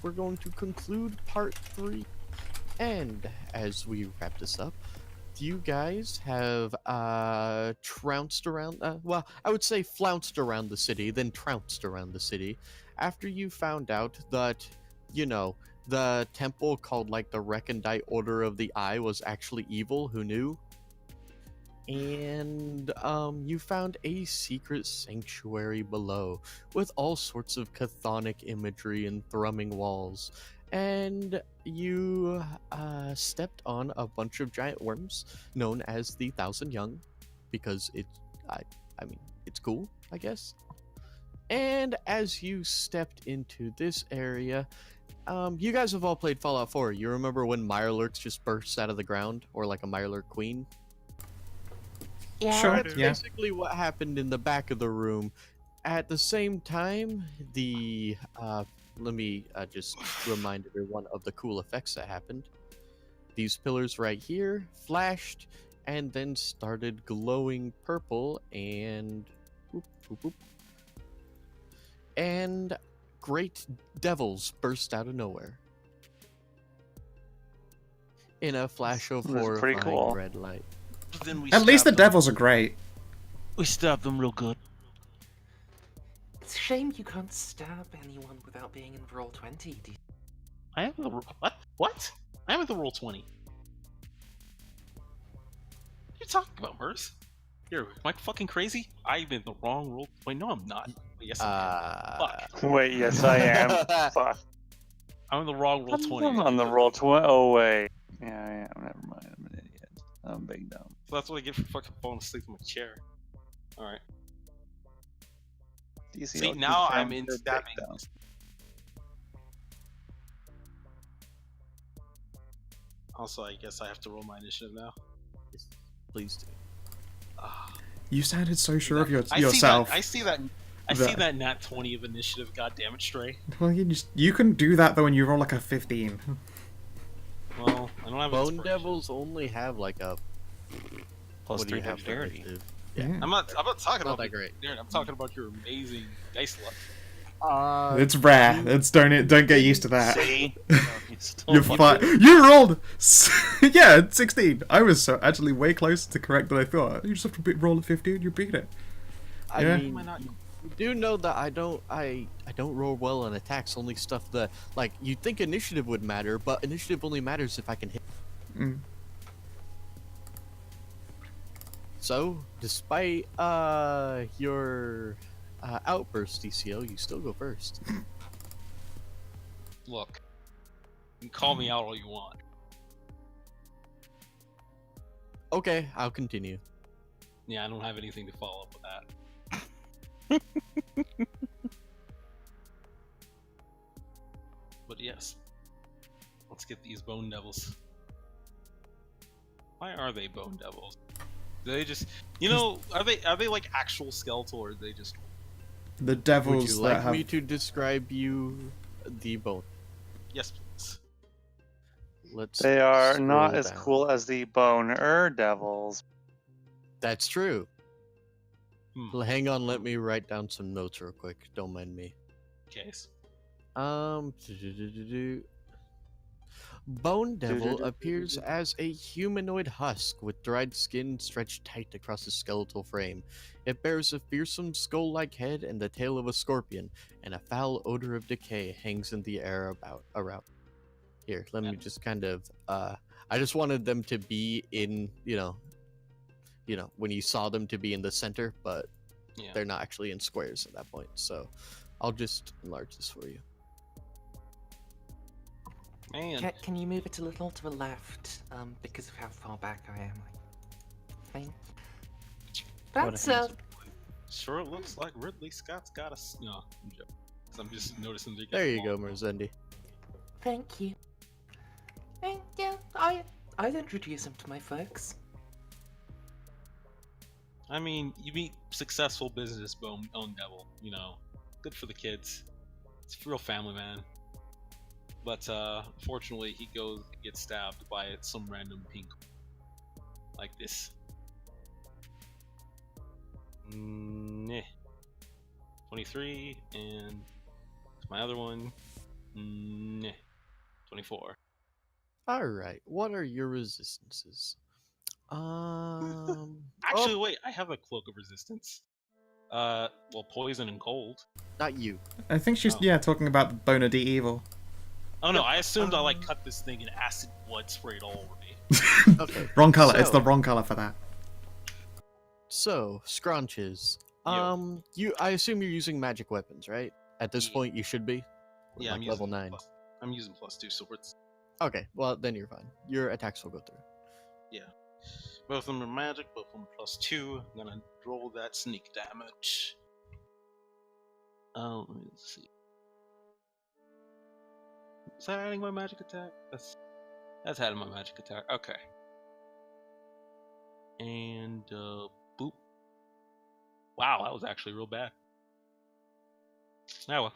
we're going to conclude part 3. And as we wrap this up, you guys have trounced around, well, I would say flounced around the city, then trounced around the city, after you found out that, you know, the temple called like the Recondite Order of the Eye was actually evil. Who knew? And you found a secret sanctuary below with all sorts of chthonic imagery and thrumming walls. And you stepped on a bunch of giant worms known as the Thousand Young, because I mean, it's cool, I guess. And as you stepped into this area, you guys have all played Fallout 4. You remember when Mirelurks just bursts out of the ground, or like a Mirelurk queen? Yeah. Sure. That's Yeah. basically what happened in the back of the room. At the same time, the let me just remind everyone of the cool effects that happened. These pillars right here flashed and then started glowing purple, and whoop, whoop, whoop. And great devils burst out of nowhere in a flash of That's pretty horrifying cool. red light. Then we At least the stabbed them. devils are great. We stabbed them real good. It's a shame you can't stab anyone without being in roll 20. I am the what? What? I am at the roll 20. What are you talking about, Merce? Here, am I fucking crazy? I'm in the wrong roll. Wait, no, I'm not. Yes, I am. Fuck. Wait, yes, I am. Fuck. I'm in the wrong roll 20. I'm on the roll 20. Oh, wait. Yeah, I am. Never mind. I'm an idiot. I'm big dumb. So that's what I get for fucking falling asleep in my chair. Alright. DC, See, I'll keep now I'm counting in your stabbing. dick down. Also, I guess I have to roll my initiative now. Please do. Ah. You sounded so sure of I yourself. see that nat 20 of initiative. God damn it, Stray. Well, you can do that though when you roll like a 15. Well, I don't have Bone inspiration. devils only have like a Plus what do you 3 have for dexterity. initiative? Yeah. I'm not talking Not about that great. Darren, I'm talking about your amazing dice luck. It's rare. It's don't get used to that. See? You're fine. You rolled. Yeah, 16. I was so actually way closer to correct than I thought. You just have to roll a 15. You beat it. I Yeah. mean, you do know that I don't roll well on attacks. Only stuff that like you'd think initiative would matter, but initiative only matters if I can hit. Mm. So, despite your outburst, DCO, you still go first. Look, you can call me out all you want. Okay, I'll continue. Yeah, I don't have anything to follow up with that. But yes, let's get these bone devils. Why are they bone devils? Do they just, are they like actual skeletal, or are they just? The Would devils you that like have. me to describe you the bone? Yes, please. Let's. They are not scroll as down. cool as the boner devils. That's true. Hmm. Well, hang on, let me write down some notes real quick. Don't mind me. Case. Bone Devil appears as a humanoid husk with dried skin stretched tight across a skeletal frame. It bears a fearsome skull-like head and the tail of a scorpion, and a foul odor of decay hangs in the air around. Here, let me just kind of. I just wanted them to be in, when you saw them to be in the center, but Yeah. they're not actually in squares at that point. So, I'll just enlarge this for you. Man. Can you move it a little to the left? Because of how far back I am. Thank. That's Sure, it looks like Ridley Scott's got a. No, I'm joking. 'Cause I'm just noticing they get There you go, smaller. Merzendi. Thank you. And yeah, I'd introduce him to my folks. I mean, you meet successful business bone devil. Good for the kids. It's a real family man. But fortunately, he gets stabbed by some random pink, like this. 23 and my other one. 24. All right. What are your resistances? Actually, Oh, wait. I have a cloak of resistance. Well, poison and cold. not you. I think she's, Oh. yeah, talking about the Bona de Evil. Oh no, Yep, I assumed I like cut this thing and acid blood sprayed all over me. Okay. Wrong color. It's so- the wrong color for that. So, scrunches. Yo. I assume you're using magic weapons, right? At this Ye- point, you should be. Yeah, like I'm level using 9. I'm using +2 swords. Okay, well then you're fine. Your attacks will go through. Yeah. Both of them are magic, both of them are +2. I'm gonna roll that sneak damage. Let me see. Is that adding my magic attack? That's adding my magic attack. Okay. And boop. Wow, that was actually real bad. Oh well.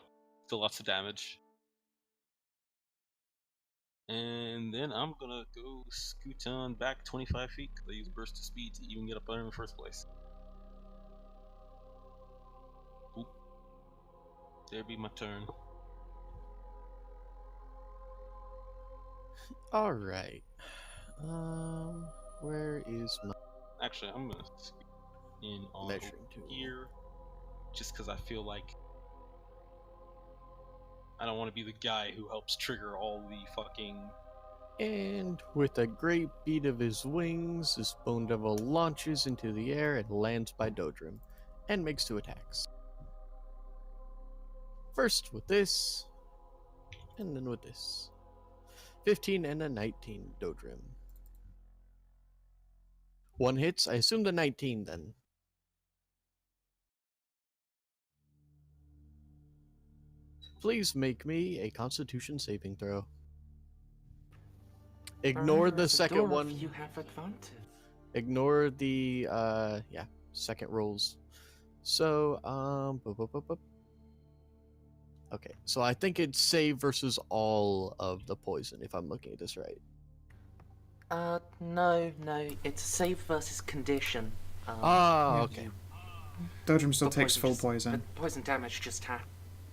Still lots of damage. And then I'm gonna go scoot on back 25 feet because I use burst of speed to even get up there in the first place. Oop. There be my turn. All right. Where is my Actually, I'm gonna scoot in on measuring tool? here just because I feel like I don't want to be the guy who helps trigger all the fucking. And with a great beat of his wings, this bone devil launches into the air and lands by Dodrim, and makes 2 attacks. First with this, and then with this. 15 and a 19, Dodrim. 1 hits, I assume the 19 then. Please make me a Constitution saving throw. Ignore Remember, the as a second dwarf, one. You have advantage. Ignore the second rolls. So okay, so I think it's save versus all of the poison, if I'm looking at this right. No, it's save versus condition. Ah, okay. Dodrim still the takes full just- poison. The poison damage just happened.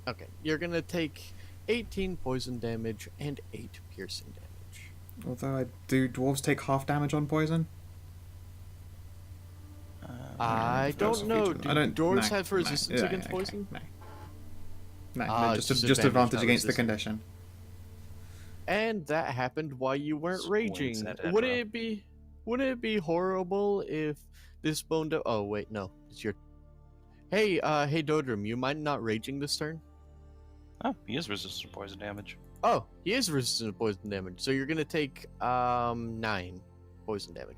Okay, you're gonna take 18 poison damage and 8 piercing damage. Although, do dwarves take half damage on poison? I Those don't know. features- Do I don't- dwarves no, have no, resistance yeah, against okay, poison? No, no, It's just disadvantage, advantage not against the resistance. condition. And that happened while you weren't Swings raging. that head Wouldn't round. it be horrible if this bone devil? Oh wait, no, it's your. Hey, Dodrim, you mind not raging this turn? Oh, he is resistant to poison damage. Oh, he is resistant to poison damage, so you're gonna take 9 poison damage.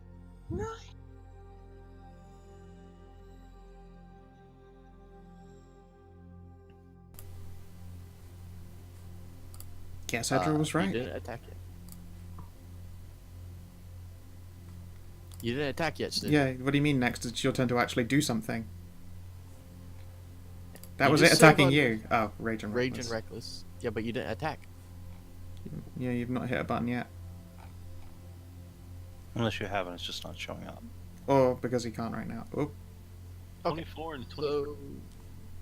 Yes, Edra was You right. didn't attack yet. You didn't attack yet, Sid. Yeah, what do you mean next? It's your turn to actually do something. That You was just it save attacking on you. Oh, Rage and Rage Reckless. and Reckless. Yeah, but you didn't attack. Yeah, you've not hit a button yet. Unless you haven't, it's just not showing up. Or because he can't right now. Oh, Okay. 24 and 23.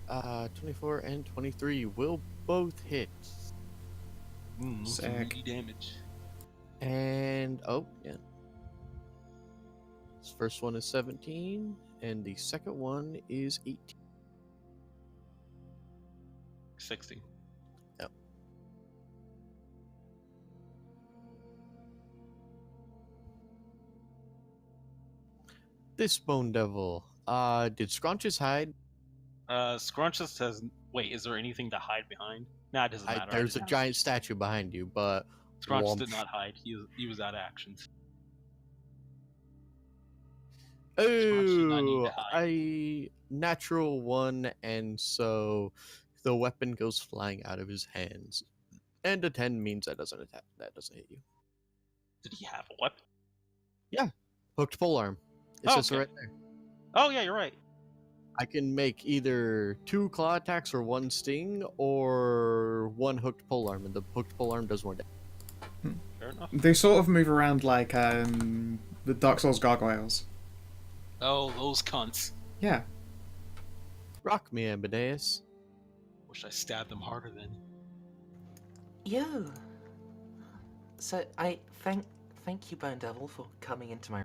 So, 24 and 23 will both hit. Some Sick. meaty damage. And, yeah. This first one is 17, and the second one is 18. 60. Yep. This bone devil, did Scrunches hide? Scrunches says, wait, is there anything to hide behind? Nah, it doesn't matter. There's a giant statue behind you, but Scrunches womp. did not hide. He was out of actions. Scrunch did not need Oh, to hide. I natural 1, and so the weapon goes flying out of his hands. And a 10 means that doesn't attack. That doesn't hit you. Did he have a weapon? Hooked polearm. It Oh, says it okay. right there. Oh yeah, you're right. I can make either 2 claw attacks or 1 sting, or 1 hooked polearm, and the hooked polearm does more damage. Fair enough. they sort of move around like the Dark Souls gargoyles. Oh, those cunts. Yeah. Rock me, Amadeus. Wish I stabbed them harder then. Yo. So I thank you, Bone Devil, for coming into my.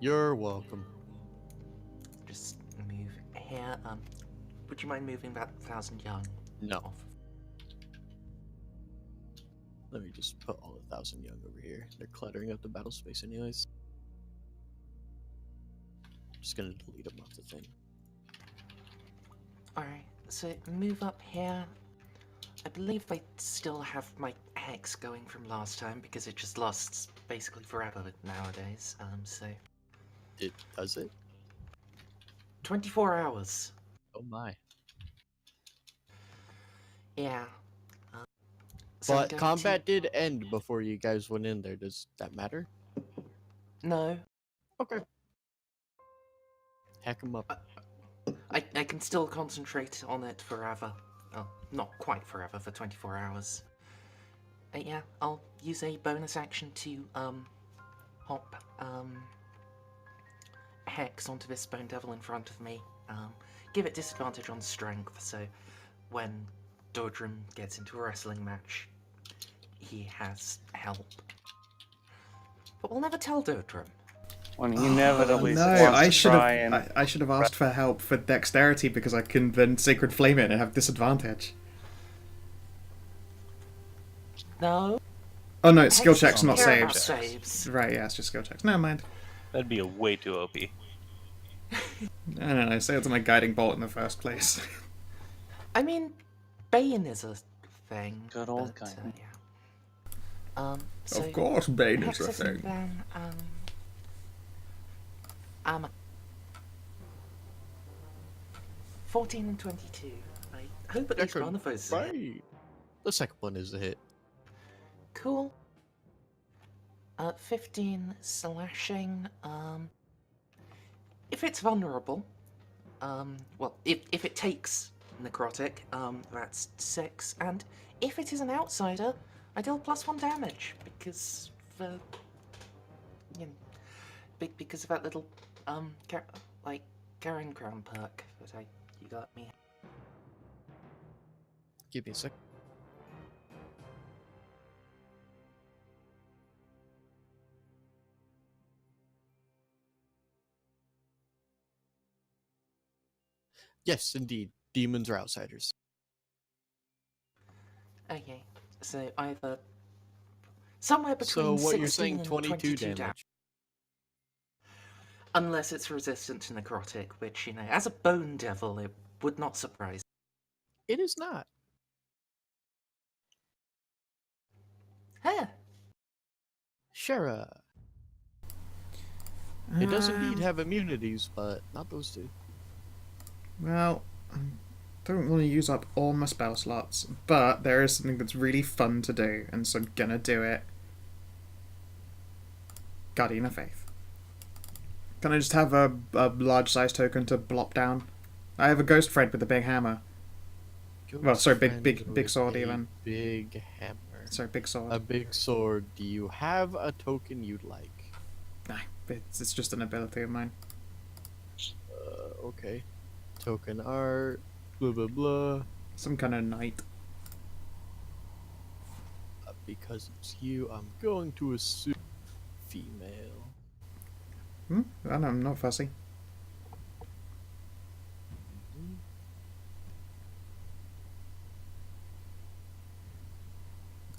You're welcome. Just move here. Would you mind moving about 1,000 young? No. Off? Let me just put all 1,000 young over here. They're cluttering up the battle space anyways. Just gonna delete them off the thing. Alright, so move up here. I believe I still have my hex going from last time because it just lasts basically forever nowadays. So It does it? 24 hours. Oh my. Yeah. So I'm But going combat did end before you guys went in there. Does that matter? No, Okay. Hack them up. I can still concentrate on it forever. Oh, not quite forever, for 24 hours. Yeah, I'll use a bonus action to hop hex onto this Bone Devil in front of me. Give it disadvantage on strength, so when Dodrim gets into a wrestling match, he has help. But we'll never tell Dodrim. When he inevitably No, wants I to should try have. and I should have asked for help for dexterity because I can then sacred flame it and have disadvantage. No. Oh no, it's skill Hexes checks, not care about saves. saves. Right, yeah, it's just skill checks. Never mind. that'd be a way too OP. I don't know. Say it's my guiding bolt in the first place. I mean, Bane is a thing. Good old but, guy. yeah. So Of course, Bane is a hexes and thing. then 14 and 22. I hope at least one of those is a hit. Right. The second one is a hit. Cool. 15 slashing. If it's vulnerable, well, if it takes necrotic, that's 6, and if it is an outsider, I deal +1 damage because because of that little Garen Crown perk that you got me. Give me a sec. Yes, indeed. Demons are outsiders. Okay, so either somewhere So between what 16 you're saying, and 22 damage. damage. Unless it's resistant to necrotic, which, as a bone devil, it would not surprise. It is not. Huh. Shara. It does indeed have immunities, but not those two. Well, I don't want to use up all my spell slots, but there is something that's really fun to do, and so I'm gonna do it. Guardian of Faith. Can I just have a large size token to blop down? I have a ghost friend with a big hammer. Well, sorry, big sword even. Big hammer. Sorry, big sword. A big sword. Do you have a token you'd like? Nah, it's just an ability of mine. Okay. Token art. Blah blah blah. Some kind of knight. Because it's you, I'm going to assume female. I know, I'm not fussy.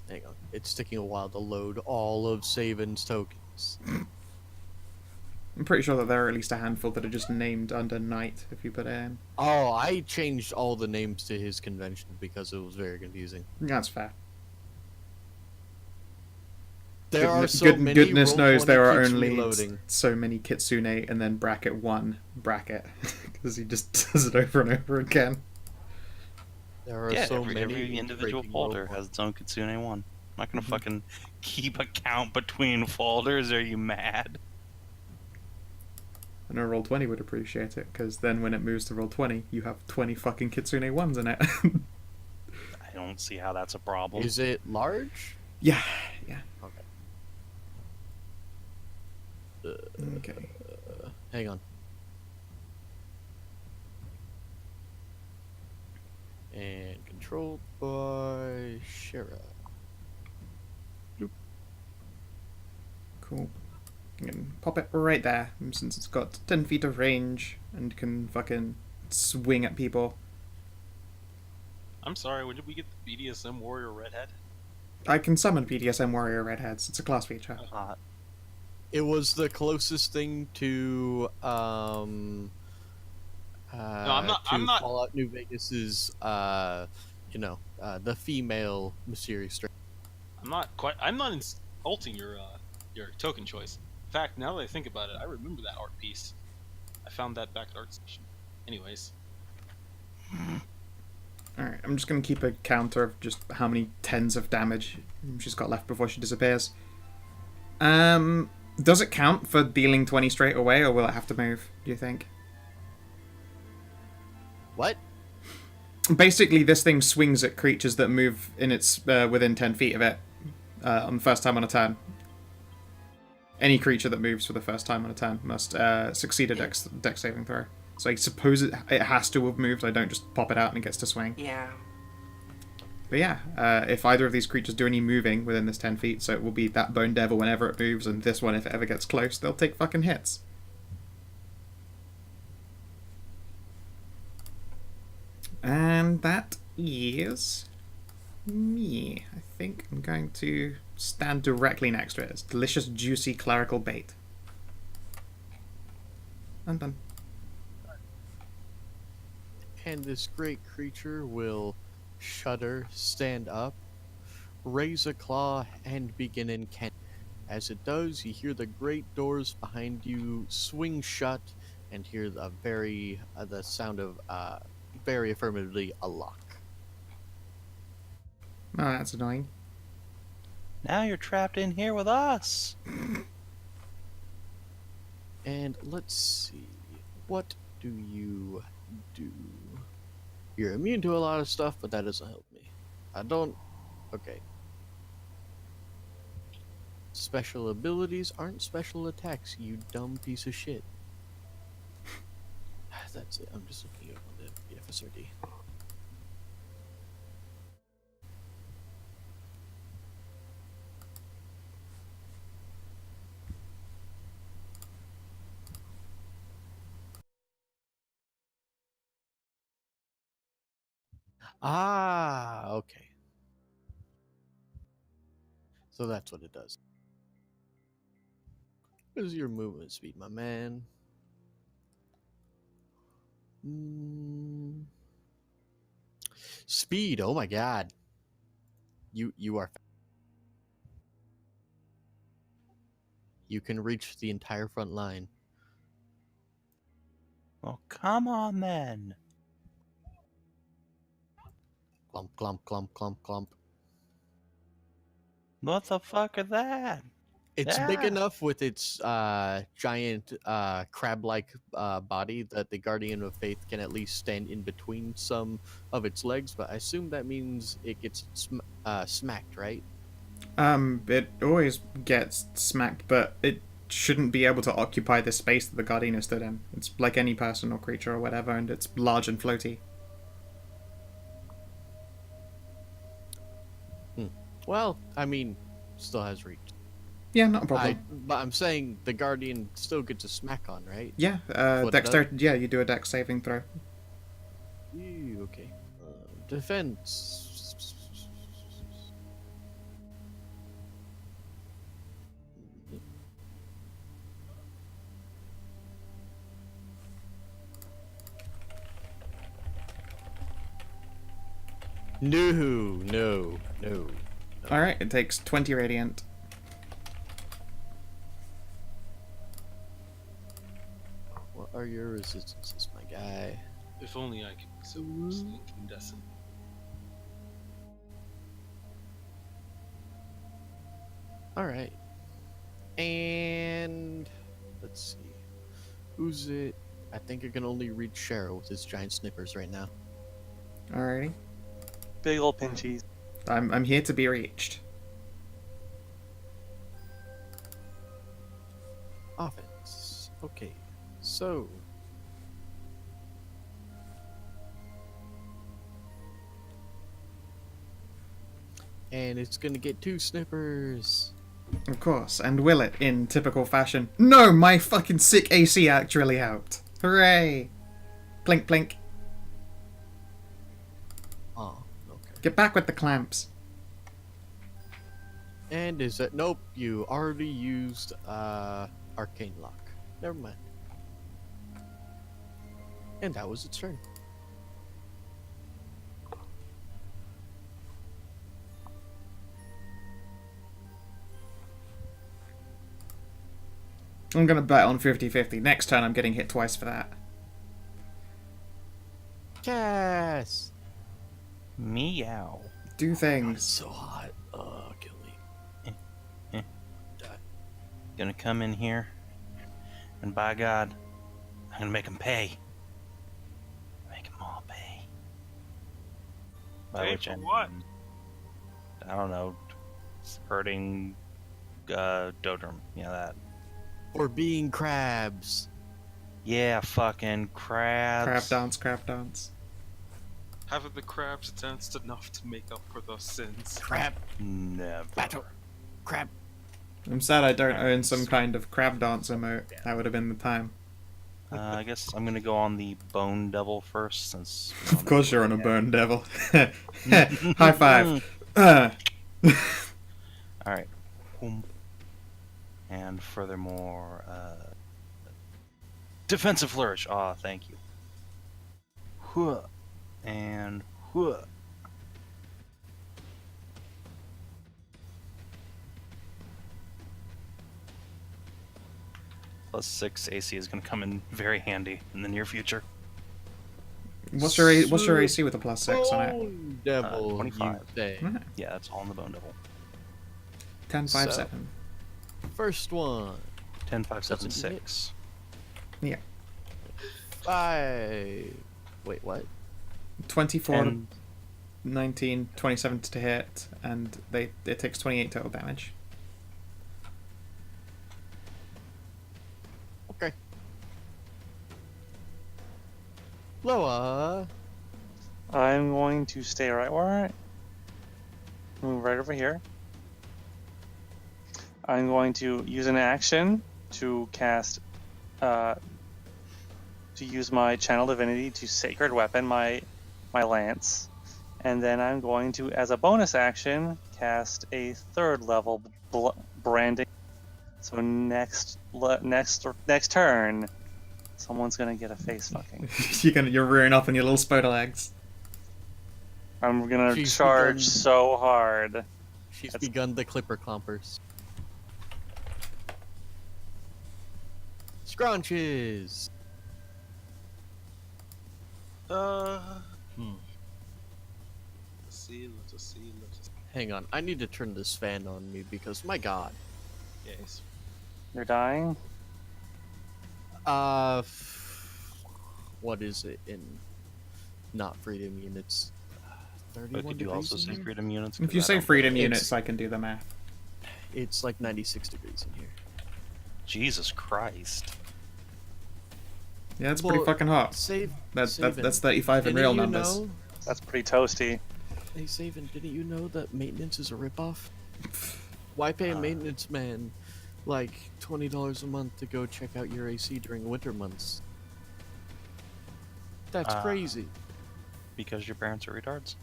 Hang on. It's taking a while to load all of Savin's tokens. I'm pretty sure that there are at least a handful that are just named under knight if you put it in. Oh, I changed all the names to his convention because it was very confusing. That's fair. There are so many. Goodness knows there are keeps only reloading. so many Kitsune and then bracket 1 bracket because he just does it over and over again. There are Yeah, so every many. individual breaking folder robots. has its own Kitsune one. I'm not gonna fucking keep a count between folders. Are you mad? I know Roll20 would appreciate it because then when it moves to Roll20, you have 20 fucking Kitsune 1s in it. I don't see how that's a problem. Is it large? yeah. Okay. Okay. Hang on. And controlled by Shara. Cool. You can pop it right there, since it's got 10 feet of range and can fucking swing at people. I'm sorry, when did we get the BDSM warrior redhead? I can summon BDSM warrior redheads. It's a class feature. Hot. It was the closest thing to I'm not- to I'm not- Fallout New Vegas's the female mysterious strain. I'm not insulting your token choice. In fact, now that I think about it, I remember that art piece. I found that back at art station. Anyways, Alright, I'm just going to keep a counter of just how many tens of damage she's got left before she disappears. Does it count for dealing 20 straight away, or will it have to move, do you think? What? Basically, this thing swings at creatures that move in its within 10 feet of it on the first time on a turn. Any creature that moves for the first time on a turn must succeed a dex saving throw. So I suppose it has to have moved. I don't just pop it out and it gets to swing. Yeah. But yeah, if either of these creatures do any moving within this 10 feet, so it will be that Bone Devil whenever it moves, and this one if it ever gets close, they'll take fucking hits. And that is me. I think I'm going to stand directly next to it. It's delicious, juicy clerical bait. I'm done. And this great creature will shudder, stand up, raise a claw, and begin incanting. As it does, you hear the great doors behind you swing shut, and hear the sound of very affirmatively a lock. Oh, that's annoying. Now you're trapped in here with us. And let's see, what do you do? You're immune to a lot of stuff, but that doesn't help me. Okay. Special abilities aren't special attacks, you dumb piece of shit. That's it, I'm just looking up on the FSRD. Ah, okay. So that's what it does. What is your movement speed, my man? Speed, oh my god. You are you can reach the entire front line. Well, come on then. Clump, clump, clump, clump, clump. What the fuck is that? It's big Yeah. enough with its giant crab-like body that the Guardian of Faith can at least stand in between some of its legs, but I assume that means it gets smacked, right? It always gets smacked, but it shouldn't be able to occupy the space that the Guardian is stood in. It's like any person or creature or whatever, and it's large and floaty. Well, I mean, still has reach. Yeah, not a problem. But I'm saying the Guardian still gets a smack on, right? Yeah, what it dexterity. Yeah, you do a dex saving throw. Ew, okay. Defense. No. All right, it takes 20 radiant. What are your resistances, my guy? if only I could be so incandescent. All right. And let's see. Who's it? I think I can only reach Cheryl with his giant snippers right now. Alrighty. Big old pinchies. I'm here to be reached. Offense. Okay. So. And it's gonna get 2 snippers. Of course, and will it in typical fashion? No, my fucking sick AC actually helped. Hooray! Plink plink. Oh, okay. Get back with the clamps. And is that nope? You already used arcane lock. Never mind. And that was its turn. I'm gonna bet on 50-50. Next turn I'm getting hit twice for that. Yes. Meow. Do God, it's things. so hot. Kill me. Gonna come in here, and by God, I'm gonna make them pay. Make them all pay. By Pay which for I what? mean, I don't know, hurting Dodrum. Yeah, that. Or being crabs. Yeah, fucking crabs. Crab dance, crab dance. Haven't the crabs danced enough to make up for those sins? Crab. Never. Battle. Crab. I'm sad I don't own some kind of crab dance emote. That would have been the time. I guess I'm gonna go on the Bone Devil first, since. Of course you're on a burn devil. High five. Alright. And furthermore, defensive flourish. Aw, thank you. Huh. And huh. +6 AC is going to come in very handy in the near future. What's your AC with a +6 on it? Bone Devil. 25. You say. Right. Yeah, that's all in the Bone Devil. 10, 5, So- 7. First one. 10, 5, 7, Doesn't hit. 6. Yeah. 5. Wait, what? 24, 10, 19, 27 to hit, and it takes 28 total damage. Okay. Loa. I'm going to stay right where I move right over here. I'm going to use an action to cast, to use my Channel Divinity to Sacred Weapon my lance, and then I'm going to, as a bonus action, cast a 3rd level branding. So next turn, someone's gonna get a face fucking. You're rearing up on your little spider legs. I'm gonna She's charge begun- so hard. She's That's- begun the clipper clompers. Scrunches. Let's see. Hang on, I need to turn this fan on me because my god. Yes. You're dying. What is it in not freedom units? 31 But could you degrees also in say here? freedom units? If 'Cause you I say don't- freedom It's- units, I can do the math. It's like 96 degrees in here. Jesus Christ. Yeah, it's pretty Well, fucking hot. Save. That's Savin, 35 in didn't real you numbers. know- That's pretty toasty. Hey, Savin, didn't you know that maintenance is a ripoff? Why pay a maintenance man like $20 a month to go check out your AC during winter months? That's crazy. Because your parents are retards.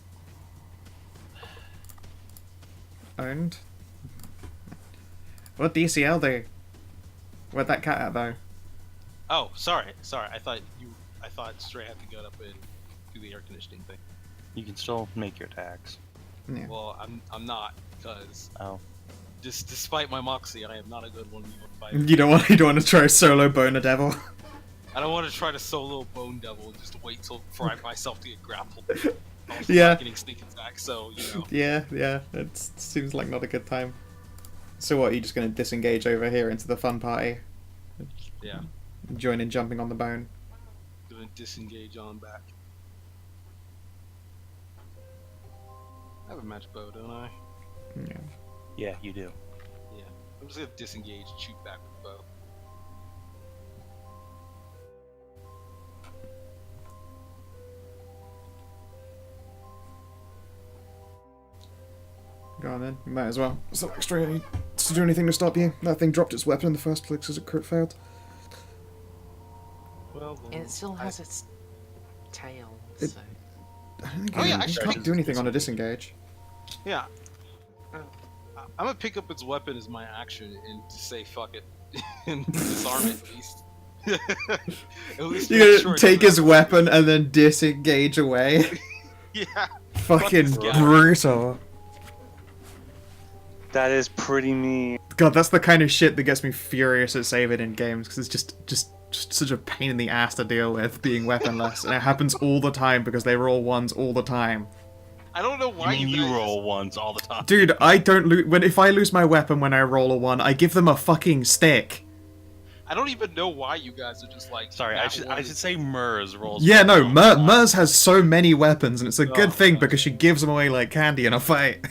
Owned. What DCL do? Where'd that cat at though? Oh, sorry. I thought Stray had to go up and do the air conditioning thing. You can still make your attacks. Yeah. Well, I'm not, because Oh. despite my moxie, I am not a good one fighter. You don't want to try solo boner devil. I don't want to try to solo Bone Devil and just wait till for myself to get grappled. Also Yeah. not getting sneak attack, so you know. Yeah, it seems like not a good time. So what, are you just going to disengage over here into the fun party? Yeah, Join in jumping on the bone? gonna disengage on back. I have a magic bow, don't I? Yeah. Yeah, you do. Yeah. I'm just gonna disengage and shoot back with the bow. Go on then. You might as well. It's not extra to do anything to stop you. That thing dropped its weapon in the first place because it crit failed. Well, And it still has its tail, It- so... I don't think Oh, yeah, you actually, can't do anything on a disengage. yeah. I'm gonna pick up its weapon as my action and just say fuck it and disarm it at least. At least make You're sure gonna it take doesn't his weapon and then disengage away. Yeah. Fucking this guy. brutal. That is pretty mean. God, that's the kind of shit that gets me furious at saving in games because it's just such a pain in the ass to deal with being weaponless, and it happens all the time because they roll ones all the time. I don't know why I mean, you guys- roll ones all the time. Dude, I don't lose if I lose my weapon when I roll a 1, I give them a fucking stick. I don't even know why you guys are just like. Sorry, I that should one. say Murs rolls. Yeah, no, ones all the time. Mers has so many weapons, and it's a good Oh, thing God. because she gives them away like candy in a fight.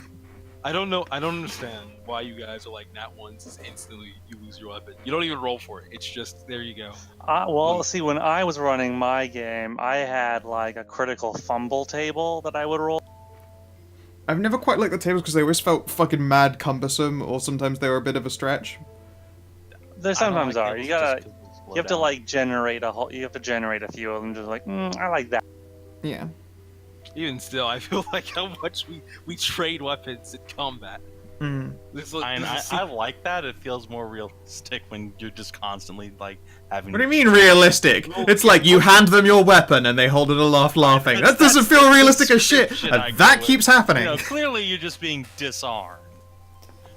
I don't know. I don't understand why you guys are like that ones is instantly you lose your weapon. You don't even roll for it. It's just there you go. Well, see, when I was running my game, I had like a critical fumble table that I would roll. I've never quite liked the tables because they always felt fucking mad cumbersome, or sometimes they were a bit of a stretch. There I don't sometimes like are. tables You gotta, just 'cause they slow you have to down. like generate a whole. You have to generate a few of them. Just like, I like that. Yeah. Even still, I feel like how much we trade weapons in combat. Mm. This, I like that. It feels more realistic when you're just constantly like having. What do you mean realistic? It's like you hand them your weapon and they hold it aloft laughing. That doesn't feel that's realistic the as shit. description I And go that with. keeps happening. You know, clearly you're just being disarmed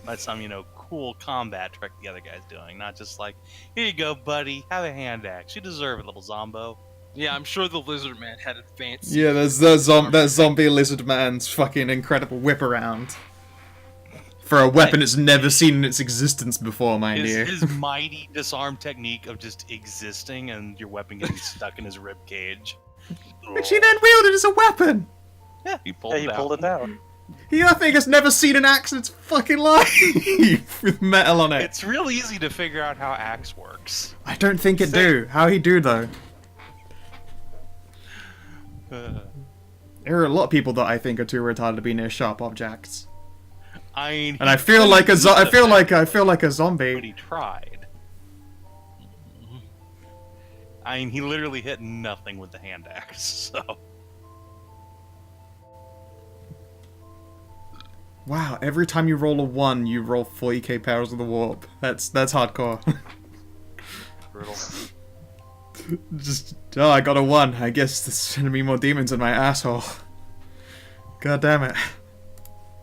by some, cool combat trick the other guy's doing. Not just like, here you go, buddy, have a hand axe. You deserve it, little zombo. yeah, I'm sure the lizard man had advanced. Yeah, there's that zombie lizard man's fucking incredible whip around. For a weapon it's never seen in its existence before, mind you. His mighty disarm technique of just existing and your weapon getting stuck in his rib cage. Which he then wielded as a weapon! Yeah, he pulled Yeah, it he out. pulled it out. That thing has never seen an axe in its fucking life! With metal on it. It's real easy to figure out how axe works. I don't think it do. How he do, though? There are a lot of people that I think are too retarded to be near sharp objects. I mean, And I feel like a I feel like a zombie. But he tried. I mean, he literally hit nothing with the hand axe. So Wow, every time you roll a 1, you roll 40k powers of the warp. That's hardcore. brutal. I got a 1. I guess there's gonna be more demons in my asshole. God damn it.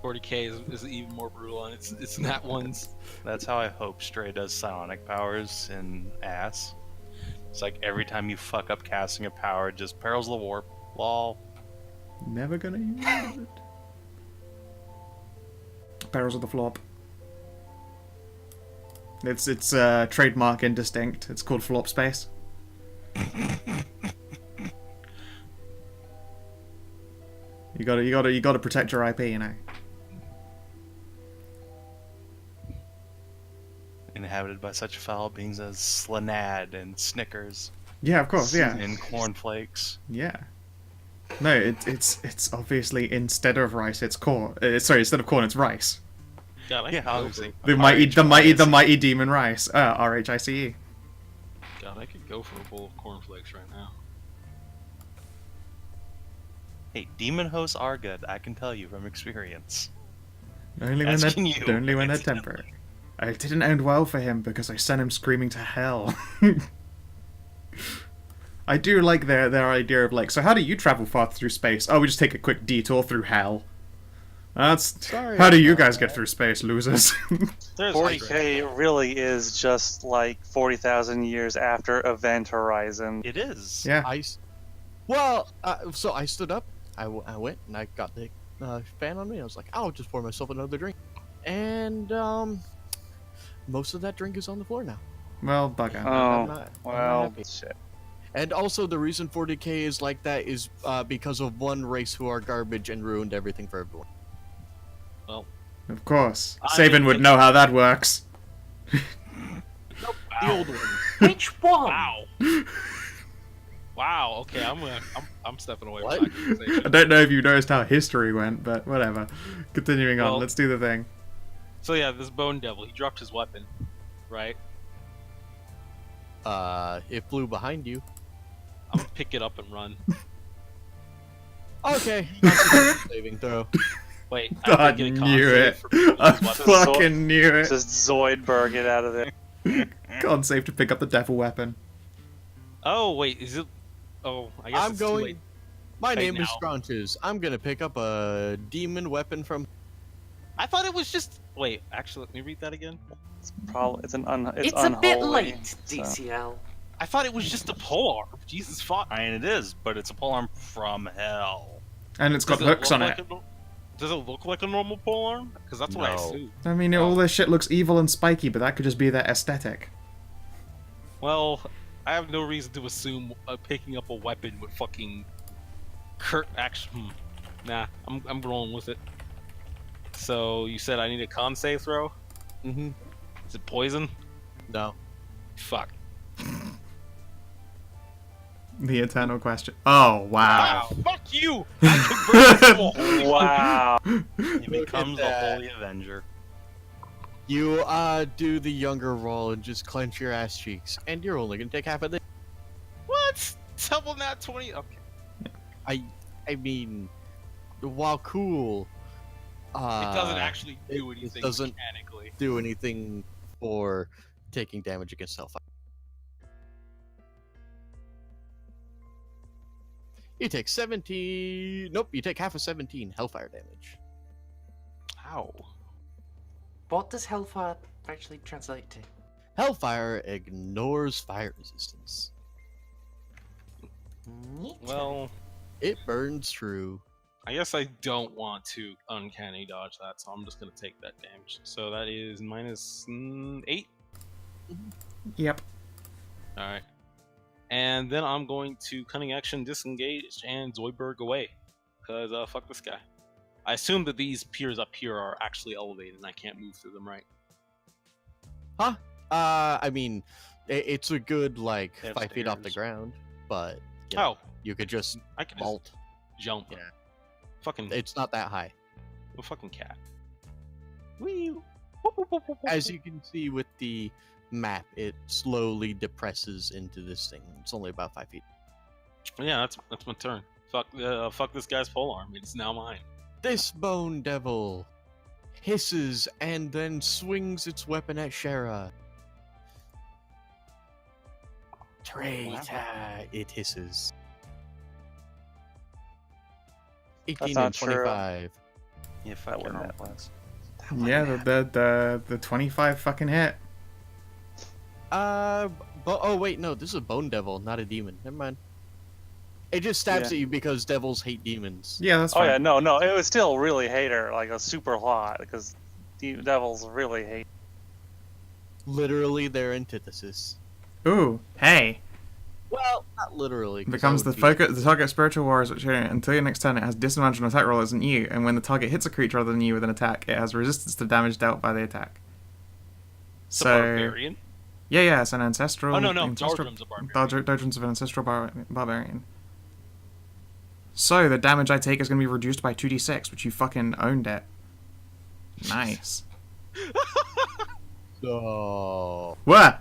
40k is even more brutal, and it's not ones. That's how I hope Stray does psionic powers in ass. It's like every time you fuck up casting a power, just perils of the warp. Lol. Never gonna use it. Barrels of the flop. It's trademark indistinct. It's called flop space. You gotta protect your IP, you know. Inhabited by such foul beings as Slanad and Snickers Yeah, of course, yeah. and cornflakes. Yeah. No, it's obviously instead of rice, it's corn. Sorry, instead of corn, it's rice. God, I Yeah, could go obviously. for, The mighty demon rice. RHICE. God, I could go for a bowl of cornflakes right now. Hey, demon hosts are good. I can tell you from experience. Only Asking you, when they're incidentally. temperate. I didn't end well for him because I sent him screaming to hell. I do like their idea of like, so how do you travel far through space? Oh, we just take a quick detour through hell. Sorry How do you about guys get that. through space, losers? There's 40k really is just like 40,000 years after Event Horizon. It is. Yeah. So I stood up. I went and I got the fan on me. I was like, I'll just pour myself another drink. And most of that drink is on the floor now. Well, bugger. Oh, I'm not well, happy. shit. And also the reason 40k is like that is because of one race who are garbage and ruined everything for everyone. Of course. I Saban mean, would know how that works. The old one. Which one? Wow. Wow. Okay, I'm stepping away What? from that conversation. I don't know if you noticed how history went, but whatever. Continuing on, Well- let's do the thing. So yeah, this Bone Devil, he dropped his weapon, right? It flew behind you. I'm gonna pick it up and run. Okay. Constitution saving throw. Wait, I have to get a con knew save it. for picking I up his weapon. fucking knew it. Just Zoidberg it out of there. Can't save to pick up the devil weapon. Oh wait, is it? Oh, I guess I'm it's too going. late. My Right name is now. Scraunches. I'm gonna pick up a demon weapon from. I thought it was just. Wait, actually, let me read that again. It's probably it's It's unholy. a bit late, so- DCL. I thought it was just a polearm. Jesus fuck. I mean, it is, but it's a polearm from hell. And it's got Does it hooks look on like it. Does it look like a normal polearm? Because that's what I No. assumed. I mean, all this shit looks evil and spiky, but that could just be their aesthetic. Well, I have no reason to assume picking up a weapon would fucking action. Nah, I'm rolling with it. So you said I need a con save throw? Mm-hmm. Is it poison? No. Fuck. The eternal question. Oh, wow. Fuck you! I converted to a holy Wow. He becomes the that. Holy Avenger. You do the younger roll and just clench your ass cheeks, and you're only gonna take half of the. What? Double nat 20? Okay. I mean, while cool, It doesn't actually do anything doesn't- mechanically. do anything for taking damage against Hellfire. You take 17. Nope, you take half of 17 Hellfire damage. Ow. What does Hellfire actually translate to? Hellfire ignores fire resistance. Neat. Well, It burns through. I guess I don't want to uncanny dodge that, so I'm just gonna take that damage. So that is minus 8. Yep. Alright. And then I'm going to cunning action, disengage, and Zoidberg away. Because fuck this guy. I assume that these piers up here are actually elevated and I can't move through them, right? I mean, it's a good, like, They have 5 feet off the stairs. ground, but you know, Oh, you could just I can just vault. jump. Yeah. Fucking It's not that high. a fucking cat. As you can see with the map, it slowly depresses into this thing. It's only about 5 feet. Yeah, that's my turn. Fuck this guy's polearm. It's now mine. This bone devil hisses and then swings its weapon at Shara. Traitor, it hisses. 18 not and true. 25. Yeah, fuck your wouldn't normal class. Yeah, the 25 fucking hit. Oh wait, no, this is a bone devil, not a demon. Never mind. It just stabs Yeah. at you because devils hate demons. Yeah, that's Oh fine. yeah, no, it was still really hate her, like a super lot, because the devils really hate. Literally their antithesis. Ooh, hey. Well, not literally. 'cause Becomes that the would be- focus. The target spiritual warriors which until your next turn it has disadvantage on attack roll isn't you, and when the target hits a creature other than you with an attack, it has resistance to damage dealt by the attack. It's a barbarian. Yeah, it's an ancestral. Oh no, ancestral, Dardrum's a barbarian. Dardrum's an ancestral barbarian. So the damage I take is going to be reduced by 2d6, which you fucking owned it. Nice. So What?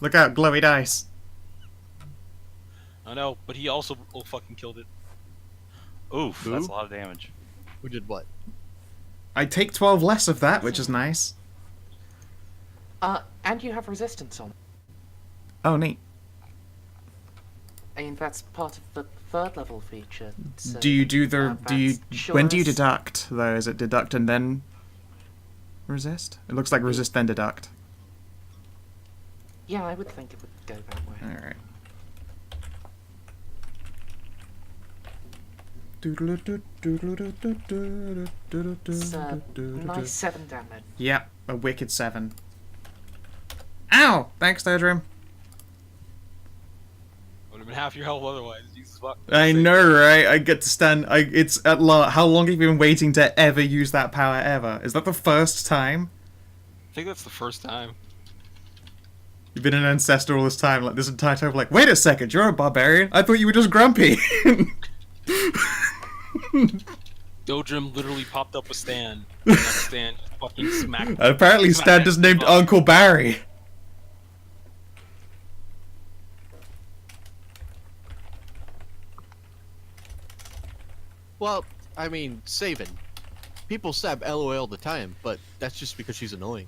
Look out, glowy dice. I know, but he also fucking killed it. Oof, Who? that's a lot of damage. who did what? I take 12 less of that, which is nice. And you have resistance on. Oh, neat. I mean, that's part of the third level feature. So, Do you do the when do you that's deduct though? Is it deduct and then resist? It looks like resist then deduct. Yeah, I would think it would go that way. All right. It's nice 7 damage. Yep, a wicked 7. Ow! Thanks, Dodrim. Would have been half your health otherwise. Jesus fuck. I know, right? I get to stand. It's at how long have you been waiting to ever use that power ever? Is that the first time? I think that's the first time. You've been an ancestor all this time, like this entire time. Like, wait a second, you're a barbarian. I thought you were just grumpy. Dodrim literally popped up a stand. And that stand fucking smacked. Apparently, Stan is named Uncle Barry. Well, I mean, Savin. People stab LOL all the time, but that's just because she's annoying.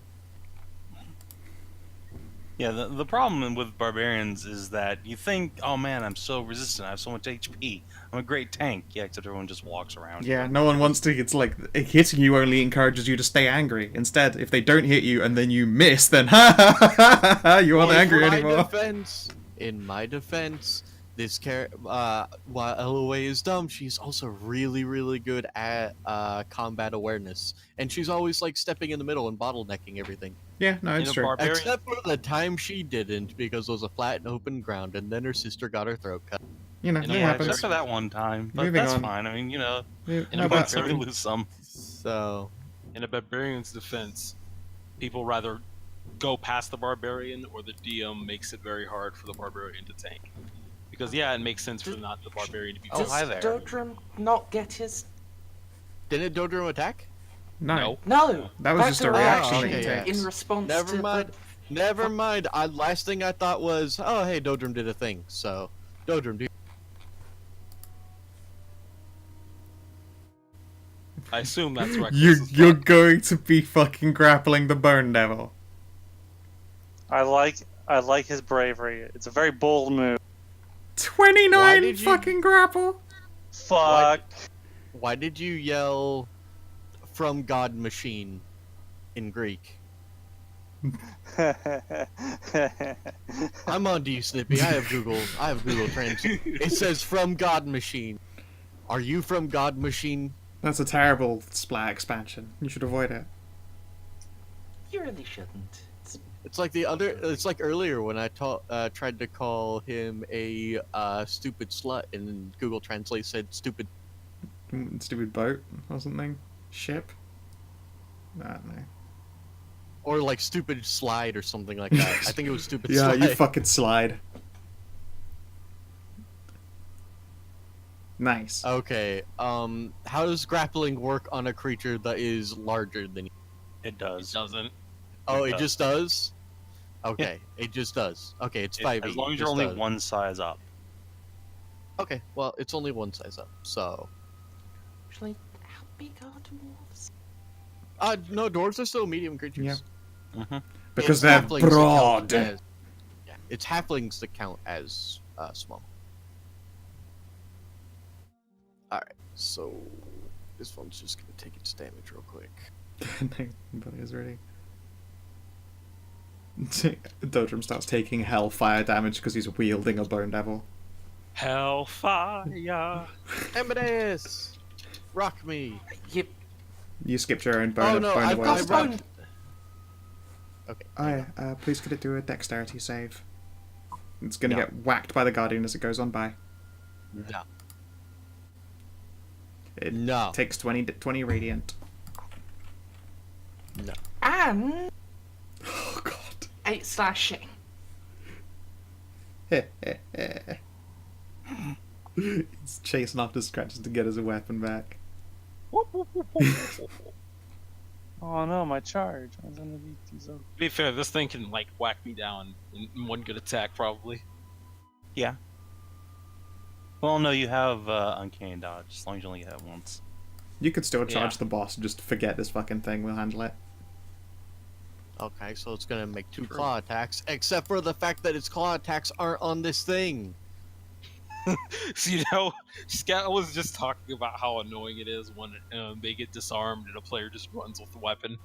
Yeah, the problem with barbarians is that you think, oh man, I'm so resistant, I have so much HP, I'm a great tank. Yeah, except everyone just walks around. Yeah, no one wants to. It's like hitting you only encourages you to stay angry. Instead, if they don't hit you and then you miss, then you aren't angry anymore. In my defense, this character, while LOA is dumb, she's also really, really good at combat awareness, and she's always like stepping in the middle and bottlenecking everything. Yeah, no, it's true. Except for the time she didn't, because it was a flat and open ground, and then her sister got her throat cut. You know, And it yeah, happens. except for that one time, but Moving that's on. fine. I mean, you know, Yeah, you how can about- certainly lose some. So, In a barbarian's defense, people rather go past the barbarian, or the DM makes it very hard for the barbarian to tank. Because yeah, it makes sense for not the barbarian to be. Oh, hi there. Dodrim not get his... didn't Dodrim attack? No. No! That was just a reaction that he takes. In response Never to mind. Never mind. Last thing I thought was, oh hey, Dodrim did a thing. So, Dodrim, do. I assume that's reckless. You're going to be fucking grappling the Bone Devil. I like his bravery. It's a very bold move. 29 did you- fucking grapple. Fuck. Why did you yell from God Machine in Greek? I'm on to you, Snippy. I have Google Translate. It says from God Machine. Are you from God Machine? That's a terrible Splat expansion. You should avoid it. You really shouldn't. It's like the other. It's like earlier when I tried to call him a stupid slut, and then Google Translate said stupid. Stupid boat or something. Ship. I don't know. Or like stupid slide or something like that. I think it was stupid Yeah, slide. you fucking slide. Nice. Okay. How does grappling work on a creature that is larger than you? It It does. doesn't. Oh, It it does. just does. Okay, it just does. Okay, it's 5e. As long as it you're just only does. one size up. Okay, well, it's only one size up, so. Actually, how big are dwarves? No, dwarves are still medium creatures. Yeah. Mm-hmm. Because It's they're halflings that count broad. as- yeah, it's halflings that count as small. Alright, so this one's just gonna take its damage real quick. Nobody is ready. Dodrim starts taking hellfire damage because he's wielding a Bone Devil. Hellfire. Amadeus! Rock me! You skipped your own Bone, Oh, no, bone I've Devil. got rocked. Okay. Aye, please could it do a dexterity save? It's gonna No. get whacked by the Guardian as it goes on by. No. It No. takes 20 radiant. No. And Oh god. 8 slashing. He's chasing after Scratches to get his weapon back. Oh no, my charge. I was gonna beat these up. To be fair, this thing can like whack me down in one good attack, probably. Yeah. Well, no, you have Uncanny Dodge, as long as you only get it once. You could still charge Yeah. the boss and just forget this fucking thing, we'll handle it. Okay, so it's gonna make 2 claw attacks, except for the fact that its claw attacks aren't on this thing. So, you know, Scat was just talking about how annoying it is when they get disarmed and a player just runs with the weapon.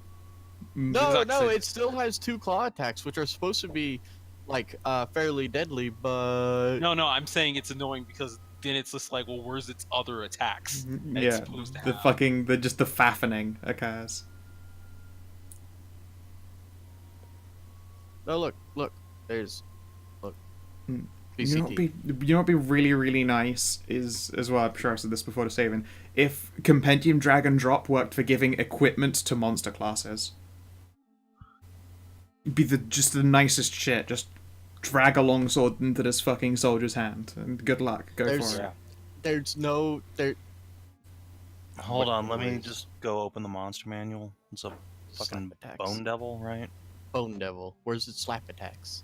No, Exact no, same. it still has 2 claw attacks, which are supposed to be, like, fairly deadly, but... No, I'm saying it's annoying because then it's just like, well, where's its other attacks? that it's Yeah, supposed to the have? fucking, the faffening occurs. No, look, there's... Look. Hmm. BCT. You know what'd be really, really nice is, as well, I'm sure I said this before to Savin, if Compendium Drag and Drop worked for giving equipment to monster classes. It'd be just the nicest shit, just drag a longsword into this fucking soldier's hand. And good luck. Go There's- for it. Yeah. There's no there. Hold What on, let me was- just go open the monster manual. It's a fucking Slap attacks. bone devil, right? Bone devil. Where's its slap attacks?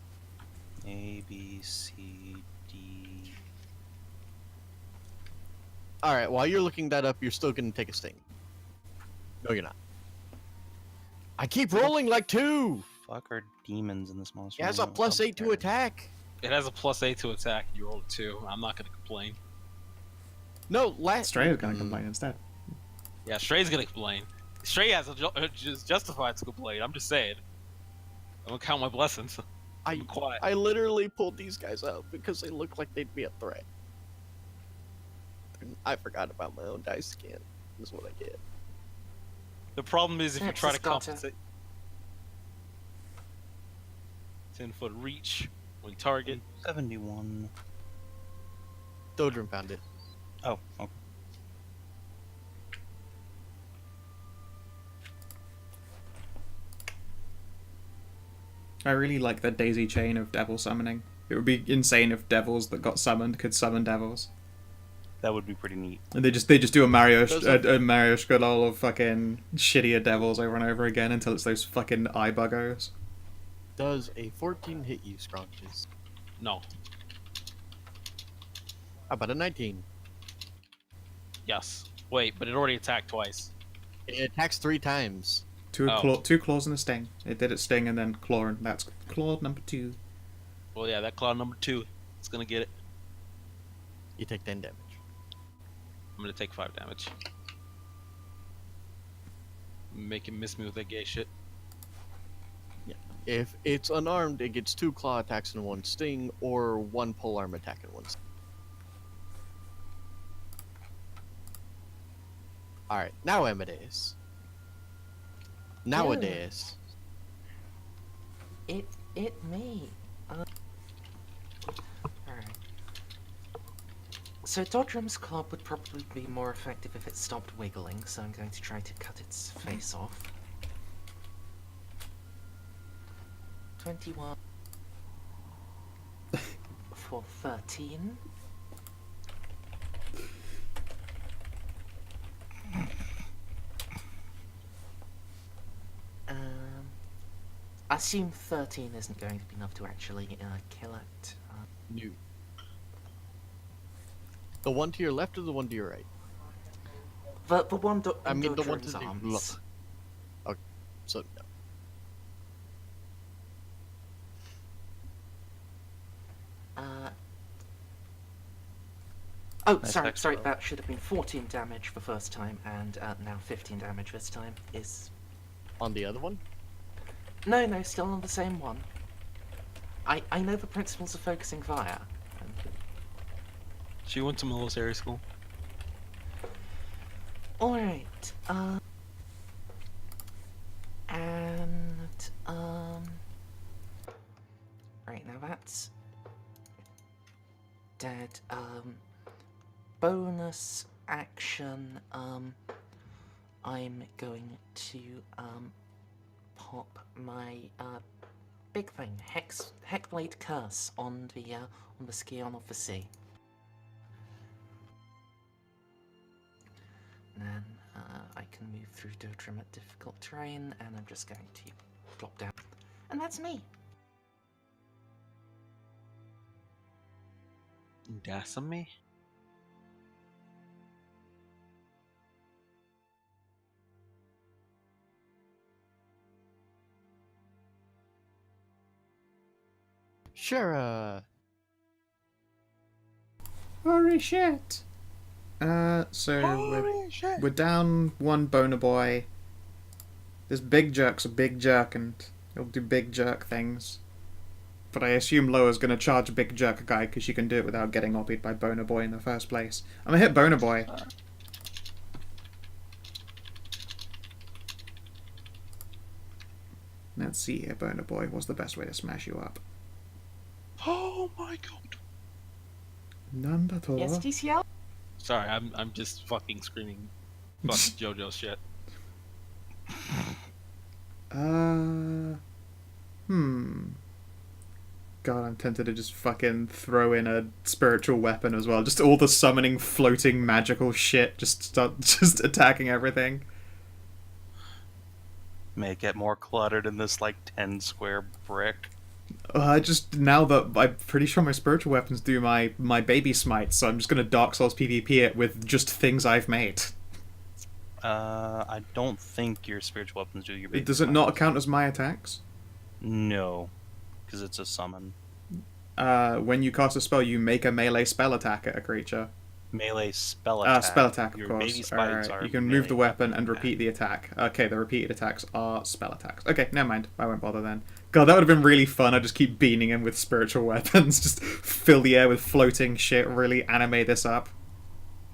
A, B, C, D. All right. While you're looking that up, you're still gonna take a sting. No, you're not. I keep rolling like 2. Fuck are demons in this monster It has a manual? +8 to Okay. attack. It has a +8 to attack. You rolled a 2. I'm not gonna complain. No, last. Stray is gonna complain instead. Yeah, Stray's gonna complain. Stray has just justified to complain. I'm just saying. I'm gonna count my blessings. I'm quiet. I literally pulled these guys out because they look like they'd be a threat. I forgot about my own dice scan. This is what I get. The problem is if you try to Texas got it. compensate. 10-foot reach when target. 71. Dodrum found it. Oh, okay. I really like the daisy chain of devil summoning. It would be insane if devils that got summoned could summon devils. That would be pretty neat. And they just do a Mario Those are- a Mario Scroll of fucking shittier devils over and over again until it's those fucking eye buggers. Does a 14 hit you, Scrunches? No. How about a 19? Yes. Wait, but it already attacked twice. It attacks 3 times. Two Oh. two claws and a sting. It did its sting and then claw, and that's claw number 2. Well, yeah, that claw number 2. It's gonna get it. You take 10 damage. I'm gonna take 5 damage. Make him miss me with that gay shit. If it's unarmed, it gets 2 claw attacks and 1 sting, or 1 polearm attack and 1 sting. Alright, now Amadeus. Nowadays. It me. Alright. So Dodrum's club would probably be more effective if it stopped wiggling, so I'm going to try to cut its face off. 21 for 13. I assume 13 isn't going to be enough to actually kill it. New. The one to your left or the one to your right? The one I mean, the one to Dodrum's the arms. left. Okay, so no. Oh, Nice sorry, extra. that should have been 14 damage the first time, and now 15 damage this time. Is On the other one? no, still on the same one. I know the principles of focusing fire. She went to military school. All right, and right now that's dead. Bonus action. I'm going to pop my big thing, Heckblade Curse on the Scion of the Sea. And then I can move through Dodrum at difficult terrain, and I'm just going to drop down. And that's me. Dasame? Sure, Holy shit! We're down 1 boner boy. This big jerk's a big jerk and he'll do big jerk things. But I assume Loa's gonna charge big jerk guy because she can do it without getting obbied by boner boy in the first place. I'm gonna hit boner boy. Let's see here, boner boy. What's the best way to smash you up? Oh my god. None at all. Yes, TCL? Sorry, I'm just fucking screaming fucking JoJo shit. God, I'm tempted to just fucking throw in a spiritual weapon as well. Just all the summoning, floating, magical shit. Just start just attacking everything. May it get more cluttered in this like 10 square brick. I just now that I'm pretty sure my spiritual weapons do my baby smite, so I'm just gonna Dark Souls PvP it with just things I've made. I don't think your spiritual weapons do your baby Does it not smites. count as my attacks? No, because it's a summon. When you cast a spell, you make a melee spell attack at a creature. Melee spell attack. Spell attack, of Your course. baby smites are You can move the melee weapon and attack. repeat the attack. Okay, the repeated attacks are spell attacks. Okay, never mind. I won't bother then. God, that would have been really fun. I just keep beating him with spiritual weapons. Just fill the air with floating shit. Really animate this up.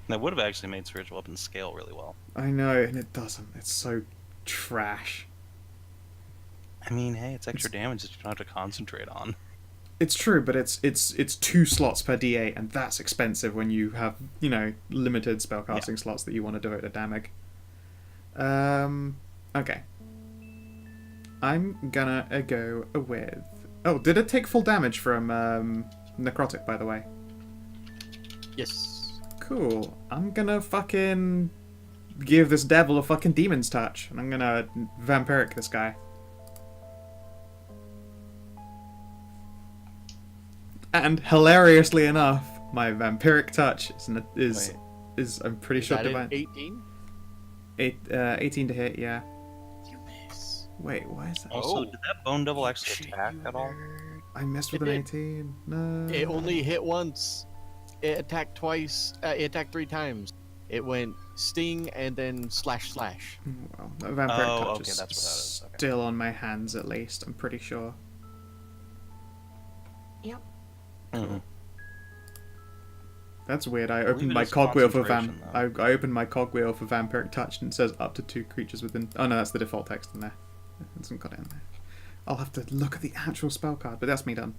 That would have actually made spiritual weapons scale really well. I know, and it doesn't. It's so trash. I mean, hey, it's extra damage that you don't have to concentrate on. It's true, but it's 2 slots per D8, and that's expensive when you have, you know, limited spellcasting slots that you want to devote to damage. Okay. I'm gonna go with... Oh, did it take full damage from Necrotic, by the way? Yes. Cool. I'm gonna fucking give this devil a fucking demon's touch, and I'm gonna vampiric this guy. And hilariously enough, my vampiric touch is I'm pretty Is sure that an divine. 18? 18 to hit, yeah. You miss. Wait, why is that? Also, Oh. did that bone devil actually Shit, attack you at all? nerd. I missed with It an did. 18. No. It only hit once. It attacked twice. It attacked 3 times. It went sting and then slash. Well, that vampiric Oh, touch okay, is that's what that is. Okay. still on my hands at least. I'm pretty sure. Yep. Mhm. That's weird. I believe opened it my is cogwheel for concentration, I opened my cogwheel for vampiric touch and it says up to 2 creatures within. Oh no, that's the default text in there. It hasn't got it in there. I'll have to look at the actual spell card, but that's me done.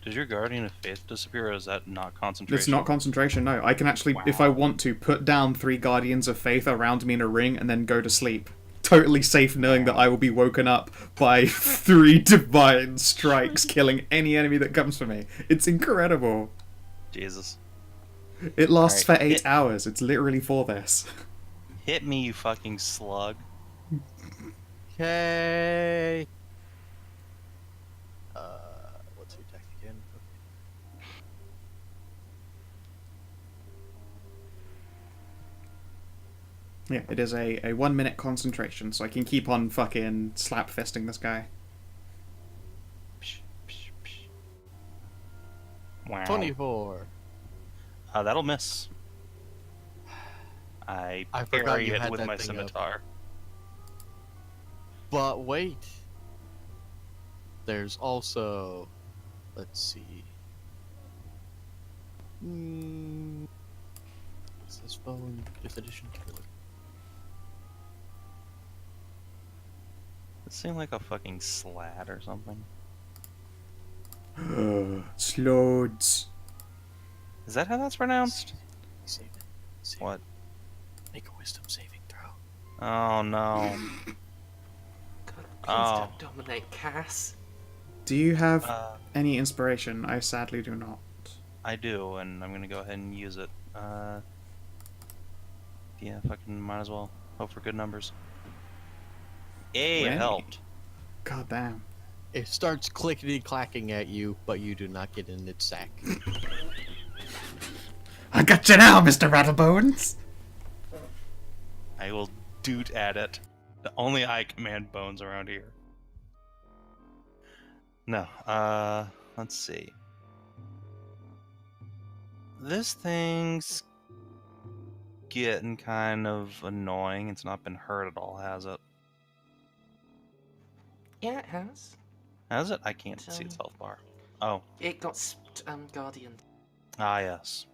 Does your Guardian of Faith disappear, or is that not concentration? It's not concentration. No, I can actually, if I want to, put down 3 Guardians of Faith around me in a ring and then go to sleep. Totally safe, knowing that I will be woken up by 3 divine strikes, killing any enemy that comes for me. It's incredible. Jesus. It lasts Alright, for 8 hours. It's literally for this. Hit me, you fucking slug. Okay. What's your attack again? Yeah, it is a 1-minute concentration, so I can keep on fucking slap fisting this guy. Psh, psh, psh. Wow. 24. That'll miss. I I forgot parry you it had with that my thing up. scimitar. But wait. There's also... Let's see. What's this bow in 5th edition? It seemed like a fucking slat or something. Sloads. Is that how that's pronounced? Save it. Save What? it. Make a wisdom saving throw. Oh no. God, please Oh. don't dominate Cass. Do you have Uh, any inspiration? I sadly do not. I do, and I'm gonna go ahead and use it. Yeah, fucking might as well. Hope for good numbers. Hey, Right. it helped. God damn. It starts clickety clacking at you, but you do not get in its sack. I got you now, Mr. Rattlebones! I will doot at it. Only I command bones around here. No, let's see. This thing's getting kind of annoying. It's not been hurt at all, has it? Yeah, it has. Has it? I can't see its health bar. Oh, It got Guardian. ah yes.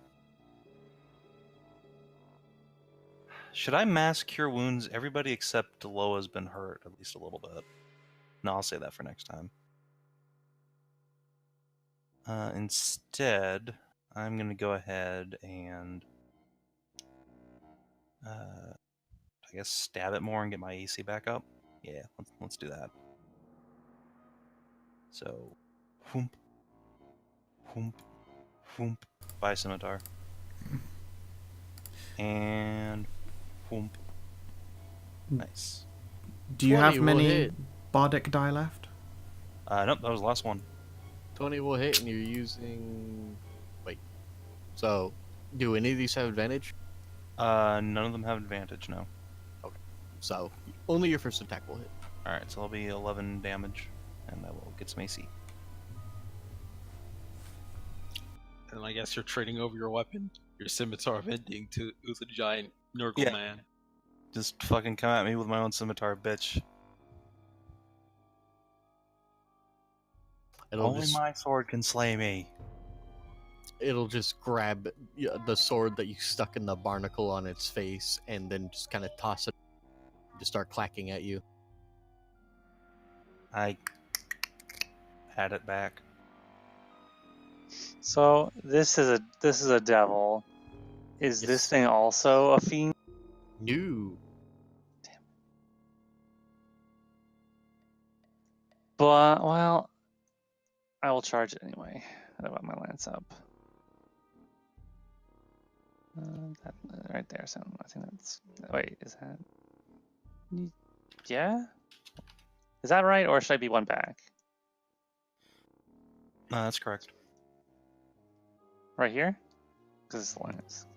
Should I mass cure wounds? Everybody except Deloa's been hurt at least a little bit. No, I'll say that for next time. Instead, I'm gonna go ahead and I guess stab it more and get my AC back up. Yeah, let's do that. So, whoomp, whoomp, whoomp. Bye, scimitar. And whoomp. Nice. Do you 20 have will many hit. bardic die left? Nope, that was the last one. 20 will hit, and you're using. Wait. So, do any of these have advantage? None of them have advantage, no. So, only your first attack will hit. Alright, so that'll be 11 damage, and that will get some AC. And I guess you're trading over your weapon, your scimitar of ending, to with a giant Nurgle Yeah. man. Just fucking come at me with my own scimitar, bitch. Only my sword can slay me. It'll just grab the sword that you stuck in the barnacle on its face, and then just kind of toss it to start clacking at you. I had it back. So this is a devil. Is this Yes. thing also a fiend? New. But well, I will charge it anyway. I got my lance up. That right there. So I think that's. Wait, is that? Yeah. Is that right, or should I be one back? No, that's correct. Right here? Because it's the lance.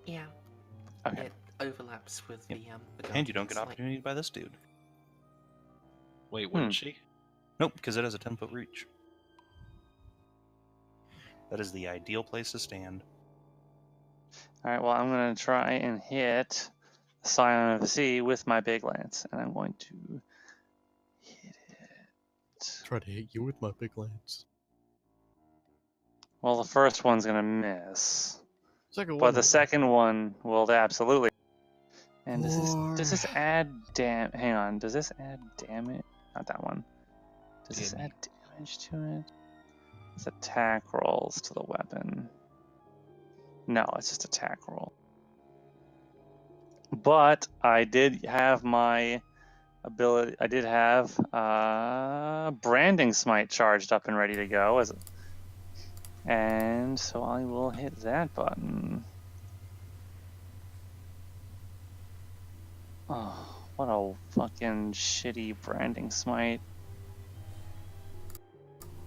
Yeah, Okay. it overlaps with Yep. the And you don't get guardians, like- opportunity by this dude. Wait, wouldn't she? Nope, because it has a 10-foot reach. That is the ideal place to stand. All right. Well, I'm gonna try and hit the Scion of the Sea with my big lance, and I'm going to hit it. Try to hit you with my big lance. Well, the first one's gonna miss, Second but one. the second one will absolutely. And does this Four. add Hang on. Does this add damage? Not that one. Does this Damn add damage to it? It's attack rolls to the weapon. No, it's just attack roll. But I did have my ability. I did have branding smite charged up and ready to go, and so I will hit that button. Oh, what a fucking shitty branding smite.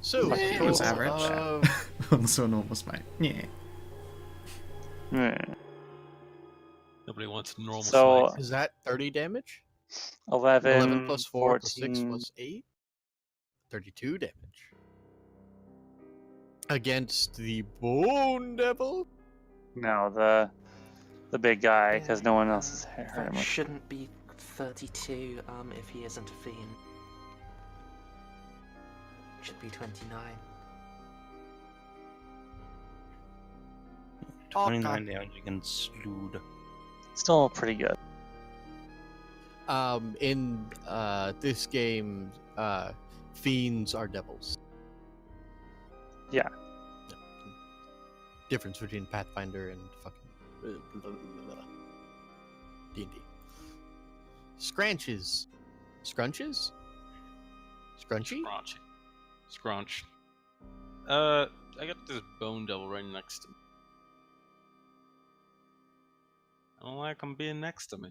So, Fuck you. It was total average. of- Also a normal smite. Yeah. Hmm. Nobody wants a normal So smite. is that 30 damage? 11, 11 plus 4 plus 6 14. plus 8? 32 damage. Against the Bone Devil? No, the big guy, because no one else has hurt That him. with- shouldn't be 32 if he isn't a fiend. Should be 29. 29 damage against Slood. Still pretty good. In this game, fiends are devils. Yeah. Difference between Pathfinder and fucking D&D. Scrunches. Scrunches? Scrunchy? Scrunch. I got this bone devil right next to me. I don't like him being next to me.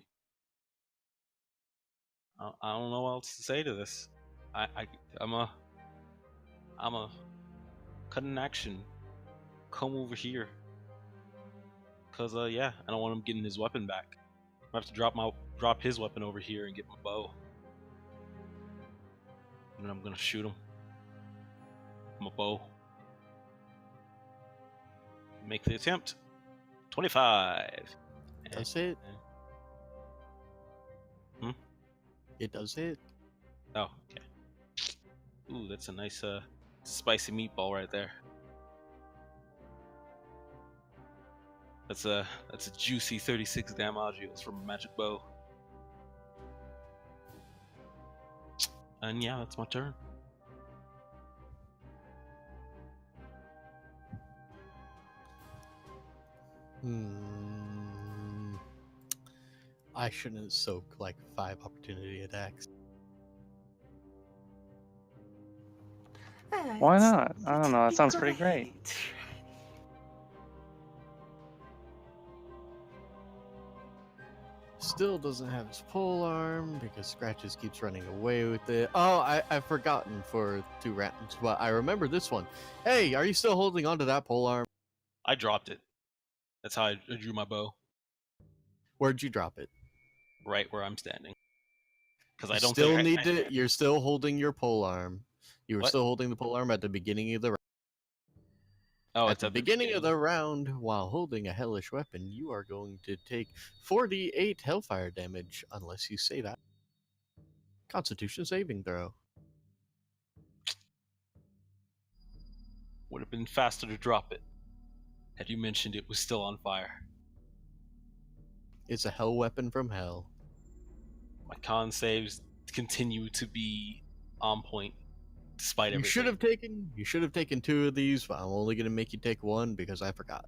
I don't know what else to say to this. I'm a cut an action. Come over here. Cause yeah, I don't want him getting his weapon back. I have to drop his weapon over here and get my bow. And then I'm gonna shoot him. My bow. Make the attempt. 25. Does it? Hmm? It does hit. Oh, okay. Ooh, that's a nice spicy meatball right there. That's a juicy 36 damage. It's from a magic bow. And yeah, that's my turn. I shouldn't soak like 5 opportunity attacks. Why It's- not? I don't know. That it'd sounds be pretty great. Still doesn't have his pole arm because Scratches keeps running away with it. Oh, I've forgotten for 2 rounds, but I remember this one. Hey, are you still holding on to that pole arm? I dropped it. That's how I drew my bow, Where'd you drop it? right where I'm standing. Because I You don't still think need to. You're still holding your pole arm. You were What? still holding the pole arm at the beginning of the round. Oh, At it's the beginning of the round, while holding a hellish weapon, you are going to take 48 hellfire damage, unless you say that. Constitution saving throw. Would have been faster to drop it had you mentioned it was still on fire. It's a hell weapon from hell. My con saves continue to be on point despite You everything. should have taken 2 of these, but I'm only gonna make you take 1 because I forgot.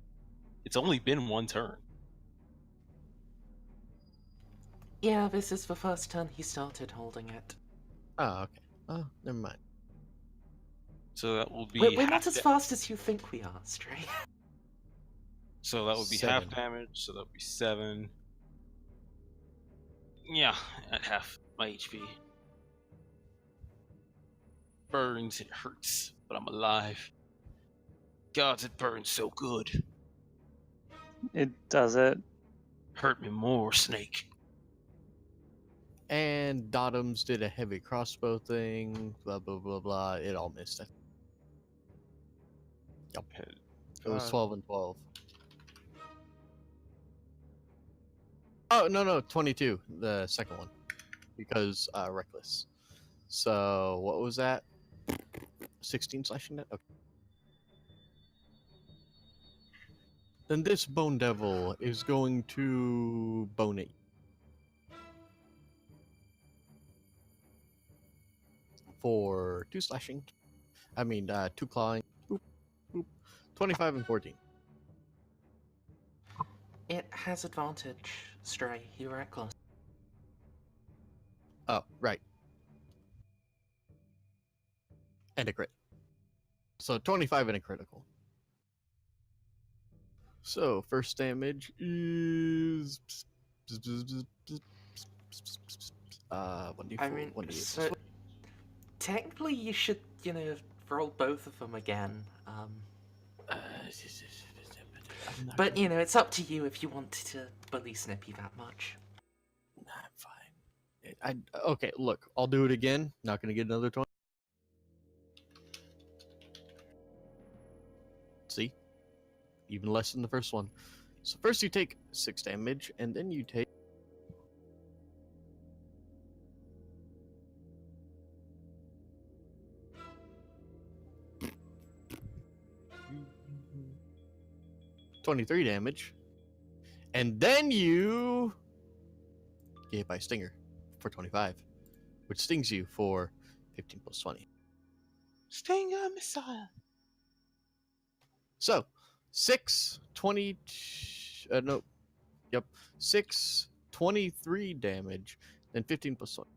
It's only been 1 turn. Yeah, this is the first turn he started holding it. Oh, okay. Oh, never mind. So that will be We're not half as fast as you think we are, Stray. So that would be 7. half damage, so that would be 7. Yeah, at half my HP. Burns, it hurts, but I'm alive. God, it burns so good. It does it. Hurt me more, Snake. And Dotums did a heavy crossbow thing, blah blah blah blah. It all missed. Yep. Okay. It was Uh, 12 and 12. Oh, no, 22, the second one. Because reckless. So, what was that? 16 slashing net? Okay. Then this Bone Devil is going to bone it. For 2 slashing. 2 clawing. Boop, boop. 25 and 14. It has advantage, Stray. You're reckless. Oh, right. And a crit. So 25 and a critical. So first damage is 1d4, I mean, 1d8. so technically you should, roll both of them again. But it's up to you if you want to bully Snippy that much. Nah, I'm fine. Okay, look, I'll do it again. Not gonna get another 20. See? Even less than the first one. So first you take 6 damage, and then you take 23 damage. And then you get hit by Stinger for 25, which stings you for 15 plus 20. Stinger missile. So 6, 20, no, yep, 6, 23 damage, then 15 plus 20.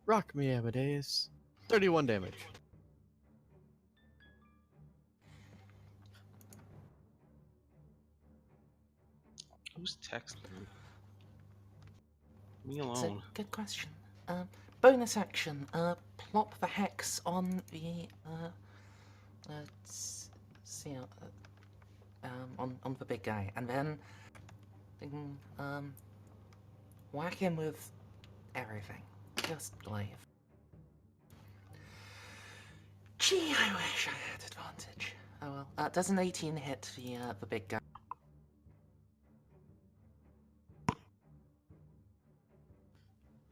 Rock me, Amadeus. 31 damage. Who's texting me? Me It's a alone. good question. Bonus action. Plop the hex on the let's see, on the big guy, and then whack him with everything. Just leave. Gee, I wish I had advantage. Oh well. Does an 18 hit the big guy?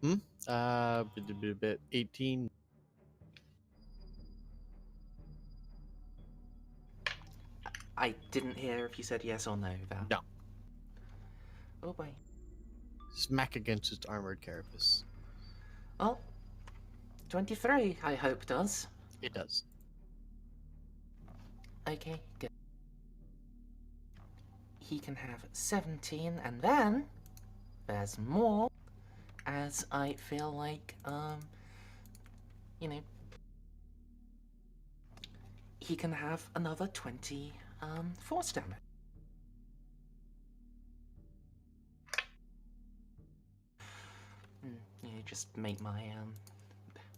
Hmm? 18. I didn't hear if you said yes or no, Val. No. Oh boy. Smack against its armored carapace. Well, 23, I hope does. It does. Okay, good. He can have 17, and then there's more, as I feel like, you know, he can have another 20 force damage. You know, just make my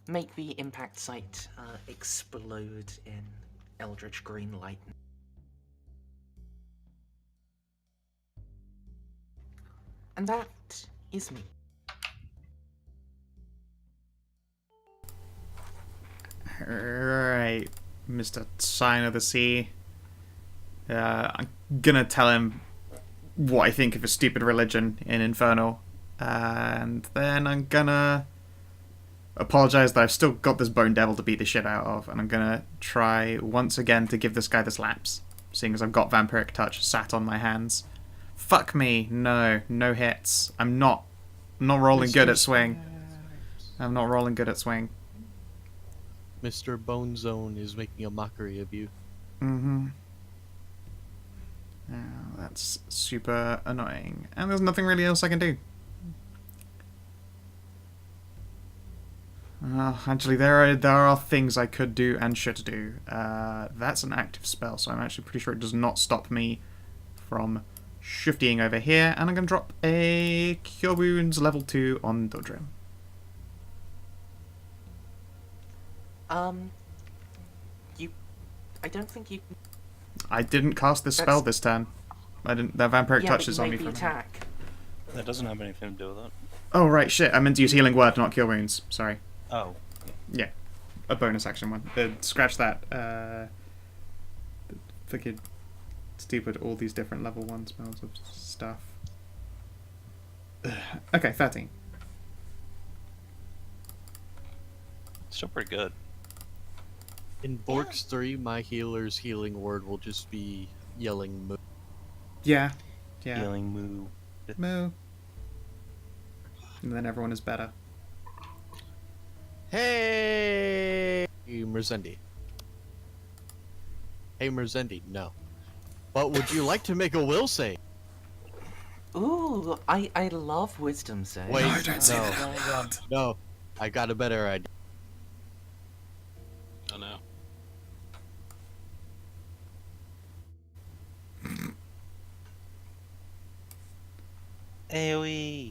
make the impact site explode in eldritch green light. And that is me. Alright, Mr. Sign of the Sea. I'm gonna tell him what I think of a stupid religion in Infernal. And then I'm gonna apologize that I've still got this Bone Devil to beat the shit out of. And I'm gonna try once again to give this guy the slaps. Seeing as I've got Vampiric Touch sat on my hands. Fuck me, no hits. I'm not rolling good at swing. I'm not rolling good at swing. Mr. Bone Zone is making a mockery of you. Mm-hmm. Oh, that's super annoying. And there's nothing really else I can do. Actually, there are things I could do and should do. That's an active spell, so I'm actually pretty sure it does not stop me from shifting over here. And I'm going to drop a Cure Wounds level 2 on Dodrim. I don't think you. I didn't cast this spell this turn. I didn't. That Vampiric Touch is on me the from attack. That doesn't have anything to do with it. Oh, right, shit. I meant to use Healing Word, not Cure Wounds. Sorry. Oh. Yeah. A bonus action one. Scratch that. Fucking stupid, all these different level 1 spells of stuff. Okay, 13. Still pretty good. In Borks 3, my healer's healing word will just be yelling moo. Yeah. Healing moo. Moo. And then everyone is better. Hey, Merzendi. Hey, Merzendi, no. But would you like to make a will save? Ooh, I love wisdom saves. Wait, No, don't say that. No, I got a better idea. Oh no. AoE.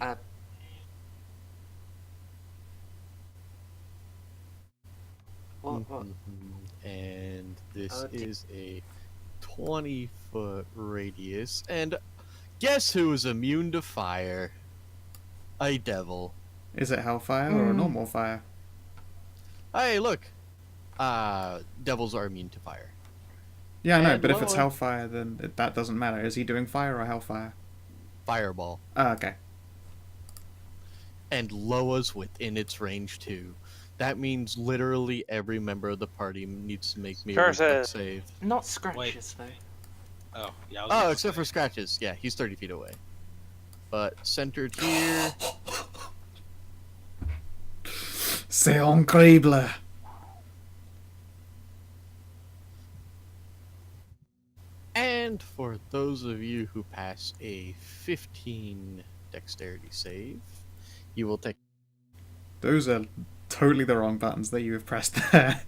What? And this Oh, is a 20-foot radius. And guess who is immune to fire? A devil. Is it Hellfire or a normal fire? Hey, look. Devils are immune to fire. Yeah, I know, And but if it's Loa- Hellfire, then that doesn't matter. Is he doing fire or Hellfire? Fireball. Oh, okay. And Loa's within its range too. That means literally every member of the party needs to make me a Curses. reflex save. Not scratches though. Oh, yeah. I was Oh, gonna except say. for scratches. Yeah, he's 30 feet away. But centered here. C'est incroyable. And for those of you who pass a 15 dexterity save, you will take. Those are totally the wrong buttons that you have pressed there.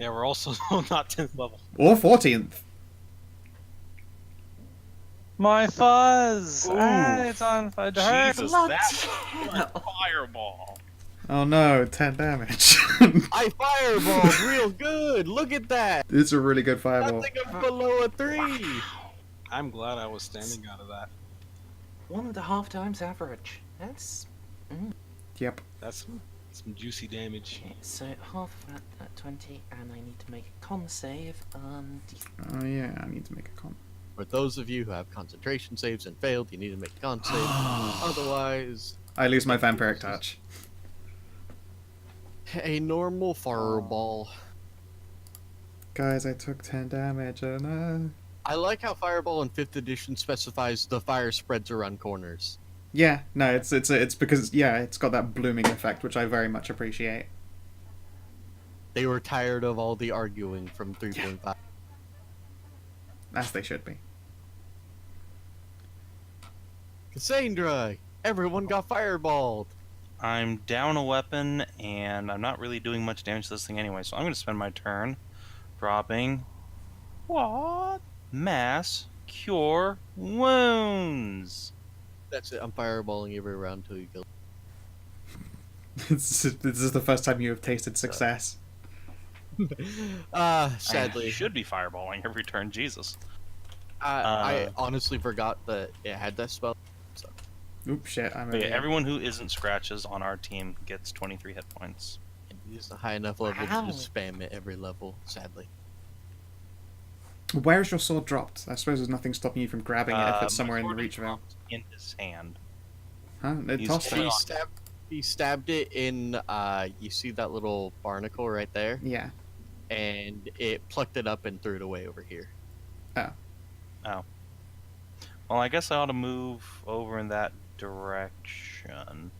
Yeah, we're also not 10th level. Or 14th. My fuzz! Ooh. It's on fire. Jesus, Blood that's hell. fireball. Oh no, 10 damage. I fireballed real good! Look at that! It's a really good I fireball. think I'm below a 3! I'm glad I was standing out of that. 1.5 times average. That's Yep. That's some juicy damage. okay. So half of that at 20, and I need to make a con save. Oh yeah, I need to make a con. For those of you who have concentration saves and failed, you need to make a con save. Otherwise, I lose my Vampiric Touch. a normal fireball. Guys, I took 10 damage. Oh no. I like how Fireball in 5th edition specifies the fire spreads around corners. Yeah, no, it's because it's got that blooming effect, which I very much appreciate. They were tired of all the arguing from 3.5. As they should be. Cassandra, everyone got fireballed. I'm down a weapon, and I'm not really doing much damage to this thing anyway, so I'm going to spend my turn dropping... What? Mass Cure Wounds. That's it. I'm fireballing every round until you kill. This is the first time you have tasted success. Sadly, I should be fireballing every turn, Jesus. I honestly forgot that it had that spell. So. Oops, shit. I'm But yeah, over everyone who isn't scratches on our team gets 23 hit points. Use a high enough level Wow. to just spam it every level, sadly. here. Where's your sword dropped? I suppose there's nothing stopping you from grabbing it if it's My somewhere in sword reach of it. dropped in his hand. Huh? It He's tossed holding it. on. He stabbed it in, you see that little barnacle right there? Yeah. And it plucked it up and threw it away over here. Oh. Well, I guess I ought to move over in that direction.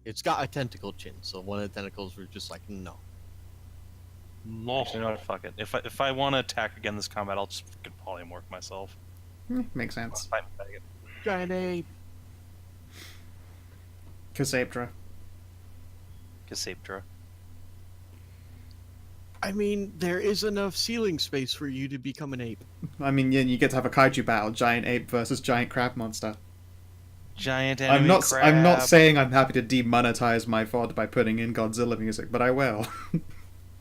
It's got a tentacle chin, so one of the tentacles were just like, no. No. Actually, you know what? Fuck it. If I want to attack again this combat, I'll just fucking polymorph myself. Makes sense. Fight me back. Giant ape. Cassandra. Cassandra. I mean, there is enough ceiling space for you to become an ape. I mean, yeah, you get to have a kaiju battle, giant ape versus giant crab monster. Giant enemy I'm not crab. saying I'm happy to demonetize my VOD by putting in Godzilla music, but I will.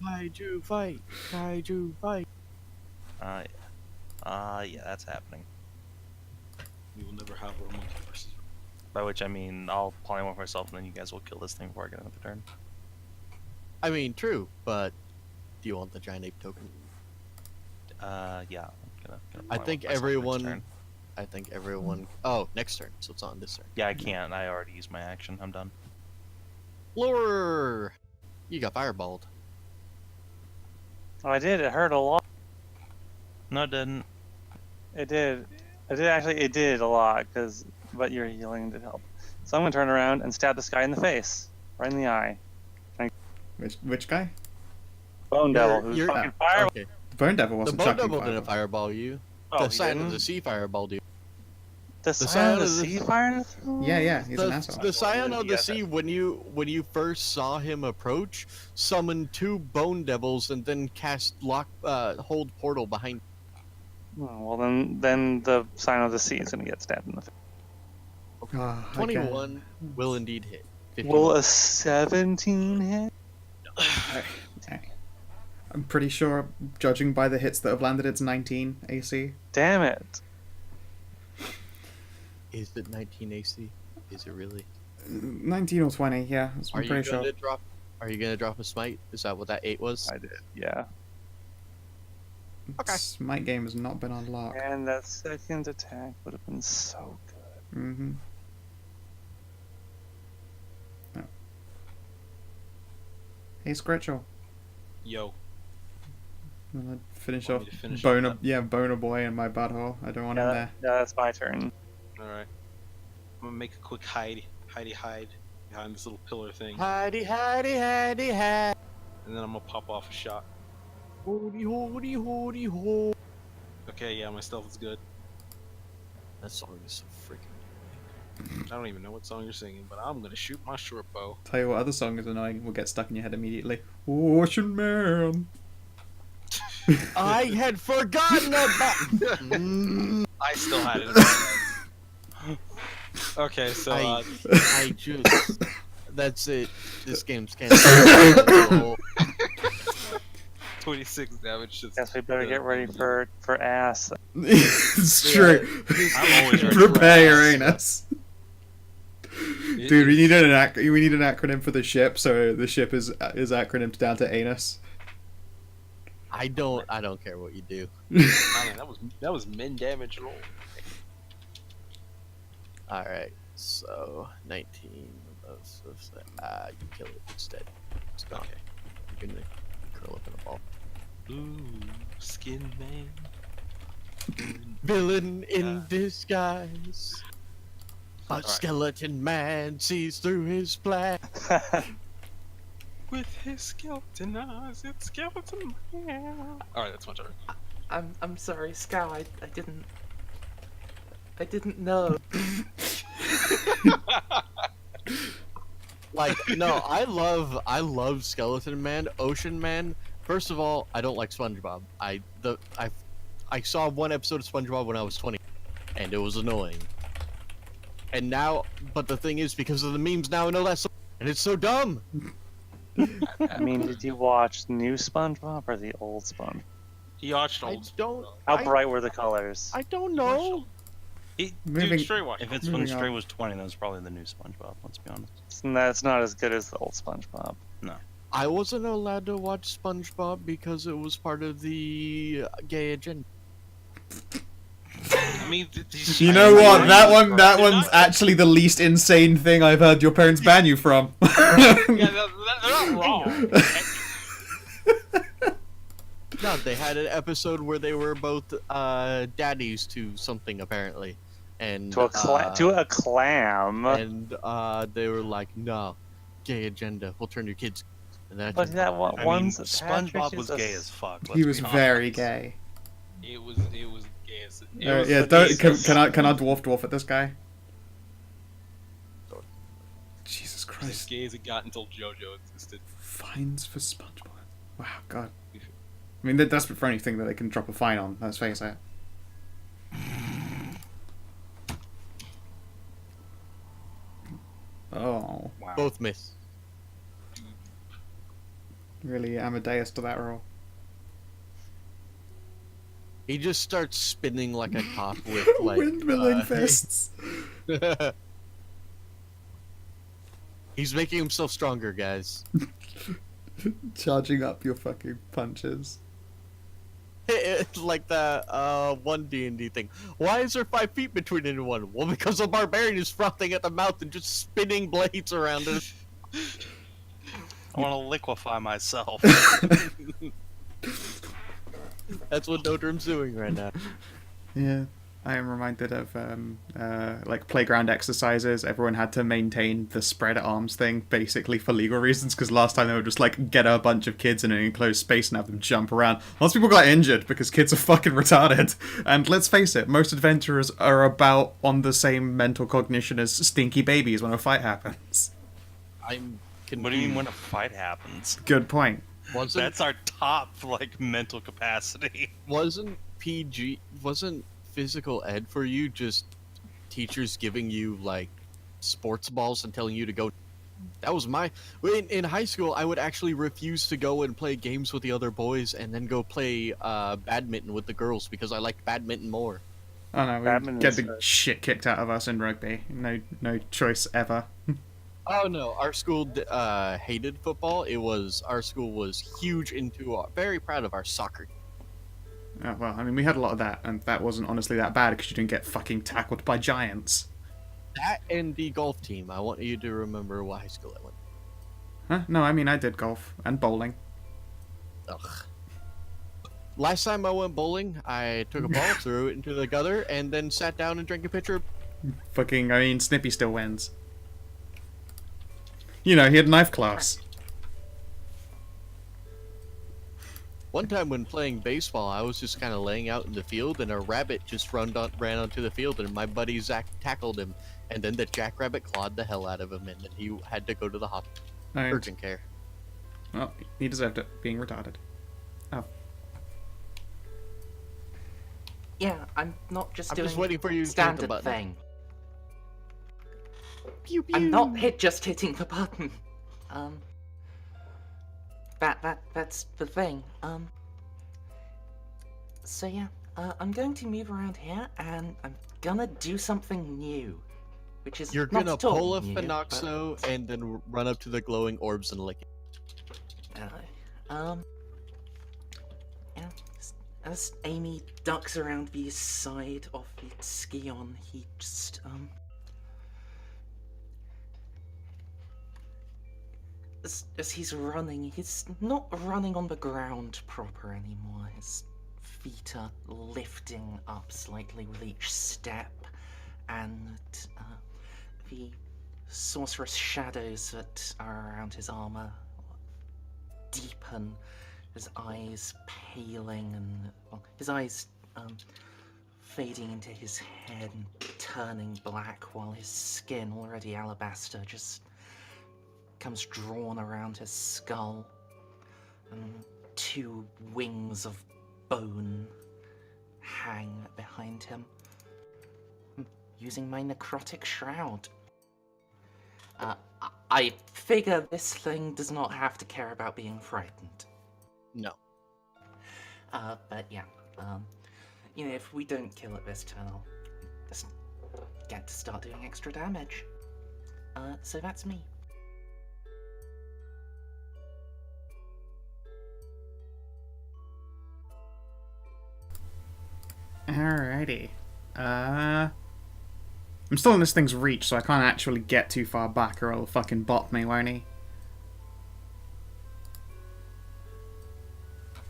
Kaiju fight. Kaiju fight. Yeah, that's happening. We will never have a monkey versus. By which I mean I'll polymorph myself, and then you guys will kill this thing before I get another turn. I mean, true, but do you want the giant ape token? Yeah. I'm gonna I polymorph think myself next everyone. turn. I think everyone. Oh, next turn. So it's on this turn. Yeah, I can't. I already used my action. I'm done. Lure. You got fireballed. Oh, I did. It hurt a lot. No, it didn't. It did. It did a lot, but your healing did help. So I'm going to turn around and stab this guy in the face. Right in the eye. Which guy? Bone Devil, who's fucking fire. Okay. Bone Devil The wasn't Bone chucking Devil didn't fireball. fireball you. Oh, The he Sign of didn't? the Sea fireballed you. The Scion Scion of the of the Sea Sea- fire? Yeah, he's an asshole. The Scion of the Yeah. Sea, when you first saw him approach, summoned 2 Bone Devils and then cast hold portal behind. Oh, well, then the Scion of the Sea is going to get stabbed in the face. Oh, okay. 21 will indeed hit. 51. Will a 17 hit? I'm pretty sure, judging by the hits that have landed, it's 19 AC. Damn it. Is it 19 AC? Is it really? 19 or 20, yeah. Are I'm you pretty gonna sure. drop? Are you gonna drop a smite? Is that what that 8 was? I did, yeah. Okay. Smite game has not been unlocked. And that second attack would have been so good. Mm-hmm. Oh. Hey, Scritchel. Yo. I'm gonna finish Want off me to finish Boner, up Boner Boy in my butthole. I don't want him there. Yeah, that's my turn. Alright. I'm gonna make a quick hide behind this little pillar thing. Hidey, hidey, hidey, hidey. And then I'm gonna pop off a shot. Hoody, hoody, hoody, ho. Okay, yeah, my stealth is good. That song is so freaking. I don't even know what song you're singing, but I'm gonna shoot my short bow. Tell you what other song is annoying, will get stuck in your head immediately. Ocean Man. I had forgotten about. I still had it in my head. Okay, so I just. That's it. This game's canceled. 26 damage. Just Guess we better get ready for ass. It's true. I'm always ready Prepare your ass. anus. It Dude, we is- need we need an acronym for the ship, so the ship is acronymed down to anus. I don't care what you do. Oh, man, that was min damage roll. All right, so 19. You kill it instead. It's gone. Okay. You're gonna curl up in a ball. Ooh, skin man. Villain in disguise. A Alright. skeleton man sees through his plan. With his skeleton eyes, it's skeleton man. Alright, that's my turn. I'm sorry, Scow. I didn't know. Like, no, I love Skeleton Man, Ocean Man. First of all, I don't like SpongeBob. I saw one episode of SpongeBob when I was 20, and it was annoying. And now, but the thing is, because of the memes, now I know that's and it's so dumb. I mean, did you watch the new SpongeBob or the old SpongeBob? He watched I old. don't. How I, bright were the colors? I don't know. Moving- Dude, Stray watched. If it's Moving when Stray on. was 20, then it's probably the new SpongeBob. Let's be honest. That's not as good as the old SpongeBob. I wasn't allowed to watch SpongeBob because it was part of the gay agenda. I mean, You know what? That Did one's not- actually the least insane thing I've heard your parents ban you from. Yeah, they're not wrong. No, they had an episode where they were both daddies to something apparently, and To a clam. and they were like, "No, gay agenda. We'll turn your kids." And that But that one, I mean, one's SpongeBob was gay as fuck. He let's was be very honest. gay. It was gay as. It was Yeah, the don't, gayest- can I dwarf at this guy? Jesus It was as Christ. gay as it got until JoJo existed. Fines for SpongeBob. Wow, God. I mean, they're desperate for anything that they can drop a fine on, let's face it. Oh, Wow. both miss. really Amadeus to that role. He just starts spinning like a top with like Windmilling fists. He's making himself stronger, guys. Charging up your fucking punches. It's like the one D&D thing. Why is there 5 feet between anyone? Well, because the barbarian is frothing at the mouth and just spinning blades around us. I want to liquefy myself. That's what Nodrim's doing right now. Yeah, I am reminded of like playground exercises. Everyone had to maintain the spread arms thing, basically for legal reasons. Because last time they would just like get a bunch of kids in an enclosed space and have them jump around. Lots of people got injured because kids are fucking retarded. And let's face it, most adventurers are about on the same mental cognition as stinky babies when a fight happens. I'm confused. What do you mean when a fight happens? Good point. Wasn't That's our top like mental capacity. wasn't physical ed for you just teachers giving you like sports balls and telling you to go? That was my in high school. I would actually refuse to go and play games with the other boys and then go play badminton with the girls because I liked badminton more. Oh no, we Badminton get is the good. shit kicked out of us in rugby. No choice ever. Oh no, our school hated football. Our school was huge into very proud of our soccer. Well, I mean, we had a lot of that, and that wasn't honestly that bad because you didn't get fucking tackled by giants. That and the golf team. I want you to remember what high school I went. Huh? No, I mean, I did golf and bowling. Ugh. Last time I went bowling, I took a ball, threw it into the gutter, and then sat down and drank a pitcher. Fucking, I mean, Snippy still wins. You know, he had knife class. One time when playing baseball, I was just kind of laying out in the field, and a rabbit just ran onto the field, and my buddy Zach tackled him, and then the jackrabbit clawed the hell out of him, and then he had to go to the hospital. And, Urgent care. well, he deserved it, being retarded. Oh. Yeah, I'm not just I'm doing just waiting for you to hit the standard button. thing. Pew, pew. I'm not just hitting the button. That's the thing. So yeah, I'm going to move around here, and I'm gonna do something new, which is You're not gonna at all pull a new, Phenoxo and then run up to the glowing orbs and lick it. Yeah, as Amy ducks around the side of the Skion, he just as he's running, he's not running on the ground proper anymore. His feet are lifting up slightly with each step, and the sorcerous shadows that are around his armor deepen his eyes paling and his eyes fading into his head and turning black, while his skin, already alabaster, just comes drawn around his skull, and two wings of bone hang behind him. Using my necrotic shroud. I figure this thing does not have to care about being frightened. No. But yeah, if we don't kill it this turn, I'll just get to start doing extra damage. So that's me. Alrighty. I'm still in this thing's reach, so I can't actually get too far back, or it'll fucking bot me, won't he?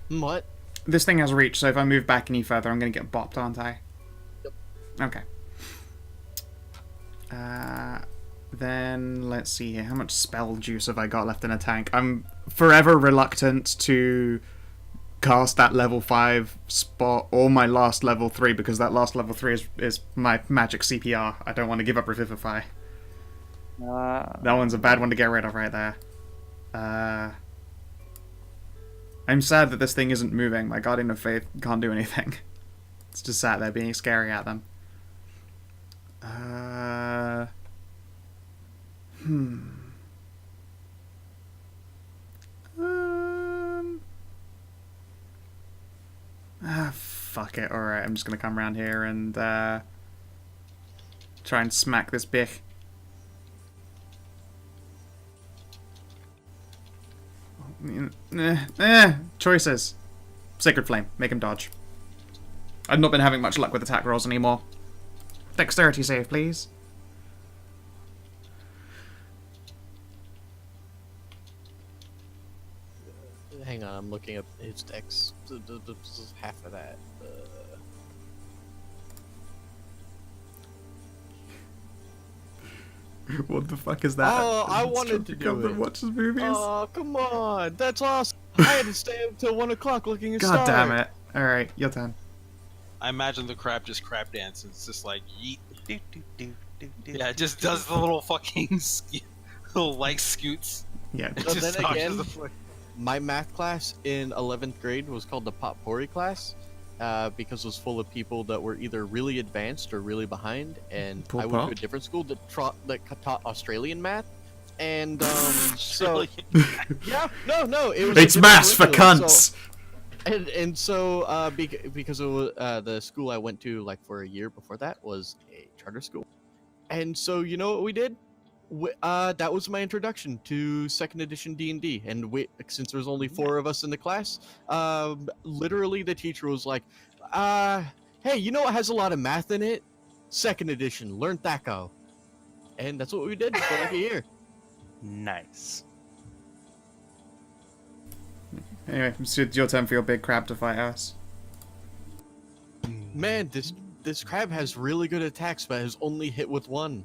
What? This thing has reach, so if I move back any further, I'm gonna get bopped, aren't I? Yep. Okay. Then let's see here. How much spell juice have I got left in a tank? I'm forever reluctant to cast that level 5 spot or my last level 3, because that last level 3 is my magic CPR. I don't want to give up Revivify. That one's a bad one to get rid of right there. I'm sad that this thing isn't moving. My Guardian of Faith can't do anything. It's just sat there being scary at them. Fuck it. Alright, I'm just gonna come around here and try and smack this bitch. Choices. Sacred Flame. Make him dodge. I've not been having much luck with attack rolls anymore. Dexterity save, please. Hang on, I'm looking up his dex. This is half of that. What the fuck is that? Oh, I wanted to do it. Watch his movies. Oh, come on. That's awesome. I had to stay up until 1 o'clock looking at God stars. damn it. Alright, your turn. I imagine the crab just crab dances. It's just like yeet. Do, do, do, do, do, Yeah, it just do, does the little fucking little like scoots. Yeah. It But just then dodges again, the fl- my math class in 11th grade was called the Potpourri class because it was full of people that were either really advanced or really behind. And I went to a different school that taught Australian math. And so yeah, no, it was It's maths for curriculum, cunts! So because it was, the school I went to like for a year before that was a charter school, and so you know what we did? That was my introduction to second edition D&D, and since there was only 4 of us in the class, literally the teacher was like, "Hey, you know what has a lot of math in it? Second edition, learn THACO," and that's what we did for like a year. Nice. Anyway, it's your turn for your big crab to fight us. Man, this crab has really good attacks, but has only hit with 1.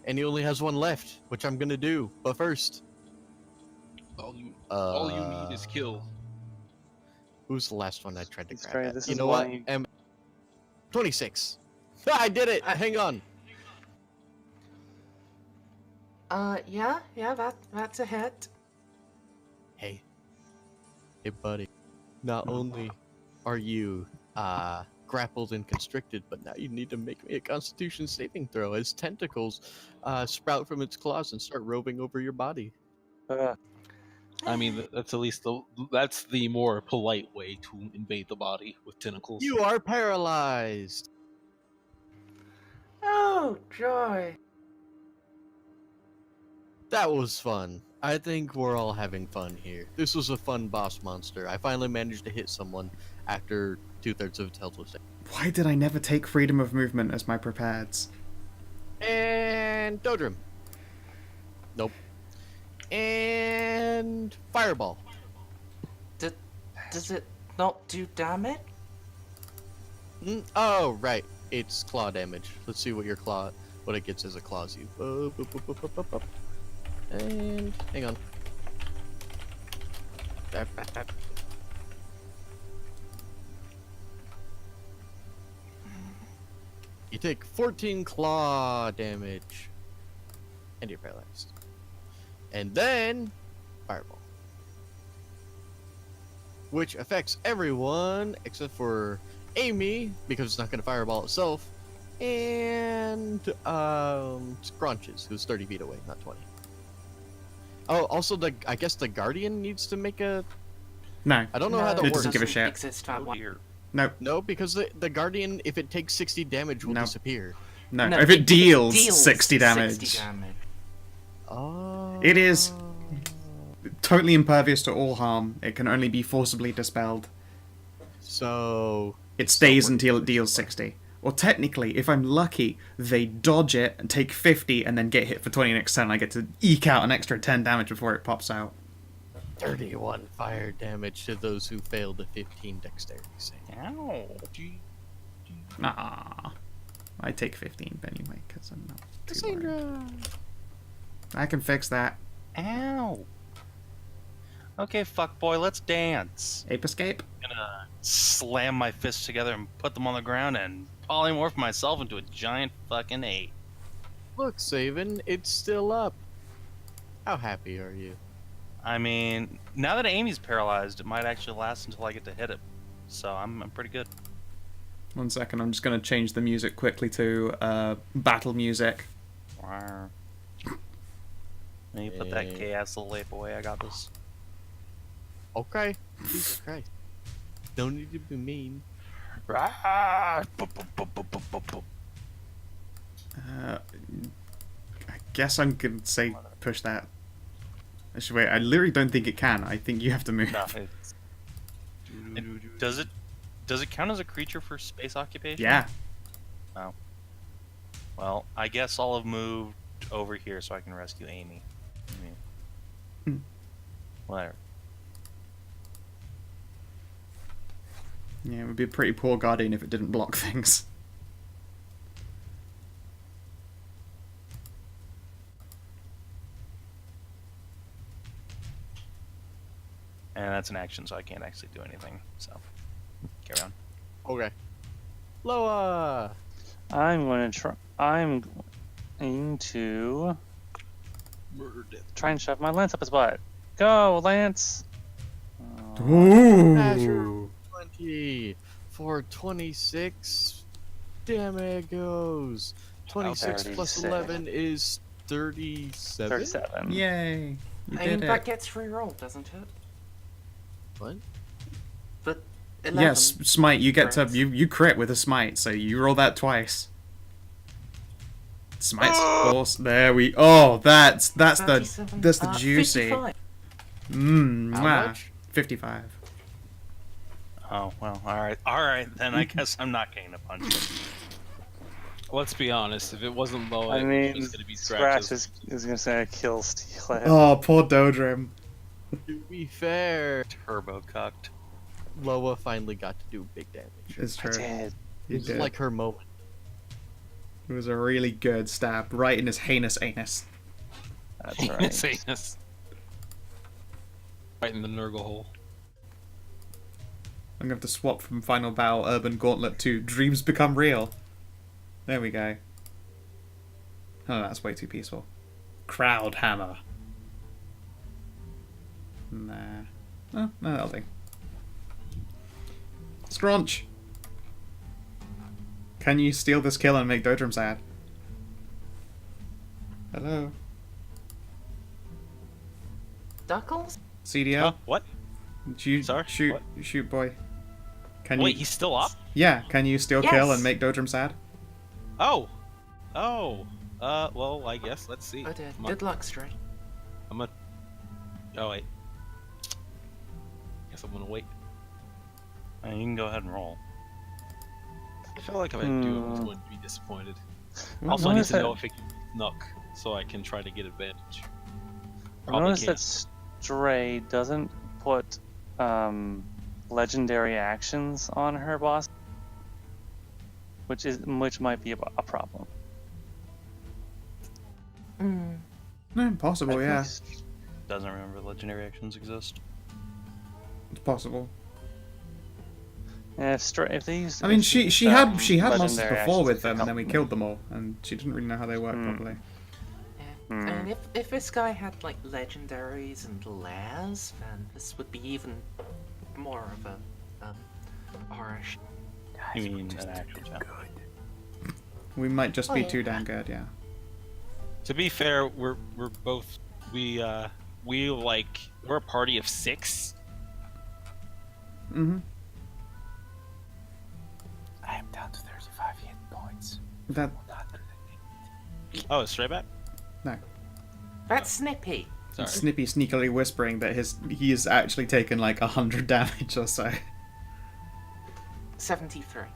And he only has 1 left, which I'm gonna do. But first, all you need is kill. who's the last one I tried to It's grab? great, At? this You is know why what? you- 26. I did it. Hang on. Yeah, that's a hit. Hey, buddy. Not only are you grappled and constricted, but now you need to make me a Constitution saving throw as tentacles sprout from its claws and start roving over your body. I mean, that's at least that's the more polite way to invade the body with tentacles. You are paralyzed. Oh, joy. That was fun. I think we're all having fun here. This was a fun boss monster. I finally managed to hit someone after 2/3 of its health was down. Why did I never take freedom of movement as my prepareds? And Dodrim. Nope. And Fireball. Does it not do damage? Oh, right. It's claw damage. Let's see what what it gets as a claws you. And hang on. You take 14 claw damage. And you're paralyzed. And then, fireball. Which affects everyone except for Amy, because it's not going to fireball itself. And, Scrunches, who's 30 feet away, not 20. Oh, also, I guess the Guardian needs to make a... No. I don't know how that It works. doesn't give a shit. Exist that one. Here. No. No, because the Guardian, if it takes 60 damage, will No. disappear. No. No, If it deals, deals 60 damage. 60 damage. Oh. It is totally impervious to all harm. It can only be forcibly dispelled. So... It stays until it deals 60. Or technically, if I'm lucky, they dodge it and take 50 and then get hit for 20 next turn. I get to eke out an extra 10 damage before it pops out. 31 fire damage to those who failed a 15 dexterity save. Ow. Ah, I take 15 anyway, because I'm not too Cassandra! worried. I can fix that. Ow. Okay, fuckboy, let's dance. Ape escape? I'm gonna slam my fists together and put them on the ground and polymorph myself into a giant fucking ape. Look, Saven, it's still up. How happy are you? I mean, now that Amy's paralyzed, it might actually last until I get to hit it. So I'm pretty good. 1 second, I'm just going to change the music quickly to battle music. Rawr. Let me put that gay-ass little ape away. I got this. Okay. Jesus Christ. No need to be mean. Rawr. I guess I'm going to say push that. Actually, wait, I literally don't think it can. I think you have to move. No, does it count as a creature for space occupation? Yeah. Oh. Well, I guess I'll have moved over here so I can rescue Amy. Hmm. Whatever. Yeah, it would be a pretty poor guardian if it didn't block things. And that's an action, so I can't actually do anything. So, carry on. Okay. Loa! I'm going to Murder death. try and shove my lance up his butt. Go, Lance! Oh, Ooh. 20 for 26 damage goes. 26 plus 36. 11 is 37? 37. Yay. You I mean, did that it. gets rerolled, doesn't it? What? But 11. Yes, smite. You get to Crits. you crit with a smite, so you roll that twice. Smite's force. There we. Oh, that's the 37, juicy. 55. Mmm. How Wow. much? 55. Oh, well, alright, then I guess I'm not getting a punch. Let's be honest. If it wasn't low, I it mean, was gonna be Scratch scratches. is going to say kill Steelhead. Oh, poor Dodrim. To be fair, Turbo cucked. Loa finally got to do big damage. It's I true. did. You It's did. like her moment. It was a really good stab right in his heinous anus. That's right. Anus. Right in the Nurgle hole. I'm going to have to swap from Final Battle Urban Gauntlet to Dreams Become Real. There we go. Oh, that's way too peaceful. Crowd Hammer. Nah. Oh, no, that'll do. Scrunch! Can you steal this kill and make Dodrim sad? Hello? Duckles? CDL? Huh? What? Sorry? Shoot, What? shoot, boy. Can Wait, you? he's still up? Yeah, can you steal kill Yes. and make Dodrim sad? Oh. Oh. Well, I guess. Let's see. Oh dear. I'm Good luck, Stray. a... Oh, wait. Guess I'm gonna wait. You can go ahead and roll. I feel like if I do, I'm going to be disappointed. Also, I need notice to that- know if it can snuck, so I can try to get advantage. I Probably noticed can't. that Stray doesn't put legendary actions on her boss, which might be a problem. Hmm. No, impossible, I yeah. think Doesn't remember legendary actions exist. It's possible. Yeah, if they use. I mean, if they she use, had um, monsters legendary before actions, with it them, could and then we help killed them all, and she didn't really know how they worked properly. Yeah. And if this guy had like legendaries and lairs, then this would be even more of a harsh. You mean an actual challenge? We might just be yeah. too damn good, yeah. To be fair, we're both we're a party of 6. Mm-hmm. I am down to 35 hit points. That Oh, it's straight back. no. That's Snippy. Sorry. Snippy sneakily whispering that he has actually taken like 100 damage or so. 73. I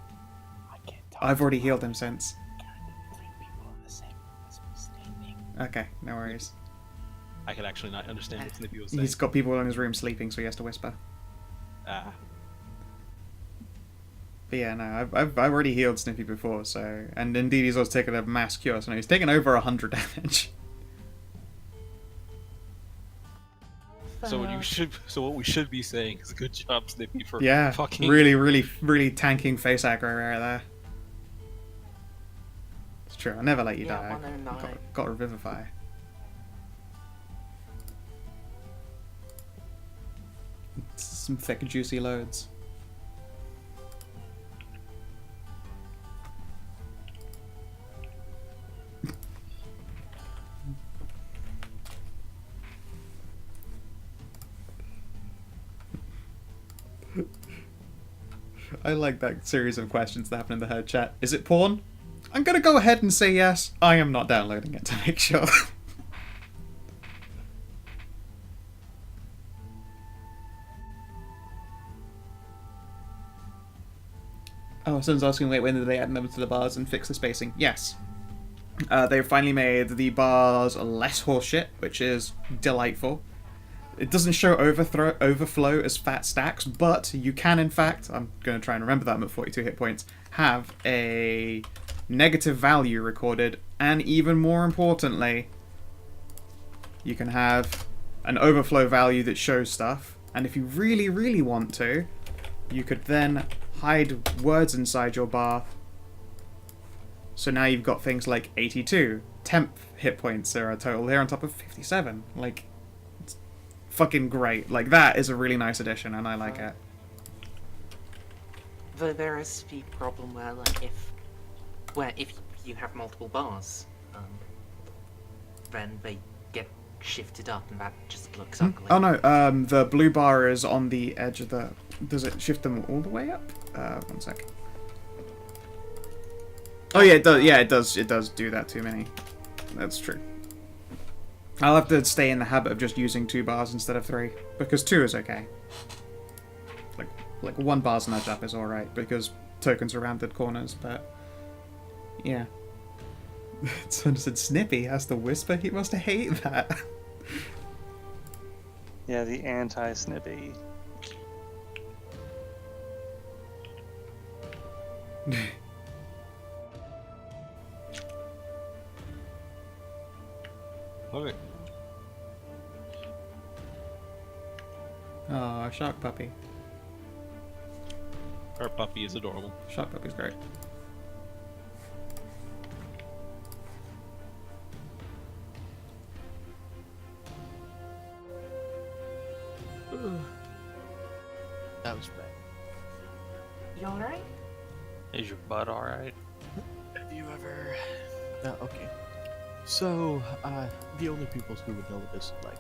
can't talk. I've already healed him since. Three people in the same room as me sleeping. Okay, no worries. I could actually not understand what Snippy was saying. He's got people in his room sleeping, so he has to whisper. Ah. But yeah, no, I've already healed Snippy before, so and indeed he's also taken a mass cure, so no, he's taken over 100 damage. So what we should be saying is good job, Snippy, for Yeah, fucking really tanking face aggro right there. It's true. I'll never let you Yeah, die. 109. Got to revivify. Some thick, juicy loads. I like that series of questions that happen in the herd chat. Is it porn? I'm gonna go ahead and say yes. I am not downloading it to make sure. Oh, someone's asking, wait, when did they add numbers to the bars and fix the spacing? Yes. They've finally made the bars less horseshit, which is delightful. It doesn't show overflow as fat stacks, but you can, in fact, I'm going to try and remember that I'm at 42 hit points, have a negative value recorded, and even more importantly, you can have an overflow value that shows stuff, and if you really, really want to, you could then hide words inside your bar. So now you've got things like 82, temp hit points are a total here on top of 57. Like, it's fucking great. Like, that is a really nice addition, and I like it. Though there is the problem where, like, if you have multiple bars, then they get shifted up, and that just looks ugly. Oh no, the blue bar is on the edge of the... Does it shift them all the way up? One sec. Oh yeah, it does. Yeah, it does. It does do that too many. That's true. I'll have to stay in the habit of just using 2 bars instead of 3, because 2 is okay. Like 1 bar's nudge up is all right because tokens are rounded corners, but yeah. Someone said Snippy has to whisper. He must hate that. Yeah, the anti-Snippy. Okay. Oh, Shark Puppy. Our puppy is adorable. Shark Puppy's great. That was bad. You alright? Is your butt alright? Have you ever... okay. So, the only people who would know this is like,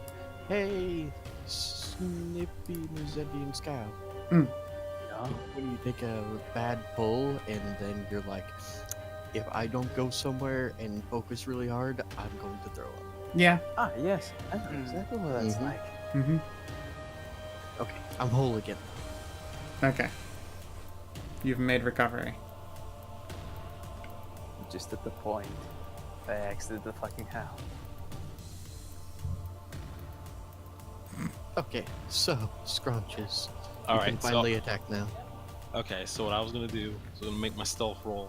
hey, Snippy Mizedian Scout. Mm. When you take a bad pull and then you're like, if I don't go somewhere and focus really hard, I'm going to throw up. Yeah. Ah, yes. I know exactly what that's Mhm. like. Mm-hmm. Okay, I'm whole again. Okay. You've made recovery. Just at the point I exited the fucking hell. Okay, so, scrunches. All You right, can so- finally attack now. Okay, so what I was gonna do is I'm gonna make my stealth roll,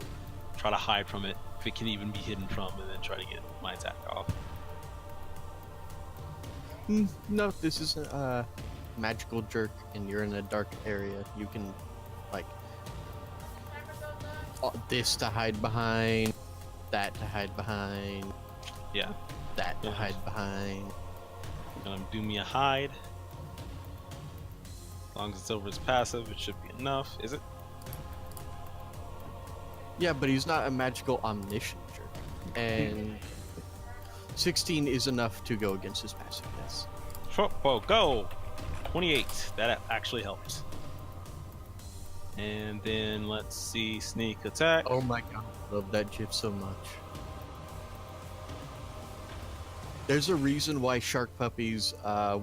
try to hide from it, if it can even be hidden from, and then try to get my attack off. No, this is magical jerk and you're in a dark area, you can like this to hide behind, that to hide behind, Yeah. that to Yeah. hide behind. Gonna do me a hide. As long as it's over his passive, it should be enough. Is it? Yeah, but he's not a magical omniscient jerk. And 16 is enough to go against his passive, yes. Whoa, go! 28. That actually helps. And then let's see, sneak attack. Oh my god, I love that GIF so much. There's a reason why shark puppies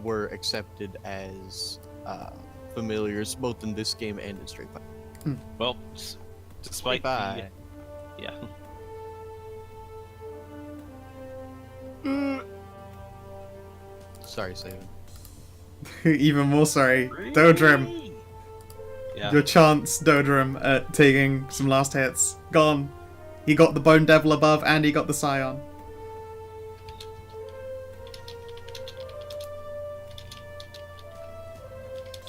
were accepted as familiars both in this game and in Straight Fighter. Well, despite Bye. yeah. Sorry, Saban. Even more sorry. Dodrim. Yeah. Your chance, Dodrim, at taking some last hits. Gone. He got the Bone Devil above and he got the Scion.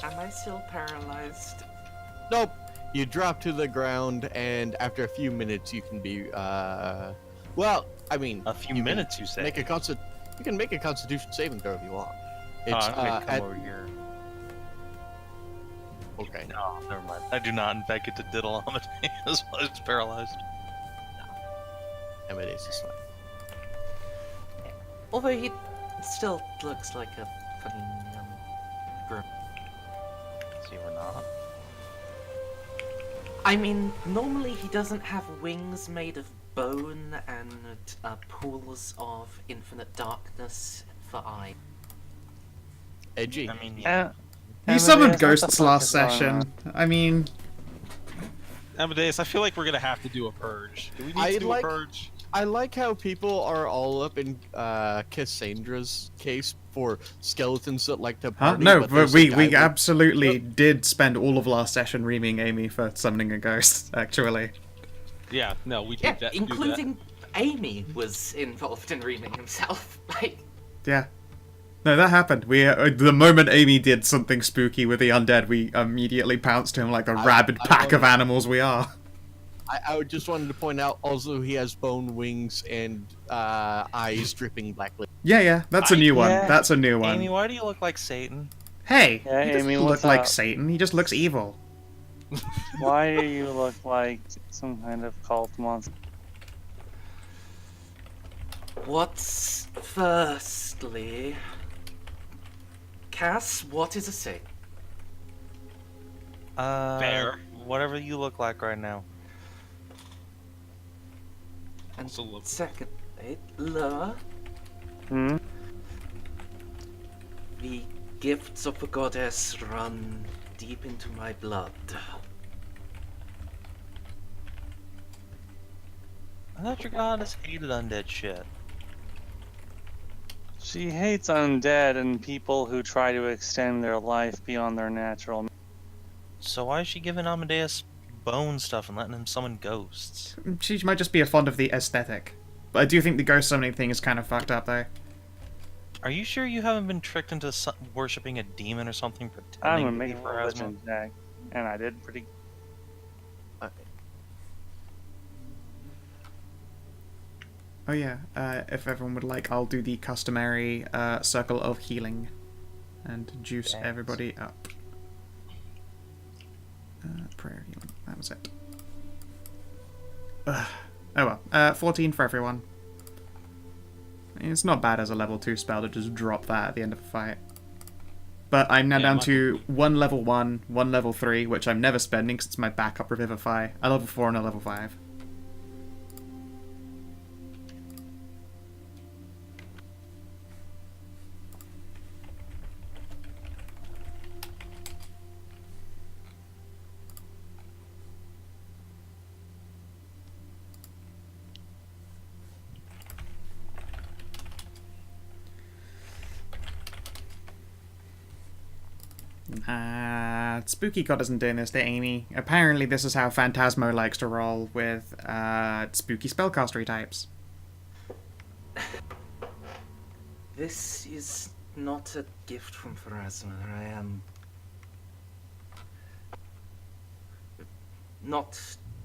Am I still paralyzed? Nope. You drop to the ground, and after a few minutes, you can be. Well, I mean, A few you can minutes, you say? make a You can make a Constitution saving throw if you want. It's I'm gonna come at... over here. Okay. No, never mind. I do not, in fact, get to diddle Amadeus while he's paralyzed. Amadeus is fine. Although he still looks like a fucking group. See, we're not. I mean, normally he doesn't have wings made of bone and pools of infinite darkness for eyes. Edgy. I mean, yeah. He summoned Amadeus, what the ghosts fuck last is going session. I mean, Amadeus, I feel like we're gonna have to do a purge. Do we need to do a purge? I like how people are all up in Cassandra's case for skeletons that like to huh? party. No, but but there's a we guy with- absolutely did spend all of last session reaming Amy for summoning a ghost, actually. Yeah, no, we Yeah, did that. including Amy was involved in reaming himself. Like, Yeah. No, that happened. We the moment Amy did something spooky with the undead, we immediately pounced him like a rabid pack of animals we are. I just wanted to point out also he has bone wings and eyes dripping black liquid. Yeah, that's a new one. Yeah. That's a new one. Amy, why do you look like Satan? Hey, Yeah, he doesn't Amy, look what's like up? Satan. He just looks evil. Why do you look like some kind of cult monster? what's firstly, Cass? What is a Satan? Fair. Whatever you look like right now. And Also look- secondly, Lua, Hmm? the gifts of the goddess run deep into my blood. I thought your goddess hated undead shit. She hates undead and people who try to extend their life beyond their natural. So why is she giving Amadeus bone stuff and letting him summon ghosts? She might just be fond of the aesthetic. But I do think the ghost summoning thing is kind of fucked up, though. Are you sure you haven't been tricked into worshipping a demon or something pretending I'm to gonna be make a Pharasma? religion check, and I did pretty. Oh yeah, if everyone would like, I'll do the customary circle of healing and juice Thanks. everybody up. Prayer healing, that was it. Ugh. Oh well, 14 for everyone. It's not bad as a level 2 spell to just drop that at the end of a fight. But I'm now Yeah, down my- to 1 level 1, 1 level 3, which I'm never spending because it's my backup Revivify, a level 4 and a level 5. Spooky God isn't doing this to Amy. Apparently this is how Phantasmo likes to roll with spooky spellcastery types. This is Not a gift from Pharasma. I am not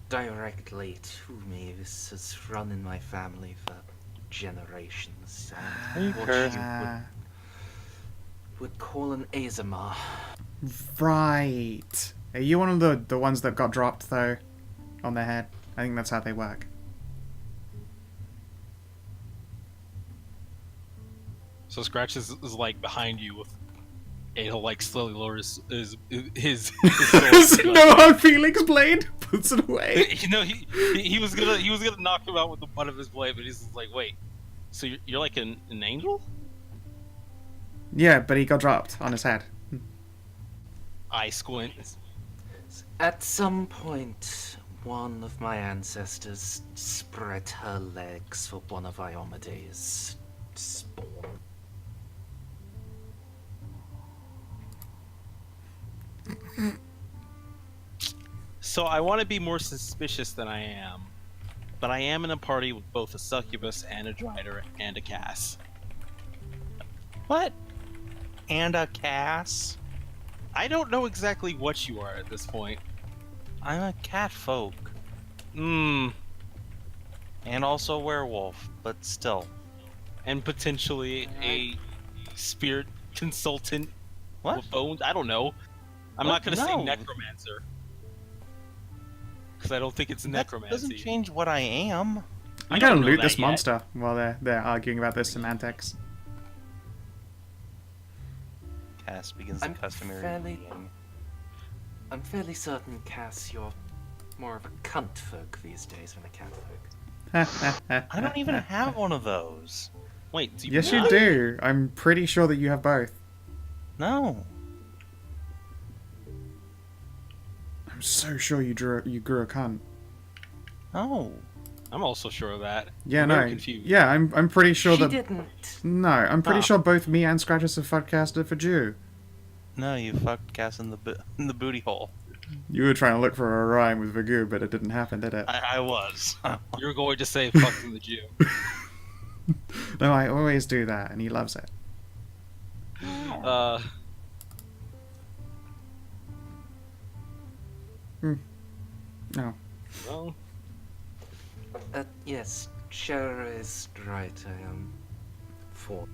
directly to me. This has run in my family for generations. Are you What cursed? would call an Azamar. Right. Are you one of the ones that got dropped, though? On their head? I think that's how they work. So Scratch is like behind you with, and he'll like slowly lower his sword. No hard feelings blade puts it away. You know, he was gonna knock him out with the butt of his blade, but he's just like, wait, so you're like an angel? Yeah, but he got dropped on his head. I squint. At some point, one of my ancestors spread her legs for one of Iomede's spawn. So I want to be more suspicious than I am, but I am in a party with both a succubus and a drider and a Cass. What? And a Cass? I don't know exactly what you are at this point. I'm a cat folk. And Also a werewolf, but still. potentially a spirit consultant What? with bones. I don't know. I'm What? not gonna say No. necromancer because I don't think it's That necromancy. doesn't change what I am. I'm don't gonna know loot that this yet. monster while they're arguing about their semantics. Cass begins the I'm customary fairly- reading. I'm fairly certain, Cass, you're more of a cunt folk these days than a cat folk. I don't even have one of those. Wait, do you Yes, you really? do. I'm pretty sure that you have both. No. I'm so sure you grew a cunt. No. I'm also sure of that. Yeah, I'm no. very confused. Yeah, I'm pretty sure She that. didn't. No, I'm pretty Ah. sure both me and Scratches have podcasted for Jew. No, you fucked Cass in the booty hole. You were trying to look for a rhyme with Vagu, but it didn't happen, did it? I was. You're going to say fucking the Jew. No, I always do that, and he loves it. No. Well, Yes, Shara is right. I am for.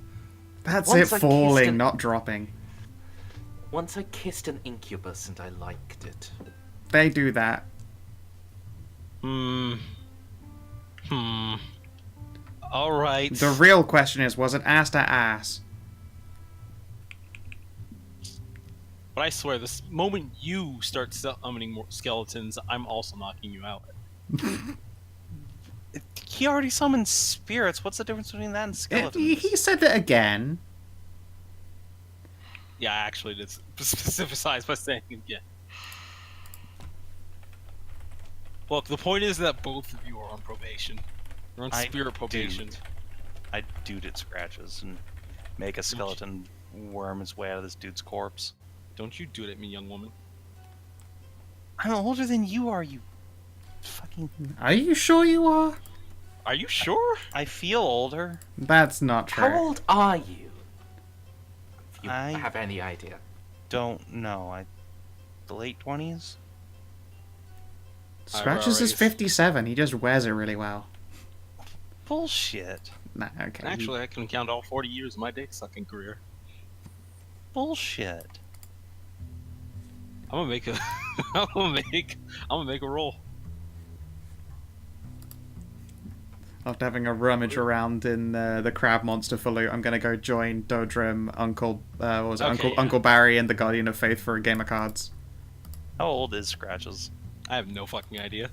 That's Once it I falling, kissed an- not dropping. Once I kissed an incubus and I liked it. They do that. All right. The real question is, was it ass to ass? But I swear, this moment you start summoning more skeletons, I'm also knocking you out. He already summoned spirits. What's the difference between that and skeletons? He said it again. Yeah, I actually did specify by saying it again. Look, the point is that both of you are on probation. You're on spirit probation. I dude it Scratches and make a skeleton worm its way out of this dude's corpse. Don't you do it at me, young woman. I'm older than you are, you fucking... Are you sure you are? Are you sure? I feel older. That's not true. How old are you? If you I- have any idea. Don't know. The late 20s? Scratches is 57. He just wears it really well. Bullshit. Nah, okay. Actually, I can count all 40 years of my dick sucking career. Bullshit. I'm gonna make a, I'm gonna make a roll. After having a rummage around in the crab monster for loot, I'm gonna go join Dodrim, Uncle, what was it? Okay, yeah. Uncle Barry, and the Guardian of Faith for a game of cards. How old is Scratches? I have no fucking idea.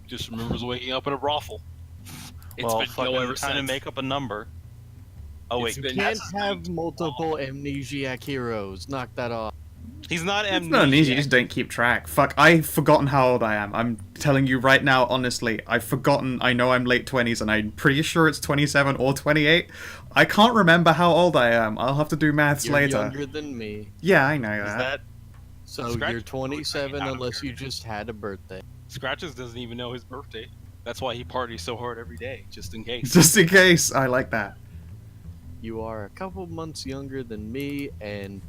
Just remembers waking up in a brothel. It's Well, been fucking no ever time to since. make up a number. Oh It's wait, been- Can't That's have multiple amnesiac heroes. Knock that off. He's not It's amnesiac. not an easy, you just don't keep track. Fuck, I've forgotten how old I am. I'm telling you right now, honestly, I've forgotten. I know I'm late 20s, and I'm pretty sure it's 27 or 28. I can't remember how old I am. I'll have to do maths You're later. younger than me. Yeah, I know Is that. that So Scratch- you're 27 I don't unless care. you just had a birthday. Scratches doesn't even know his birthday. That's why he parties so hard every day, just in case. Just in case, I like that. You are a couple months younger than me, and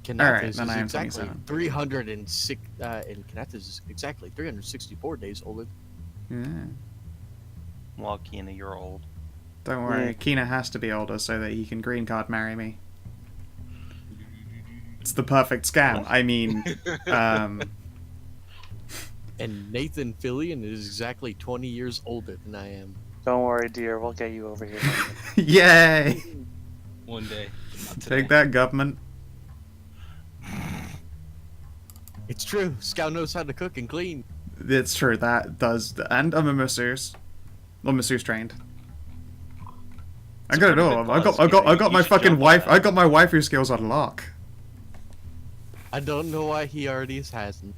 Alright, Kanathis then is I am exactly 27. 306. And Kanathis is exactly 364 days older. Yeah. Well, Kina, you're old. Don't worry, Kina has to be older so that he can green card marry me. It's the perfect scam. I mean, And Nathan Fillion is exactly 20 years older than I am. Don't worry, dear. We'll get you over here. yay! One day. Not today. Take that, government. It's true. Scout knows how to cook and clean. It's true, that does. And I'm a masseuse. Well, masseuse trained. I It's a got it pretty all. big I plus, got Kina. my You should fucking jump on wife. that. I got my waifu skills on lock. I don't know why he already hasn't.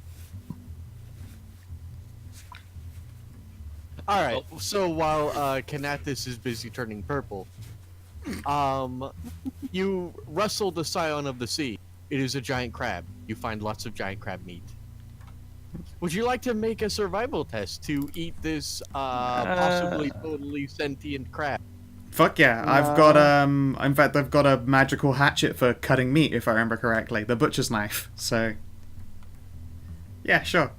Alright, so while Kanathis is busy turning purple, you rustle the scion of the sea. It is a giant crab. You find lots of giant crab meat. Would you like to make a survival test to eat this possibly totally sentient crab? Fuck yeah! I've got In fact, I've got a magical hatchet for cutting meat, if I remember correctly, the butcher's knife. So, yeah, sure.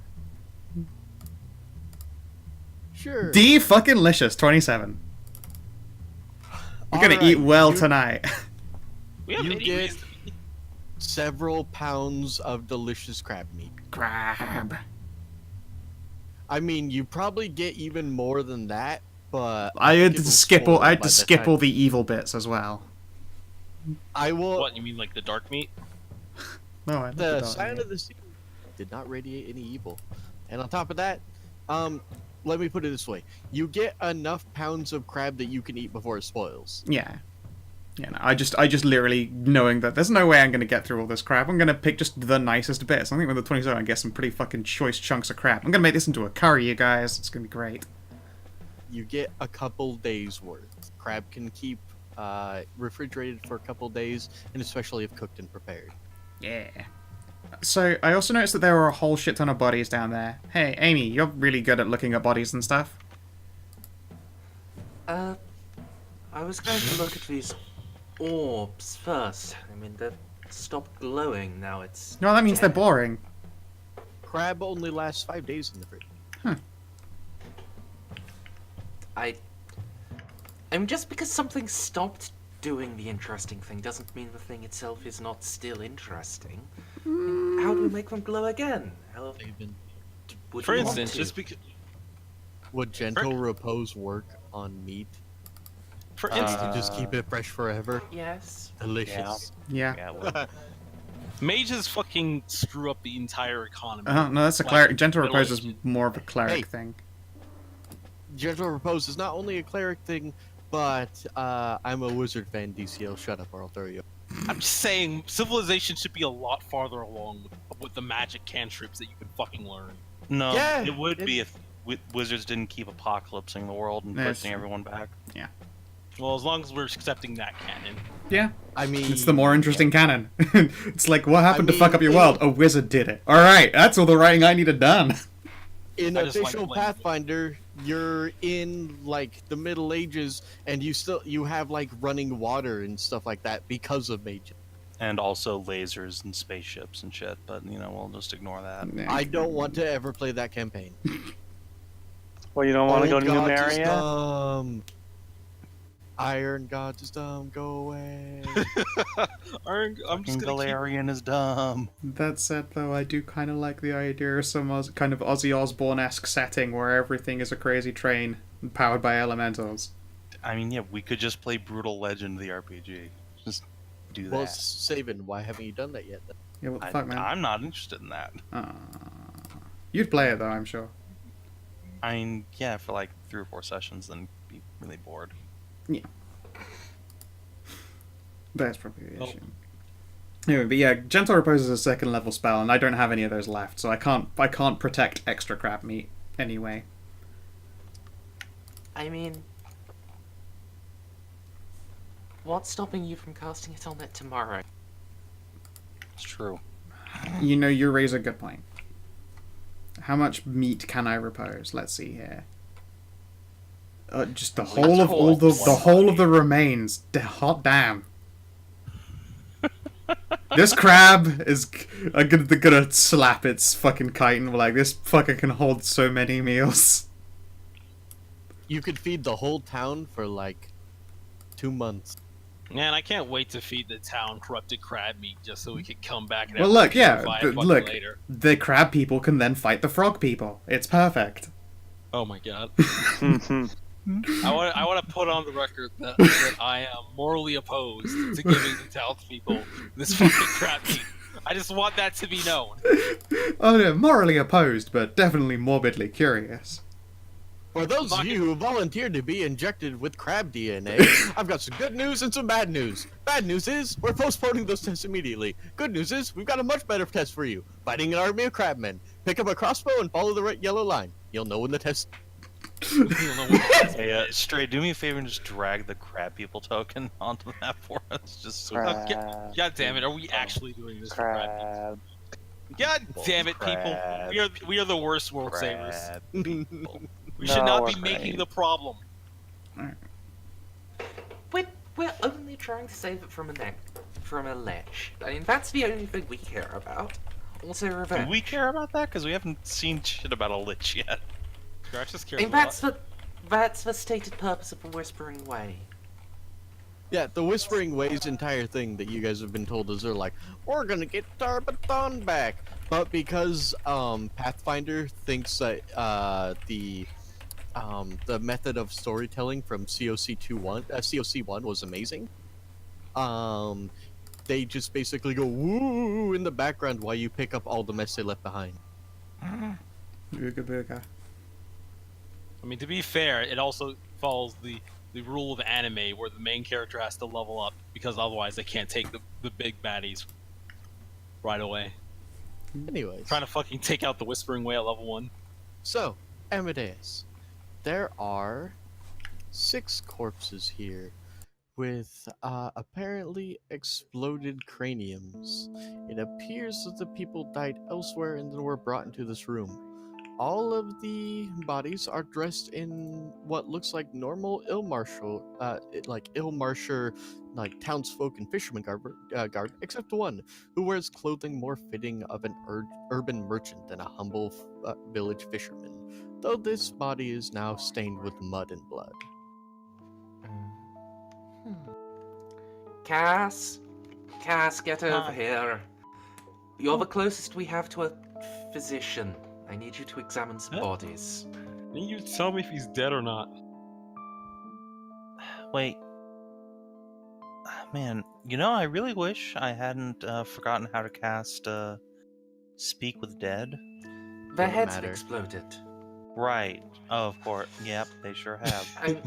Sure. D fucking licious 27. We're gonna Alright, eat well you- tonight. We have You any get reason- several pounds of delicious crab meat. Crab. I mean, you probably get even more than that, but I had think to it will skip all. spoil I had by to the skip time- all the evil bits as well. I will. What, you mean like the dark meat? No, I love The dark Scion meat. of the Sea did not radiate any evil, and on top of that, let me put it this way: you get enough pounds of crab that you can eat before it spoils. Yeah. Yeah, no, I just literally knowing that there's no way I'm gonna get through all this crap. I'm gonna pick just the nicest bits. I think with the 27 I get some pretty fucking choice chunks of crap. I'm gonna make this into a curry, you guys. It's gonna be great. You get a couple days worth. Crab can keep refrigerated for a couple days, and especially if cooked and prepared. Yeah. So, I also noticed that there were a whole shit ton of bodies down there. Hey, Amy, you're really good at looking at bodies and stuff. I was going to look at these orbs first. I mean, they've stopped glowing now. It's No, that means they're dead. boring. Crab only lasts 5 days in the fridge. I mean, just because something stopped doing the interesting thing doesn't mean the thing itself is not still interesting. How do we make them glow again? How Even would For you want instance, to? just because. would gentle repose work on meat? For Just instance, to just keep it fresh forever. Yes. Delicious. Yeah. Yeah, well, mages fucking screw up the entire economy. No, that's a Like, cleric. Gentle Middle repose is Ages. more of a cleric Hey. thing. Gentle repose is not only a cleric thing, but I'm a wizard fan. DCL, shut up or I'll throw you. I'm just saying, civilization should be a lot farther along with the magic cantrips that you can fucking learn. no, Yeah, it would it- be if wizards didn't keep apocalypsing the world and That's pushing true. everyone back. Well, as long as we're accepting that canon. Yeah. I mean, It's the more interesting canon. It's like, what happened to fuck mean, up your world? A wizard did it. Alright, that's all the writing I needed done. in I just like official playing. Pathfinder, you're in like the Middle Ages, and you have like running water and stuff like that because of mages. And also lasers and spaceships and shit, but we'll just ignore that. I don't want to ever play that campaign. Well, you don't want to go Old to gods is Numeria? dumb. Iron gods is dumb. Go away. I'm just Fucking gonna keep... Galarian is dumb. That said, though, I do kind of like the idea of some kind of Ozzy Osbourne-esque setting where everything is a crazy train powered by elementals. I mean, yeah, we could just play Brutal Legend the RPG. Just do Well, that. Saban, why haven't you done that yet? Then? Yeah, what the fuck, man? I'm not interested in that. You'd play it, though, I'm sure. I mean, yeah, for like 3 or 4 sessions, then be really bored. That's probably the Oh. issue. Anyway, but yeah, Gentle Repose is a second level spell, and I don't have any of those left, so I can't protect extra crab meat anyway. I mean, what's stopping you from casting it on it tomorrow? It's true. You know, you raise a good point. How much meat can I repose? Let's see here. Just the whole of all the whole of the remains. Hot damn. This crab is gonna slap its fucking kite and be like, this fucker can hold so many meals. You could feed the whole town for like 2 months. Man, I can't wait to feed the town corrupted crab meat just so we can come back and Well, have look, a yeah, purified fucking look, later. the crab people can then fight the frog people. It's perfect. Oh my god. Mhm. I want to put on the record that I am morally opposed to giving the townspeople this fucking crab meat. I just want that to be known. Oh no, morally opposed, but definitely morbidly curious. For those of you who volunteered to be injected with crab DNA, I've got some good news and some bad news. Bad news is, we're postponing those tests immediately. Good news is, we've got a much better test for you. Fighting an army of crabmen. Pick up a crossbow and follow the red yellow line. You'll know when the test... Hey, Stray, do me a favor and just drag the crab people token onto the map for us. Just so Crab. God damn it, are we actually doing this for crab meat? Crab. God damn it, Crab. people. We are the worst world savers. crab people. We should No, not we're be making great. the problem. We're only trying to save it from a lich. I mean, that's the only thing we care about. Also, Do revenge. we care about that? Because we haven't seen shit about a lich yet. Scratch I mean, that's the stated purpose of the Whispering Way. Yeah, the Whispering Way's entire thing that you guys have been told is they're like, we're gonna get Tarbathon back. But because Pathfinder thinks that the method of storytelling from COC1 was amazing, they just basically go woo in the background while you pick up all the mess they left behind. Booga booga. I mean, to be fair, it also follows the rule of anime where the main character has to level up because otherwise they can't take the big baddies right away. Anyways, Trying to fucking take out the Whispering Way at level 1. so Amadeus, there are 6 corpses here with apparently exploded craniums. It appears that the people died elsewhere and then were brought into this room. All of the bodies are dressed in what looks like normal Ilmarsher, like townsfolk and fisherman garb, except one, who wears clothing more fitting of an urban merchant than a humble village fisherman, though this body is now stained with mud and blood. Cass, get over here. You're the closest we have to a physician. I need you to examine some bodies. Can you tell me if he's dead or not? Wait. Man, you know, I really wish I hadn't forgotten how to cast Speak with Dead. Their Doesn't heads have matter. exploded. Right. Oh, of course. Yep, they sure have.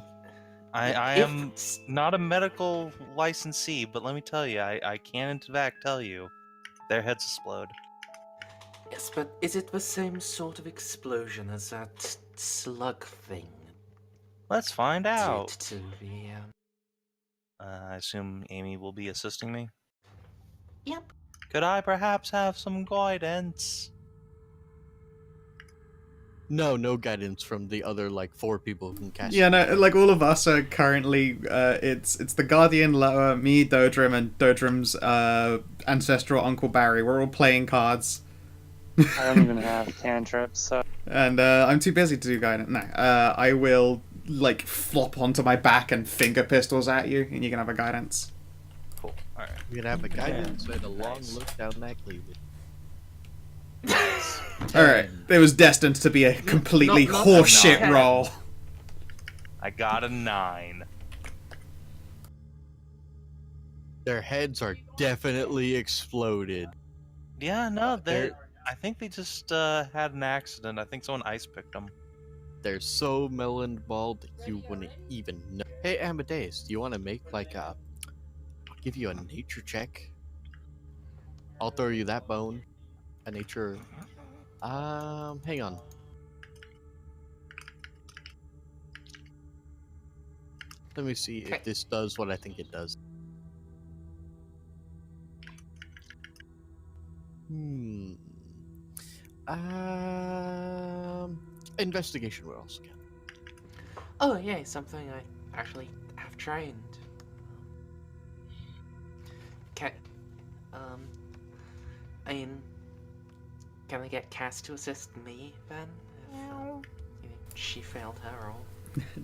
I, I am not a medical licensee, but let me tell you, I can in fact tell you, their heads explode. Yes, but is it the same sort of explosion as that slug thing Let's find out. did to the? I assume Amy will be assisting me. Yep. Could I perhaps have some guidance? No guidance from the other 4 people who can cast. Yeah, no, like all of us are currently, it's the Guardian, Loa, me, Dodrim, and Dodrim's ancestral Uncle Barry. We're all playing cards. I don't even have cantrips, so And I'm too busy to do guidance. No, I will flop onto my back and finger pistols at you, and you can have a guidance. Cool. All right. You can have a guidance and a long look down that cleavage. All right, it was destined to be a completely not horseshit nine. roll. I got a 9. Their heads are definitely exploded. Yeah, no, They're- I think they just had an accident. I think someone ice picked them. They're so melon balled that you wouldn't even know. Hey Amadeus, do you want to make I'll give you a nature check? I'll throw you that bone. A nature. Hang on. Let me see Okay. if this does what I think it does. Investigation will also count. Oh, yeah, something I actually have trained. Okay. Um, I mean, can I get Cass to assist me then? If she failed her roll.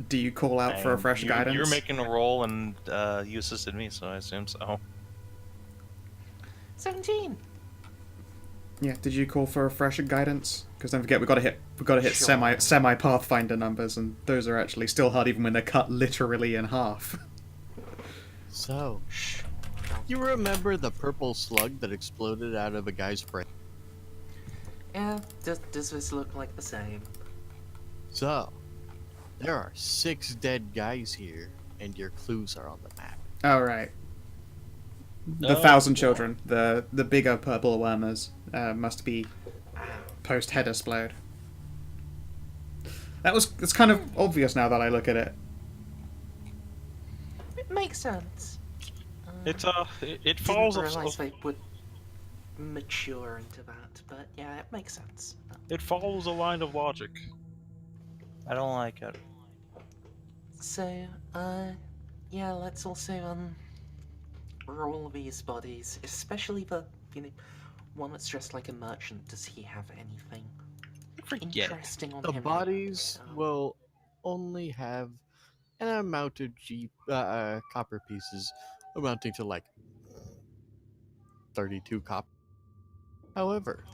Do you call out for a And fresh guidance? You're making a roll, and you assisted me, so I assume so. 17. Yeah. Did you call for a fresh guidance? Because don't forget, we've got to hit Sure. semi Pathfinder numbers, and those are actually still hard even when they're cut literally in half. So, you remember the purple slug that exploded out of a guy's brain? Yeah, does this look like the same? So, there are 6 dead guys here, and your clues are on the map. All right. The Oh, 1,000 cool. children, the bigger purple wormers, must be post head explode. It's kind of obvious now that I look at it. It makes sense. It Didn't follows realize they would mature into that, but yeah, it makes sense. it follows a line of logic. I don't like it. So, yeah, let's also, roll these bodies, especially the, one that's dressed like a merchant. Does he have anything interesting on The him? bodies will only have an amount of copper pieces amounting to like 32 copper. However,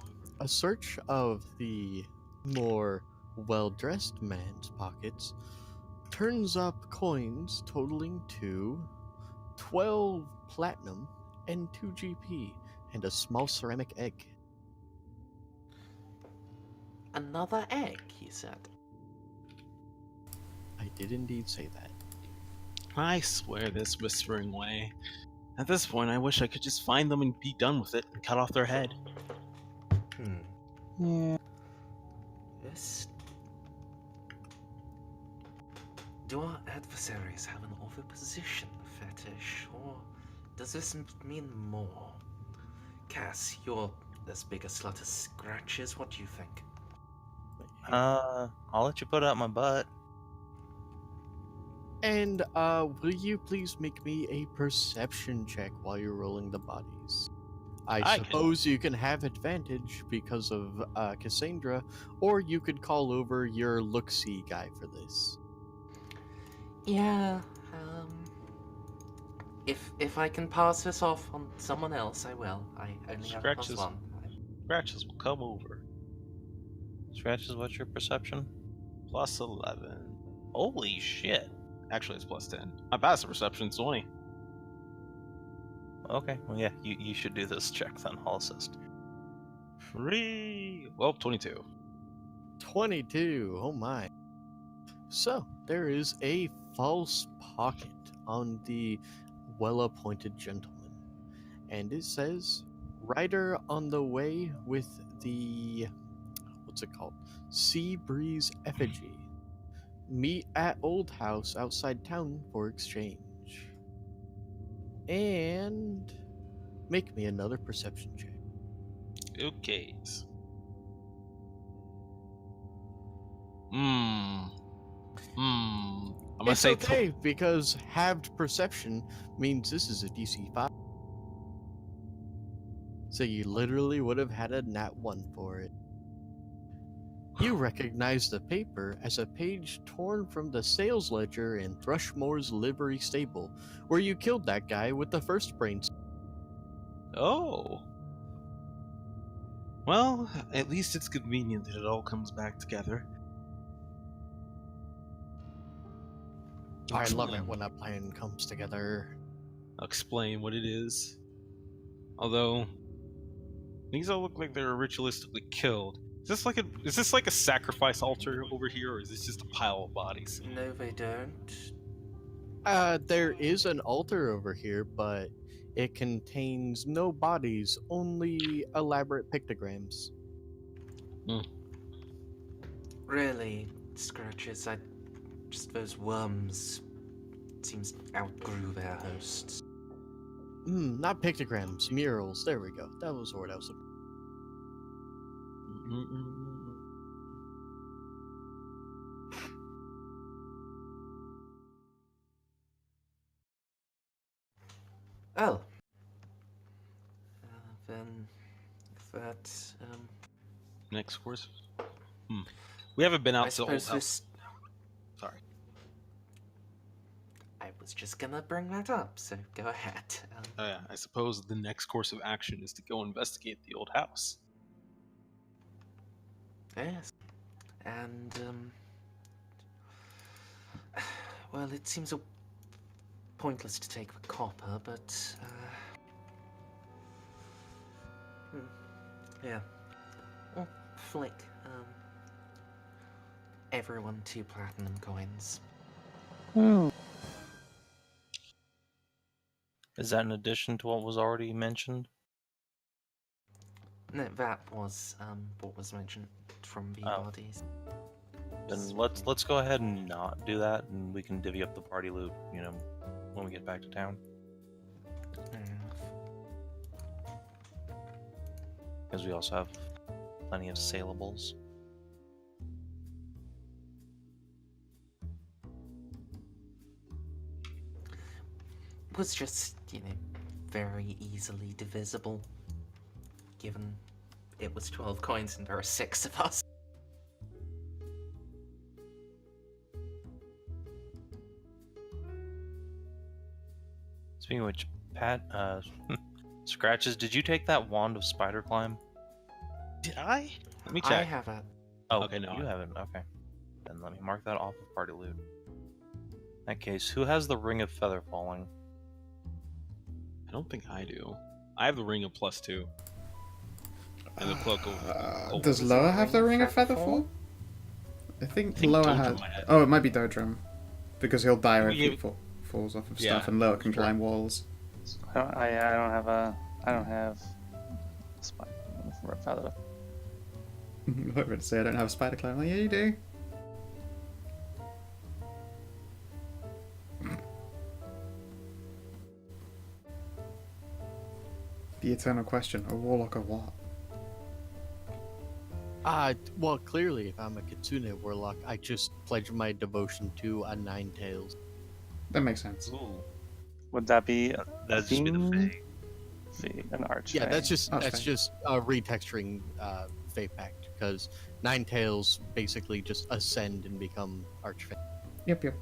a search of the more well-dressed man's pockets turns up coins totaling to 12 platinum and 2 GP and a small ceramic egg. Another egg, he said. I did indeed say that. I swear this whispering way. At this point, I wish I could just find them and be done with it and cut off their head. This... Do our adversaries have an opposition fetish, or does this mean more? Cass, you're as big a slut as Scratches. What do you think? I'll let you put out my butt. And will you please make me a perception check while you're rolling the bodies? I suppose you can have advantage because of Cassandra, or you could call over your look-see guy for this. Yeah, if I can pass this off on someone else, I will. I only have Scratches. +1. Scratches will come over. Scratches, what's your perception? Plus 11. Holy shit. Actually, it's plus 10. My passive perception is 20. Okay, well, yeah, you should do this check then. I'll assist. Free. Well, 22. 22, oh my. So, there is a false pocket on the well-appointed gentleman. And it says, Rider on the way with the, what's it called? Sea Breeze Effigy. Meet at Old House outside town for exchange. And make me another perception check. Okay. I'm gonna It's say okay, because halved perception means this is a DC 5. So you literally would have had a nat 1 for it. You recognize the paper as a page torn from the sales ledger in Thrushmore's livery stable, where you killed that guy with the first brain. Oh. Well, at least it's convenient that it all comes back together. I love it when a plan comes together. I'll explain what it is. Although these all look like they were ritualistically killed. Is this like a sacrifice altar over here, or is this just a pile of bodies? No, they don't. There is an altar over here, but it contains no bodies, only elaborate pictograms. Really, Scratches, just those worms seems outgrew their hosts. Not pictograms, murals. There we go. That was the word I was looking. Oh. then that Next course. We haven't been out I to Old suppose House. Sorry. I was just gonna bring that up, so go ahead. Oh yeah, I suppose the next course of action is to go investigate the old house. Yes. And, well, it seems pointless to take the copper, but, yeah. Well, flick, everyone 2 platinum coins. Ooh. Is that in addition to what was already mentioned? No, that was, what was mentioned from the Oh. bodies. Then let's go ahead and not do that, and we can divvy up the party loot, when we get back to town. Fair enough. Because we also have plenty of saleables. Was just, very easily divisible, given it was 12 coins and there are 6 of us. Speaking of which, Pat, Scratches, did you take that wand of spider climb? Did I? Let me I check. have a... Oh, Okay, no, you I- haven't. Okay. Then let me mark that off of party loot. In that case, who has the ring of feather falling? I don't think I do. I have the ring of +2. And the cloak of... Does was Loa it have the Ring Ring of of Featherfall? Featherfall? I think think Loa Dodrum has. might have- Oh, it might be Dodrum. Because he'll die if We he gave- falls off of Yeah, stuff, and Loa can sure. climb walls. I don't have spine feather. I would say I don't have spider climb. Like, yeah, you do. The eternal question: a warlock or what? Well, clearly, if I'm a Kitsune Warlock, I just pledge my devotion to a Ninetales. That makes sense. Ooh, Would that be that'd just be the fiend? Fae. An arch? Yeah, that's just That's that's fine. just retexturing Fate Pact, because Ninetales basically just ascend and become Archfey. Yep, yep.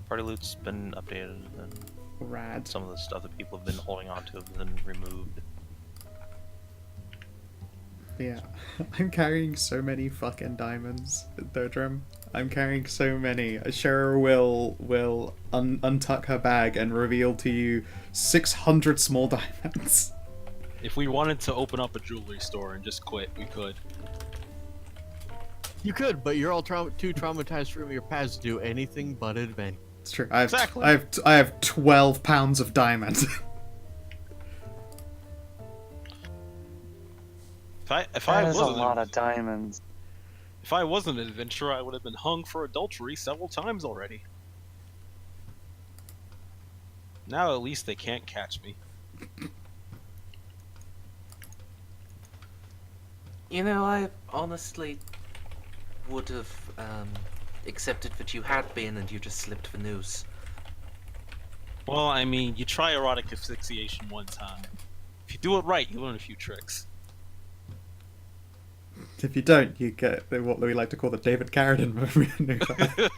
Party loot's been updated, and Rad. some of the stuff that people have been holding on to have been removed. Yeah, I'm carrying so many fucking diamonds, Dodrum. I'm carrying so many. Shara will untuck her bag and reveal to you 600 small diamonds. If we wanted to open up a jewelry store and just quit, we could. You could, but you're all too traumatized from your past to do anything but adventure. It's true. I have Exactly. I have 12 pounds of diamond. If I That is a wasn't lot of diamonds. if I wasn't an adventurer, I would have been hung for adultery several times already. Now at least they can't catch me. I honestly would have accepted that you had been and you just slipped the noose. Well, I mean, you try erotic asphyxiation one time. If you do it right, you learn a few tricks. If you don't, you get what we like to call the David Carradine maneuver.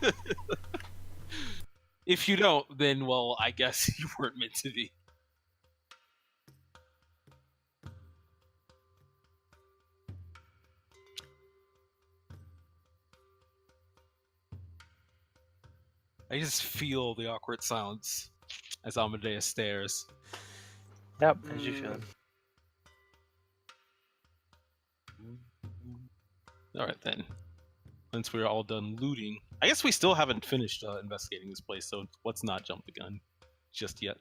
If you don't, then, well, I guess you weren't meant to be. I just feel the awkward silence as Amadeus stares. Yep. As you should. Alright then. Once we're all done looting, I guess we still haven't finished investigating this place, so let's not jump the gun just yet.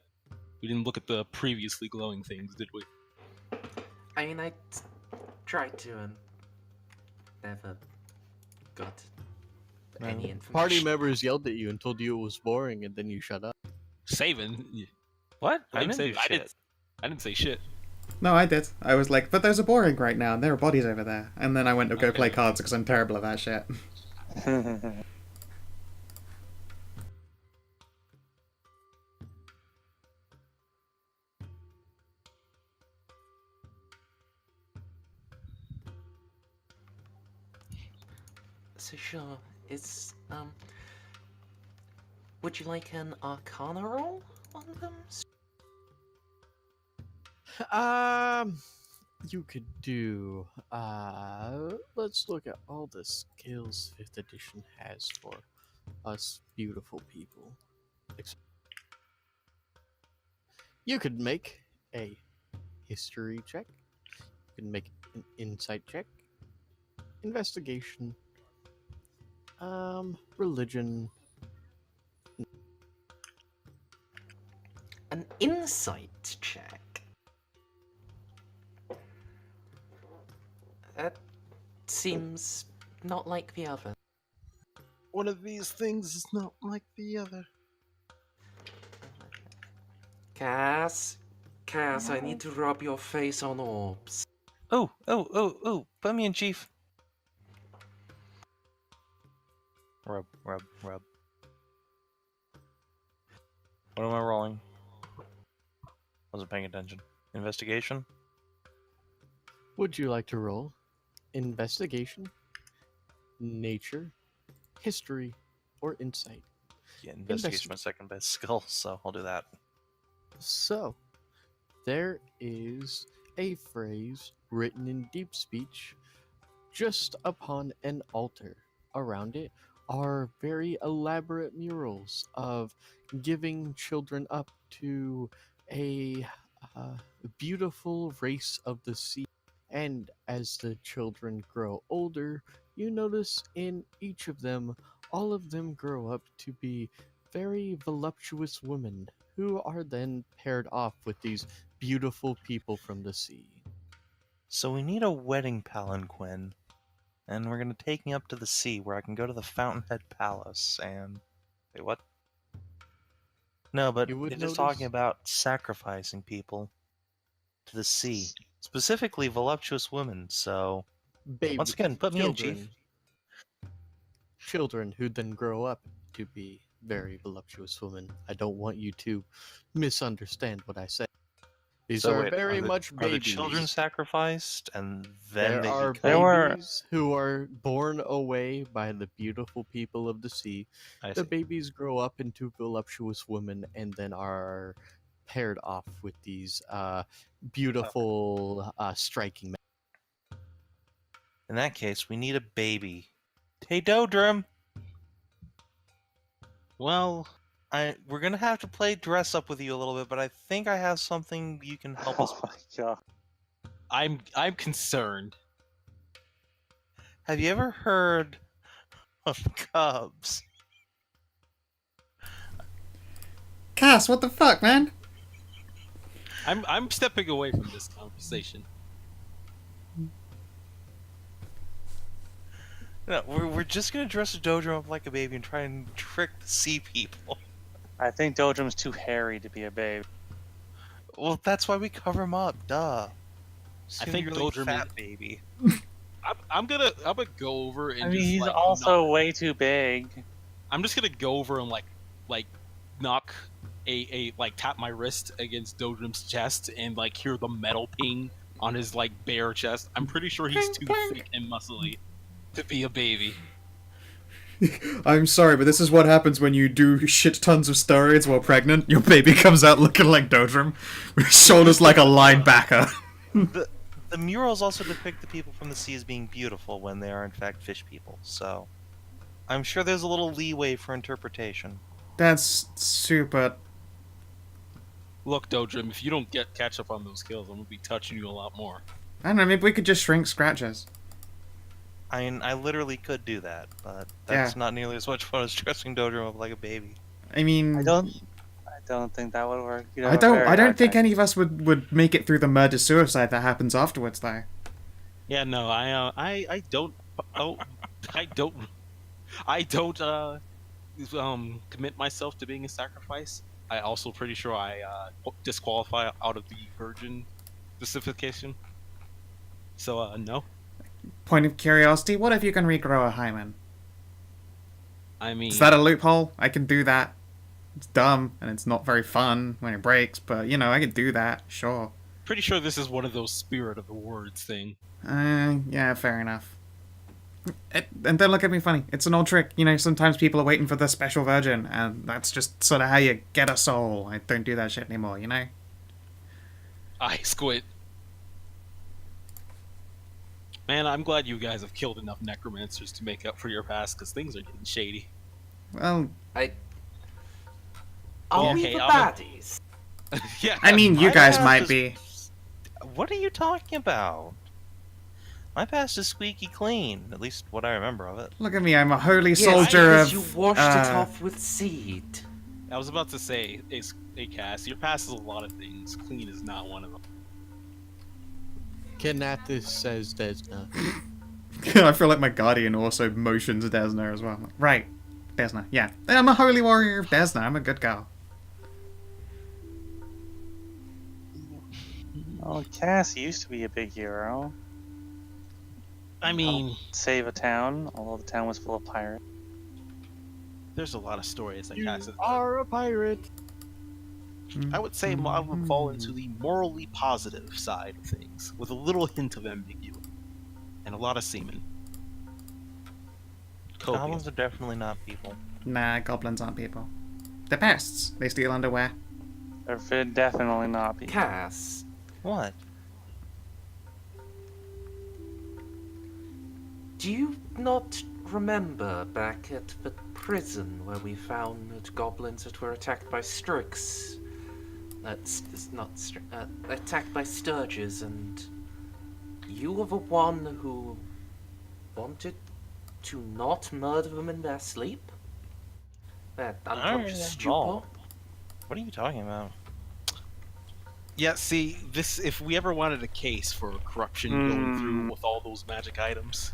We didn't look at the previously glowing things, did we? I mean, I tried to and never got any information. Party members yelled at you and told you it was boring, and then you shut up. Saving? What? I didn't do say shit. I didn't say shit. No, I did. I was like, but those are boring right now, and there are bodies over there. And then I went to go Okay. play cards because I'm terrible at that shit. so sure. Is, would you like an Arcana roll on them? You could do, let's look at all the skills 5th edition has for us beautiful people. You could make a history check. You can make an insight check, investigation, religion. An insight check. That seems not like the other. One of these things is not like the other. Cass, I need to rub your face on orbs. Oh, put me in, Chief. Rub. What am I rolling? Wasn't paying attention. Investigation? Would you like to roll investigation, nature, history, or insight? Yeah, investigation my second best skill, so I'll do that. So, there is a phrase written in deep speech just upon an altar. Around it are very elaborate murals of giving children up to a beautiful race of the sea. And as the children grow older, you notice in each of them, all of them grow up to be very voluptuous women who are then paired off with these beautiful people from the sea. So we need a wedding palanquin, and we're gonna take me up to the sea where I can go to the Fountainhead Palace and... Wait, what? No, but You would it's just notice- talking about sacrificing people to the sea. Specifically voluptuous women, so... Baby, Once again, put me in, Chief. Children who then grow up to be very voluptuous women. I don't want you to misunderstand what I say. These So are wait, very are the- much Are babies. the children sacrificed, and then There they are become... babies who are born away by the beautiful people of the sea. I The see. babies grow up into voluptuous women and then are paired off with these beautiful, striking men. In that case, we need a baby. Hey, Dodrim! Well, we're gonna have to play dress up with you a little bit, but I think I have something you can help us Oh with. my god. I'm concerned. Have you ever heard of cubs? Cass, what the fuck, man? I'm stepping away from this conversation. No, we're just gonna dress a Dodrim up like a baby and try and trick the sea people. I think Dodrim's too hairy to be a babe. Well, that's why we cover him up, duh. I think really Dodrim fat is- baby. I'm gonna go over and I mean, just he's like, also knock- way too big. I'm just gonna go over and like knock a like tap my wrist against Dodrim's chest and like hear the metal ping on his like bare chest. I'm pretty sure he's too thick and muscly to be a baby. I'm sorry, but this is what happens when you do shit tons of steroids while pregnant. Your baby comes out looking like Dodrim, with shoulders like a linebacker. The murals also depict the people from the sea as being beautiful when they are in fact fish people, so I'm sure there's a little leeway for interpretation. That's super. Look, Dodrim, if you don't catch up on those kills, I'm gonna be touching you a lot more. I don't know, maybe we could just shrink scratches. I mean, I literally could do that, but that's not nearly as much fun as dressing Dodrim up like a baby. I mean, I don't think that would work. You'd have I a very don't hard think time. any of us would make it through the murder-suicide that happens afterwards, though. Yeah, no, I don't. Oh, I don't commit myself to being a sacrifice. I also pretty sure I disqualify out of the virgin specification. So no. Point of curiosity, what if you can regrow a hymen? I mean, Is that a loophole? I can do that. It's dumb, and it's not very fun when it breaks, but, I could do that, sure. pretty sure this is one of those spirit of the words thing. Yeah, fair enough. And don't look at me funny. It's an old trick. You know, sometimes people are waiting for the special virgin, and that's just sort of how you get a soul. I don't do that shit anymore, you know? I squid. Man, I'm glad you guys have killed enough necromancers to make up for your past, because things are getting shady. Well, Are we Okay, the I'm a- baddies? Yeah. I mean, you My guys past might is- be. What are you talking about? My past is squeaky clean, at least what I remember of it. Look at me, I'm a holy Yes, soldier because of. you washed it off with seed. I was about to say, a Cass, your past is a lot of things. Clean is not one of them. Knathis says Desna. I feel like my guardian also motions Desna as well. Right, Desna, yeah. I'm a holy warrior of Desna, I'm a good girl. Oh, Cass used to be a big hero. I mean, Save a town, although the town was full of pirates. there's a lot of stories that You Cass has done. are a pirate. I would say I would fall into the morally positive side of things, with a little hint of ambiguity. And a lot of semen. Copious. Goblins are definitely not people. Nah, goblins aren't people. They're pests. They steal underwear. They're definitely not people. Cass, What? do you not remember back at the prison where we found goblins that were attacked by Strix? Attacked by Sturges, and you were the one who wanted to not murder them in their sleep? Their I don't remember unconscious that at all. stupor? What are you talking about? Yeah, see, this if we ever wanted a case for corruption going through with all those magic items.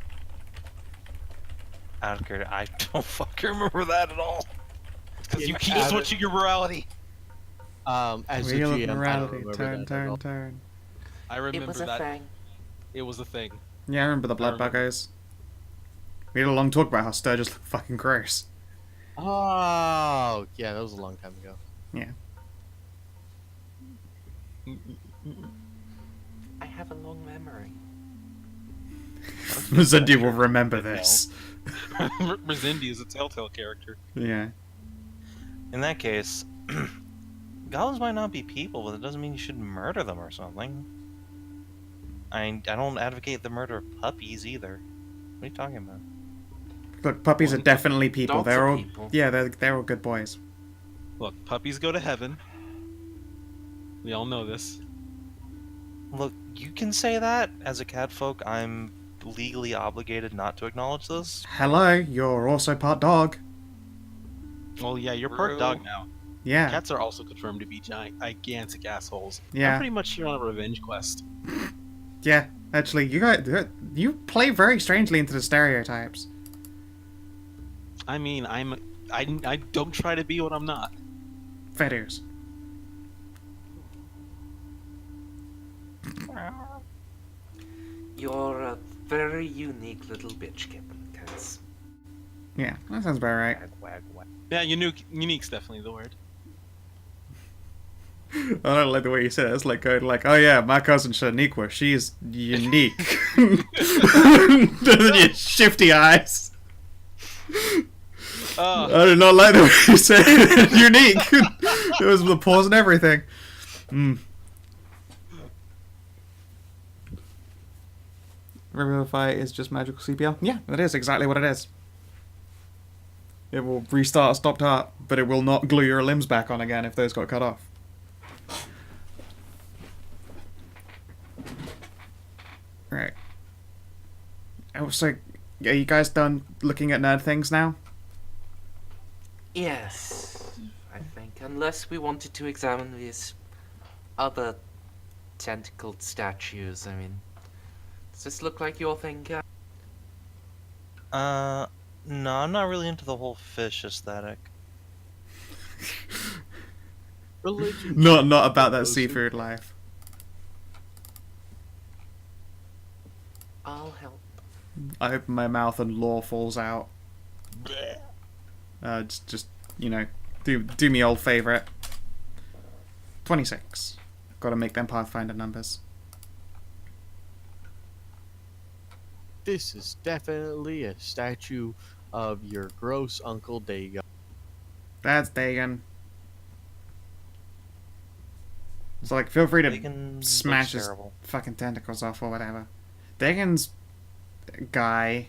I don't fucking remember that at all. Because you Yeah, keep add switching your morality. As Wheel a of GM, I don't morality. remember Turn, that at turn, all. turn. I It remember was a that thing. it was a thing. Yeah, I remember the blood buggers. We had a long talk about how Sturges look fucking gross. Oh, yeah, that was a long time ago. Yeah. I have a long memory. Zendi will remember this. Rizindi is a telltale character. Yeah. In that case, goblins might not be people, but it doesn't mean you should murder them or something. I don't advocate the murder of puppies either. What are you talking about? Look, puppies are definitely people. Dogs They're are all people. yeah, they're all good boys. Look, puppies go to heaven. We all know this. Look, you can say that. As a catfolk, I'm legally obligated not to acknowledge this. Hello, you're also part dog. Well, yeah, you're True. part dog now. Yeah. Cats are also confirmed to be gigantic assholes. Yeah. I'm pretty much here on a revenge quest. Yeah. Actually, you play very strangely into the stereotypes. I mean, I don't try to be what I'm not. Fair dues. You're a very unique little bitch kitten, Cass. Yeah, that sounds about right. Yeah, unique's definitely the word. I don't like the way you said it. It's like going like, oh yeah, my cousin Shaniqua, she's unique. And then your shifty eyes. I did not like the way you said it. Unique. It was the pause and everything. Revivify is just magical CPL. Yeah, that is exactly what it is. It will restart a stopped heart, but it will not glue your limbs back on again if those got cut off. Right. Oh, so, are you guys done looking at nerd things now? Yes, I think. Unless we wanted to examine these other tentacled statues, I mean. Does this look like your thing, Cass? No, I'm not really into the whole fish aesthetic. Religion. Not about that seafood life. I'll help. I open my mouth and lore falls out. Just you know, do me old favorite. 26. Got to make them Pathfinder numbers. this is definitely a statue of your gross Uncle Dagon. That's Dagon. So, like, feel free to Bacon smash looks his terrible. fucking tentacles off or whatever. Dagon's guy.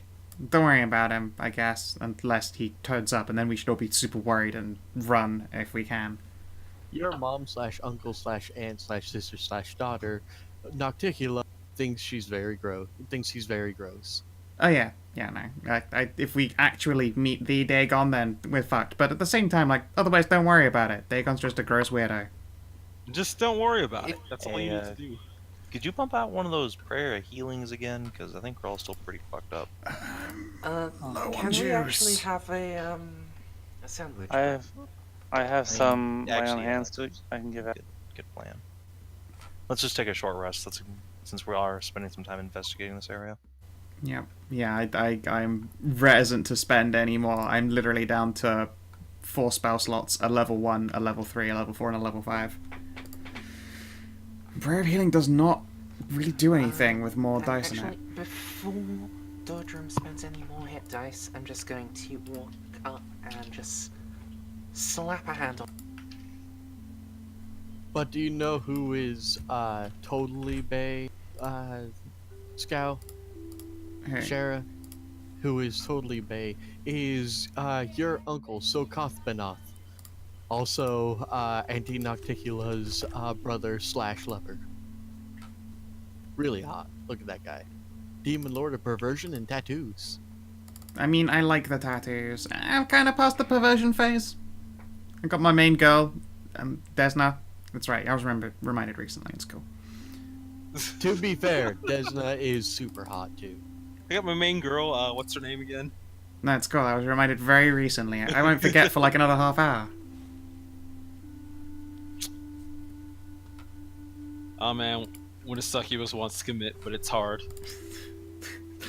Don't worry about him, I guess, unless he turns up, and then we should all be super worried and run if we can. Your mom slash uncle slash aunt slash sister slash daughter, Nocticula, thinks she's very gross. Thinks he's very gross. Oh yeah, no. If we actually meet the Dagon, then we're fucked. But at the same time, like, otherwise, don't worry about it. Dagon's just a gross weirdo. Just don't worry about it. That's all you Hey, need to do. Could you pump out one of those prayer healings again? Because I think we're all still pretty fucked up. Low Can on we actually juice. have a sandwich? I have some my own actually, hands to I can give out. Good plan. Let's just take a short rest. Since we are spending some time investigating this area. Yeah. I'm reticent to spend any more. I'm literally down to 4 spell slots: a level 1, a level 3, a level 4, and a level 5. Prayer of Healing does not really do anything with more dice in Actually, it. before Dodrum spends any more hit dice, I'm just going to walk up and just slap a hand on. But do you know who is totally Bay Scow? Hey. Shara, who is totally Bay, is your uncle, Sokoth Benoth. Also, Auntie Nocticula's brother slash lover. Really hot. Look at that guy. Demon Lord of Perversion and Tattoos. I mean, I like the tattoos. I'm kind of past the perversion phase. I got my main girl, Desna. That's right, I was reminded recently. It's cool. To be fair, Desna is super hot too. I got my main girl. What's her name again? That's cool. I was reminded very recently. I won't forget for like another half hour. Oh man, when a succubus wants to commit, but it's hard.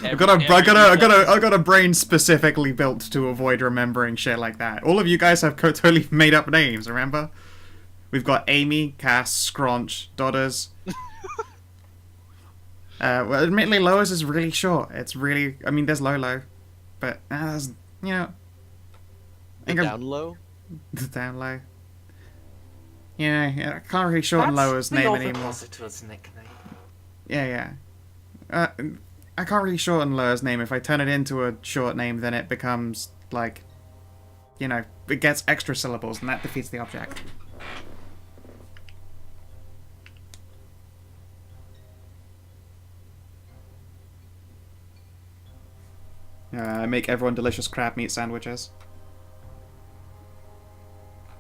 I got a brain specifically built to avoid remembering shit like that. All of you guys have totally made up names. Remember? We've got Amy, Cass, Scronch, Dodders. Well, admittedly, Lois is really short. It's really, I mean, there's Lolo, but there's, you know, I think Down low? down low. Yeah, I can't really shorten Loa's name anymore. Nickname. Yeah. I can't really shorten Loa's name. If I turn it into a short name, then it becomes, like, you know, it gets extra syllables, and that defeats the object. I make everyone delicious crab meat sandwiches.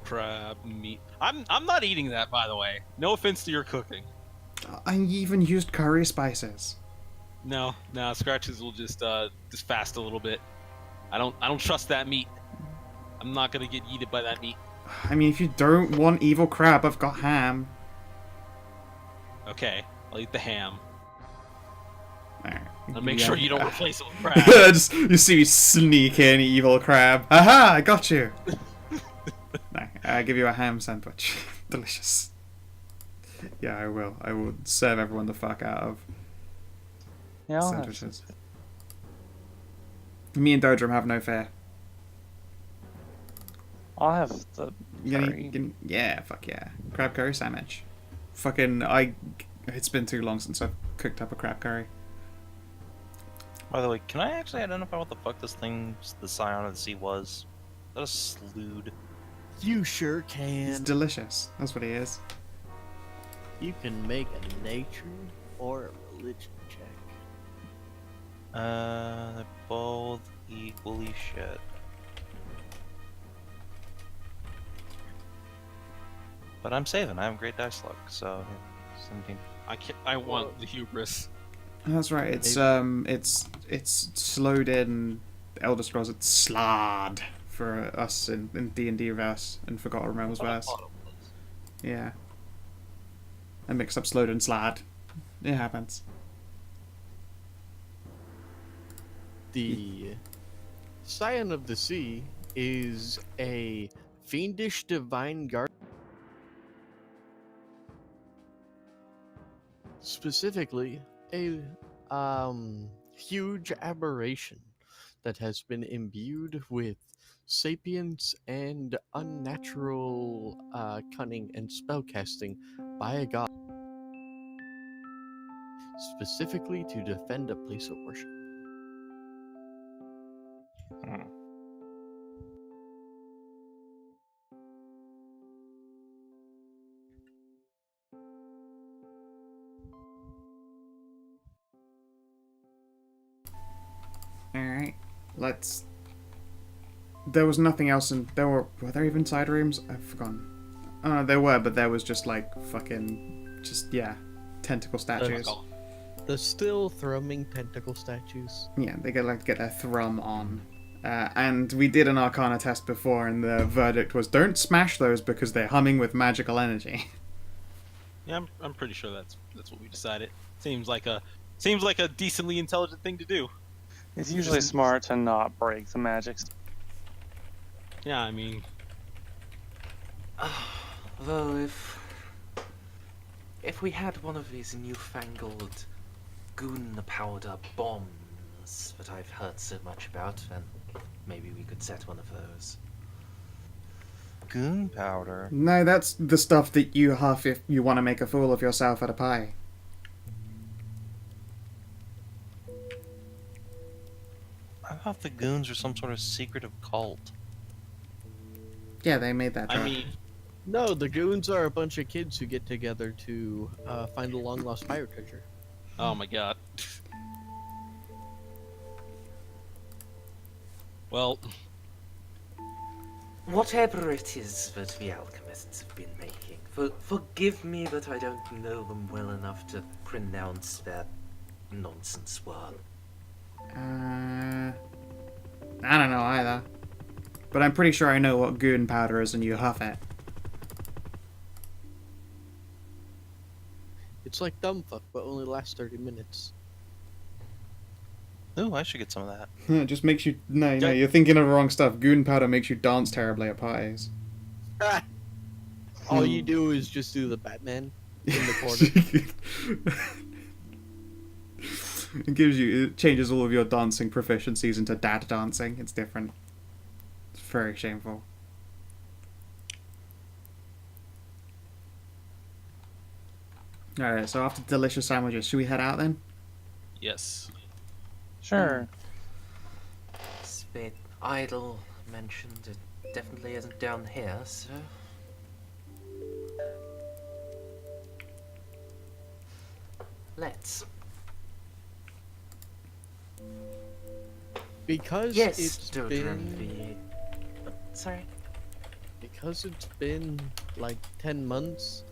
Crab meat. I'm not eating that, by the way. No offense to your cooking. I even used curry spices. No, Scratches will just fast a little bit. I don't trust that meat. I'm not gonna get eaten by that meat. I mean, if you don't want evil crab, I've got ham. Okay, I'll eat the ham. Alright. I'll make sure you don't replace it with crab. Just, you see me sneak in, evil crab. Aha! I got you. No, I'll give you a ham sandwich. Delicious. Yeah, I will. I will serve everyone the fuck out of Yeah, I'll have sandwiches. Me and Dodrum have no fear. I'll have the curry. Yeah, fuck yeah. Crab curry sandwich. It's been too long since I've cooked up a crab curry. By the way, can I actually identify what the fuck this thing, the Scion of the Sea, was? Is that a slood? You sure It's can. delicious. That's what he is. You can make a nature or a religion check. They're both equally shit. But I'm saving. I have great dice luck, so yeah, 17. I want the hubris. That's right. It's slowed in Elder Scrolls. It's Slard for us in D&D verse and Forgotten Realms verse. Yeah. I mixed up slowed and Slard. It happens. The Scion of the Sea is a fiendish divine guard. Specifically, a huge aberration that has been imbued with sapience and unnatural cunning and spellcasting by a god, specifically to defend a place of worship. Hmm. Alright, let's... There was nothing else in... Were there even side rooms? I've forgotten. There were, but there was just like fucking... Just, yeah. Tentacle statues. The still thrumming tentacle statues. Yeah, they get their thrum on. And we did an Arcana test before, and the verdict was don't smash those because they're humming with magical energy. Yeah, I'm pretty sure that's what we decided. Seems like a decently intelligent thing to do. It's usually smart to not break the magic. Yeah, I mean, Though if we had one of these newfangled goon powder bombs that I've heard so much about, then maybe we could set one of those. Goon powder. No, that's the stuff that you huff if you want to make a fool of yourself at a pie. I thought the goons were some sort of secretive cult. Yeah, they made that I joke. mean, No, the goons are a bunch of kids who get together to find a long lost pirate treasure. oh my god. Well, Whatever it is that the alchemists have been making, forgive me that I don't know them well enough to pronounce their nonsense word. I don't know either. But I'm pretty sure I know what goon powder is and you huff it. It's like dumb fuck, but only lasts 30 minutes. Ooh, I should get some of that. It just makes you... No, you're thinking of the wrong stuff. Goon powder makes you dance terribly at parties. All you do is just do the Batman in the corner. It changes all of your dancing proficiencies into dad dancing. It's different. It's very shameful. Alright, so after delicious sandwiches, should we head out then? yes. Sure. It's a bit idle mentioned. It definitely isn't down here, so. Let's. Because Yes, it's Dodrim, been... Sorry. Because it's been like 10 months,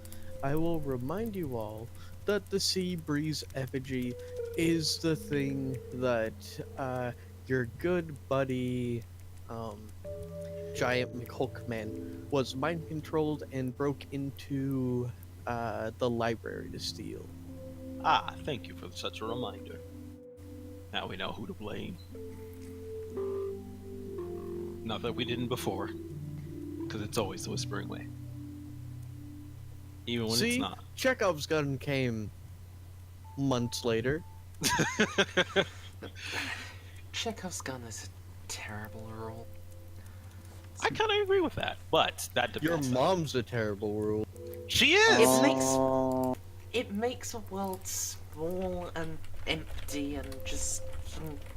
I will remind you all that the sea breeze effigy is the thing that your good buddy Giant McHulkman was mind controlled and broke into the library to steal. Ah, thank you for such a reminder. Now we know who to blame. Not that we didn't before, because it's always the Whispering Way. Even when See, it's not. Chekhov's gun came months later. Chekhov's gun is a terrible rule. I kind of agree with that, but that Your depends. mom's a terrible rule. She is! It makes a world small and empty and just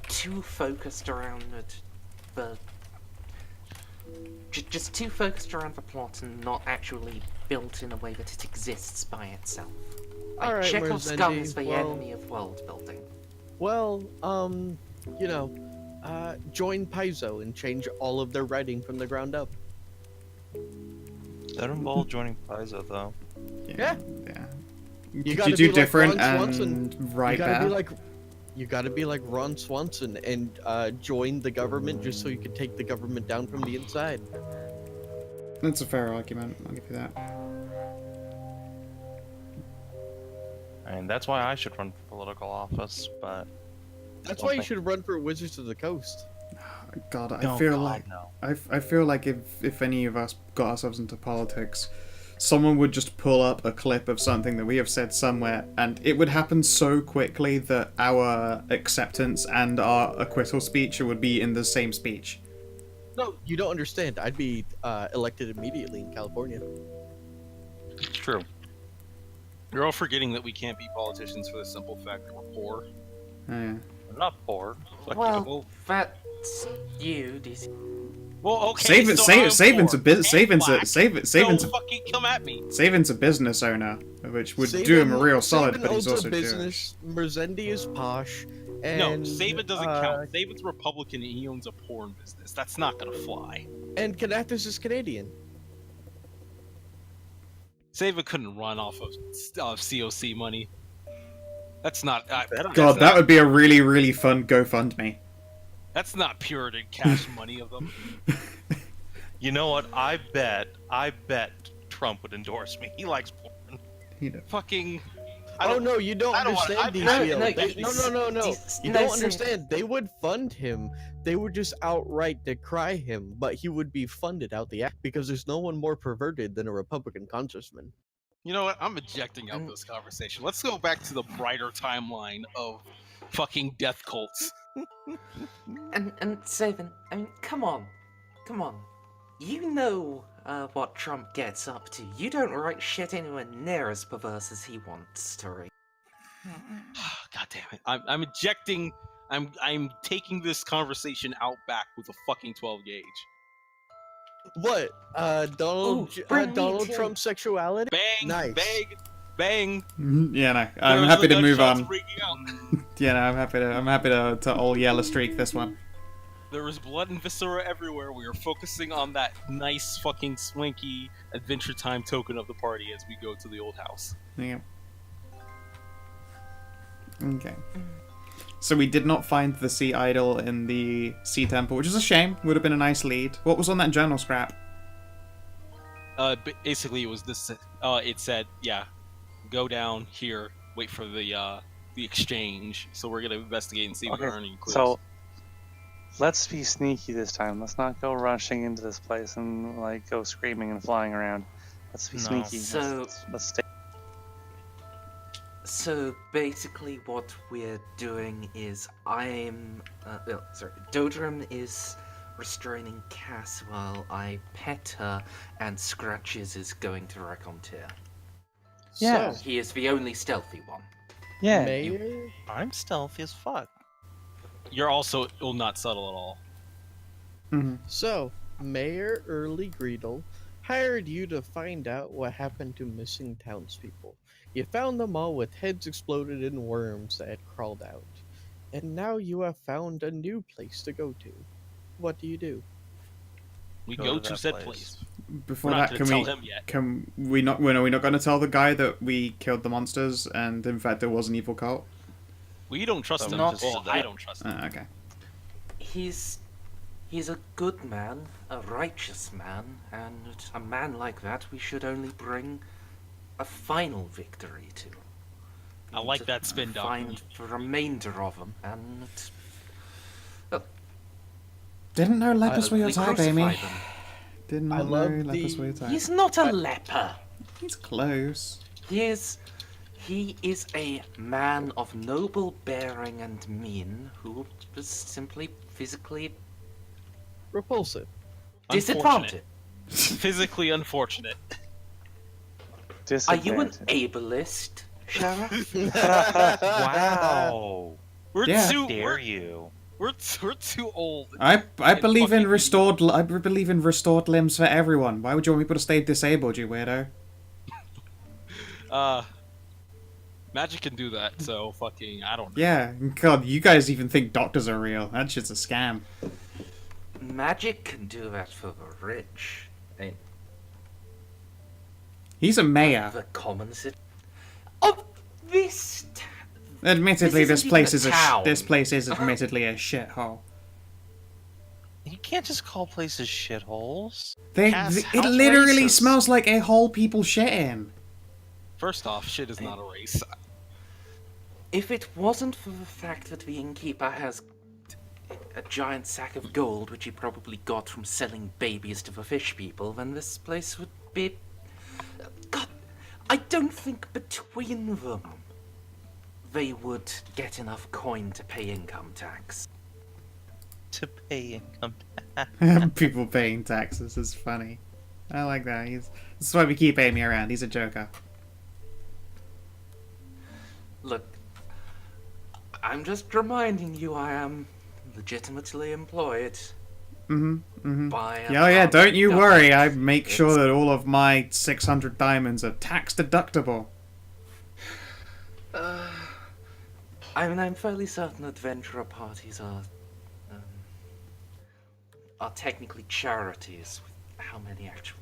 too focused around just too focused around the plot and not actually built in a way that it exists by itself. Like, Alright, Chekhov's gun Merzendi, is the well- enemy of world building. Well, you know, join Paizo and change all of their writing from the ground up. That involved joining Paizo, though. Yeah. You You Could gotta you be do like different Ron and Swanson. write better? You gotta be like Ron Swanson and join the government just so you can take the government down from the inside. That's a fair argument. I'll give you that. I mean, that's why I should run for political office, but... That's why you should run for Wizards of the Coast. God, I No, feel God, like no. I feel like if any of us got ourselves into politics, someone would just pull up a clip of something that we have said somewhere, and it would happen so quickly that our acceptance and our acquittal speech would be in the same speech. No, you don't understand. I'd be elected immediately in California. It's true. You're all forgetting that we can't be politicians for the simple fact that we're poor. Yeah. I'm not poor. Fuck Well, you. that's you, DC. Well, okay. Saving's a Don't fucking come at me. Saving's a business owner, which would Saban- do him a real solid, Saban but he's owns also a Jewish. business. Merzendi is posh. And, No, Saban doesn't count. Saban's Republican and he owns a porn business. That's not gonna fly. And Kanathis is Canadian. Saban couldn't run off of COC money. That's not. God, that would be a really, really fun GoFundMe. That's not Puritan cash money of them. You know what? I bet Trump would endorse me. He likes porn. You know. Fucking. Oh no, you don't I don't wanna- understand, I- DCL. no, No. You no, don't so- understand. They would fund him. They would just outright decry him, but he would be funded out the act because there's no one more perverted than a Republican congressman. You know what? I'm ejecting out this conversation. Let's go back to the brighter timeline of fucking death cults. And Saban, I mean, come on. You know what Trump gets up to. You don't write shit anywhere near as perverse as he wants to read. God damn it! I'm ejecting. I'm taking this conversation out back with a fucking 12 gauge. What? Donald bring me Donald to- Trump's sexuality? Bang! Nice. Bang! Yeah, no, I'm There's happy the to move gunshots on. ringing out. Yeah, no, I'm happy to all yellow streak this one. There was blood and viscera everywhere. We are focusing on that nice fucking swanky Adventure Time token of the party as we go to the old house. Yeah. Okay. So we did not find the sea idol in the sea temple, which is a shame. Would have been a nice lead. What was on that journal scrap? Basically, it was this. It said, yeah, go down here, wait for the exchange. So we're gonna investigate and see if Okay, there are any clues. so let's be sneaky this time. Let's not go rushing into this place and like go screaming and flying around. Let's be No. sneaky. So- Let's stay. So basically, what we're doing is Dodrim is restraining Cass while I pet her, and Scratches is going to Raconteur. Yeah. So, He is the only stealthy one. Yeah. Mayor? I'm stealthy as fuck. You're also not subtle at all. Mm-hmm. So, Mayor Early Greedle hired you to find out what happened to missing townspeople. You found them all with heads exploded and worms that had crawled out. And now you have found a new place to go to. What do? We Go go to to that said place. place. Before We're not that, gonna tell him yet. can we not? Are we not going to tell the guy that we killed the monsters and in fact it was an evil cult? We don't trust I'm him. not Well, so I that- don't trust him. Okay. He's a good man, a righteous man, and a man like that we should only bring a final victory to. I like that spin, Doc. Find the remainder of them and Didn't know lepers were your hopefully type, crucify Amy. them. Did I not love know lepers the- were your type. He's not a leper. He's close. He is a man of noble bearing and mien who was simply physically Repulsive. disadvantaged. Physically unfortunate. Are you an Disadvantage. ableist, Sheriff? Wow. We're Yeah. too. Dare you? We're too old. I believe in fucking restored. I believe in restored limbs for everyone. Why would you want people to stay disabled, you weirdo? Magic can do that. So fucking. I don't know. Yeah. God, you guys even think doctors are real? That shit's a scam. Magic can do that for the rich. Ain't He's a mayor. the common citizen. Of this Admittedly, This this isn't place even is a a town. this place is admittedly a shithole. You can't just call places shitholes. Cass, It how literally racist. smells like a hole people shit in. First off, shit is not a race. If it wasn't for the fact that the innkeeper has a giant sack of gold, which he probably got from selling babies to the fish people, then this place would be God, I don't think between them they would get enough coin to pay income tax. To pay income People paying taxes is funny. I like that. That's why we keep Amy around. He's a joker. Look, I'm just reminding you I am legitimately employed by a Yeah, don't you government. worry. I make sure It's- that all of my 600 diamonds are tax deductible. I mean, I'm fairly certain adventurer parties are technically charities. With how many actually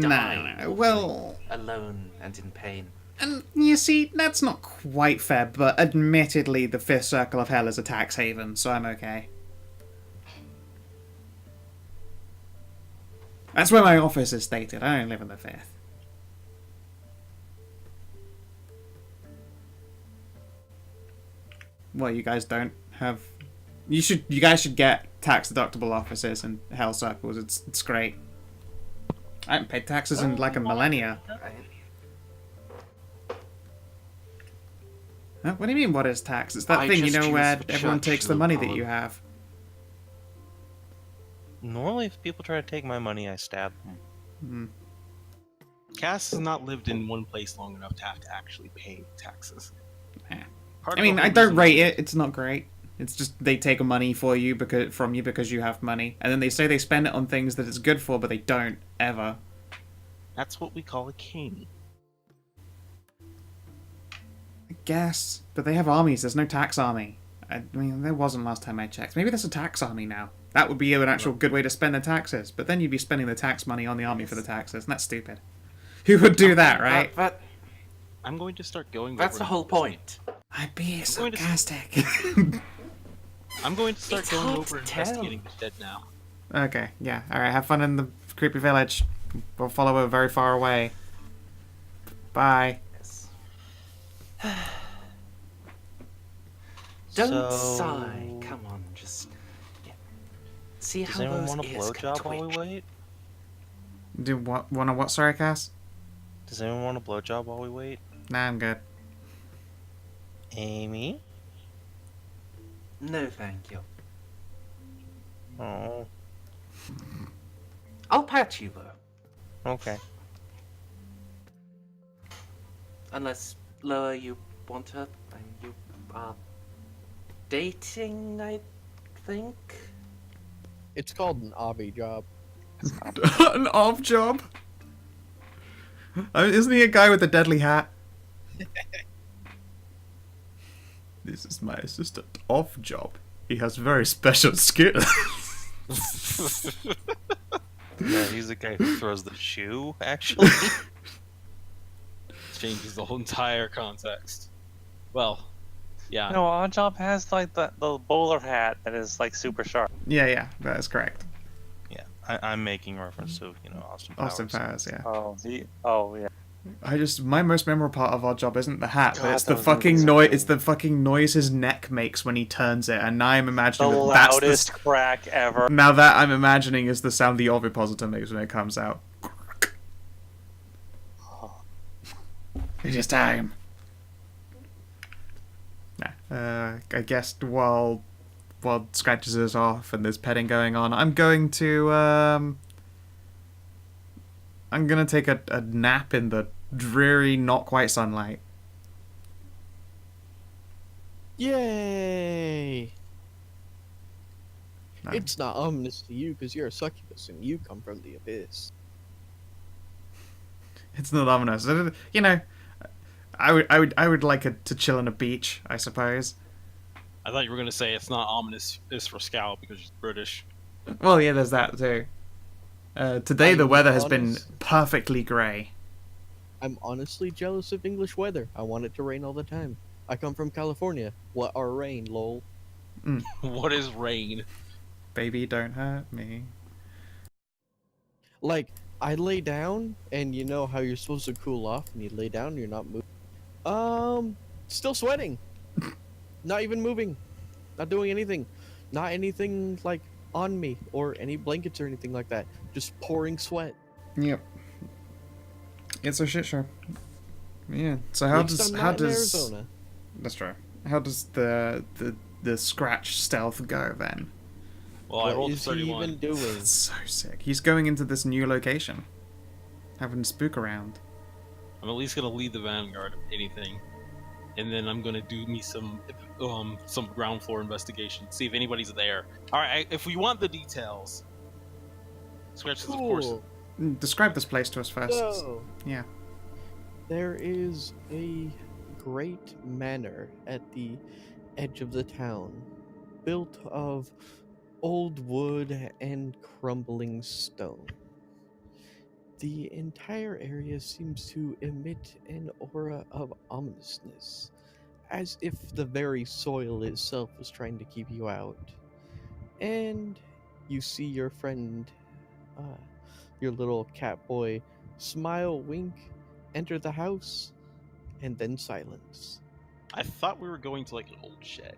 die No. Well, alone and in pain? and you see, that's not quite fair, but admittedly, the Fifth Circle of Hell is a tax haven, so I'm okay. That's where my office is stated. I don't live in the Fifth. Well, you guys don't have... You guys should get tax deductible offices in Hell Circles. It's great. I haven't paid taxes in like a millennia. Huh? What do you mean, what is tax? It's that I thing, you just know, choose where the everyone church takes the money that loophole. you have. Normally, if people try to take my money, I stab them. Cass has not lived in one place long enough to have to actually pay taxes. Yeah. Part I of the mean, whole I don't reason- rate it. It's not great. It's just they take money from you because you have money, and then they say they spend it on things that it's good for, but they don't ever. That's what we call a king. I guess, but they have armies. There's no tax army. I mean, there wasn't last time I checked. Maybe there's a tax army now. That would be an actual good way to spend the taxes. But then you'd be spending the tax money on the army for the taxes, and that's stupid. Who would do that, right? I'm going to start going. That's over the whole point. I'd be going to- sarcastic. I'm going to start It's going hard over to tell. investigating the dead now. Okay, yeah. Alright, have fun in the creepy village. We'll follow her very far away. Bye. Don't So- sigh. Come on, just see Does how anyone those want a ears can blowjob while we twitch. wait? Do what? Want to what, sorry, Cass? Does anyone want a blowjob while we wait? Nah, I'm good. Amy? No, thank you. Oh, I'll pat you though, okay. unless Loa, you want her. And you are dating, I think. It's called an obby job. An off job? Isn't he a guy with a deadly hat? This is my assistant off job. He has very special skills. Yeah, he's the guy who throws the shoe, actually. Changes the whole entire context. Well, yeah. No, Oddjob has like the bowler hat that is like super sharp. Yeah, that is correct. Yeah, I'm making reference to, Austin Powers. Austin Powers, yeah. Oh yeah. My most memorable part of our job isn't the hat, but God, it's that the was gonna be fucking so noise. good. It's the fucking noise his neck makes when he turns it, and now I'm The imagining that's loudest crack ever. now that I'm imagining is the sound the ovipositor makes when it comes out. It is time. Nah, I guess while Scratches is off and there's petting going on, I'm going to I'm gonna take a nap in the dreary, not quite sunlight. Yay! No. It's not ominous to you because you're a succubus and you come from the abyss. It's not ominous. I would like to chill on a beach, I suppose. I thought you were going to say it's not ominous. It's for Scout because she's British. Well, yeah, there's that too. Today the I'm weather has been honest. perfectly grey. I'm honestly jealous of English weather. I want it to rain all the time. I come from California. What are rain, lol? What is rain? Baby, don't hurt me. Like, I lay down, and you know how you're supposed to cool off, and you lay down, and you're not moving. Still sweating. Not even moving. Not doing anything. Not anything, like, on me, or any blankets or anything like that. Just pouring sweat. Yep. It's a shit show. Yeah. So how At least does I'm how not in does Arizona. that's true. How does the scratch stealth go then? Well, I What rolled a is he 31. even doing? That's so sick. He's going into this new location, having spook around. I'm at least gonna lead the vanguard, if anything, and then I'm gonna do me some ground floor investigation, see if anybody's there. All right, if we want the details, Scratches, of course. Cool. Describe this place to us first. So, Yeah. there is a great manor at the edge of the town, built of old wood and crumbling stone. The entire area seems to emit an aura of ominousness, as if the very soil itself was trying to keep you out. And you see your friend, your little cat boy, smile, wink, enter the house, and then silence. I thought we were going to like an old shed.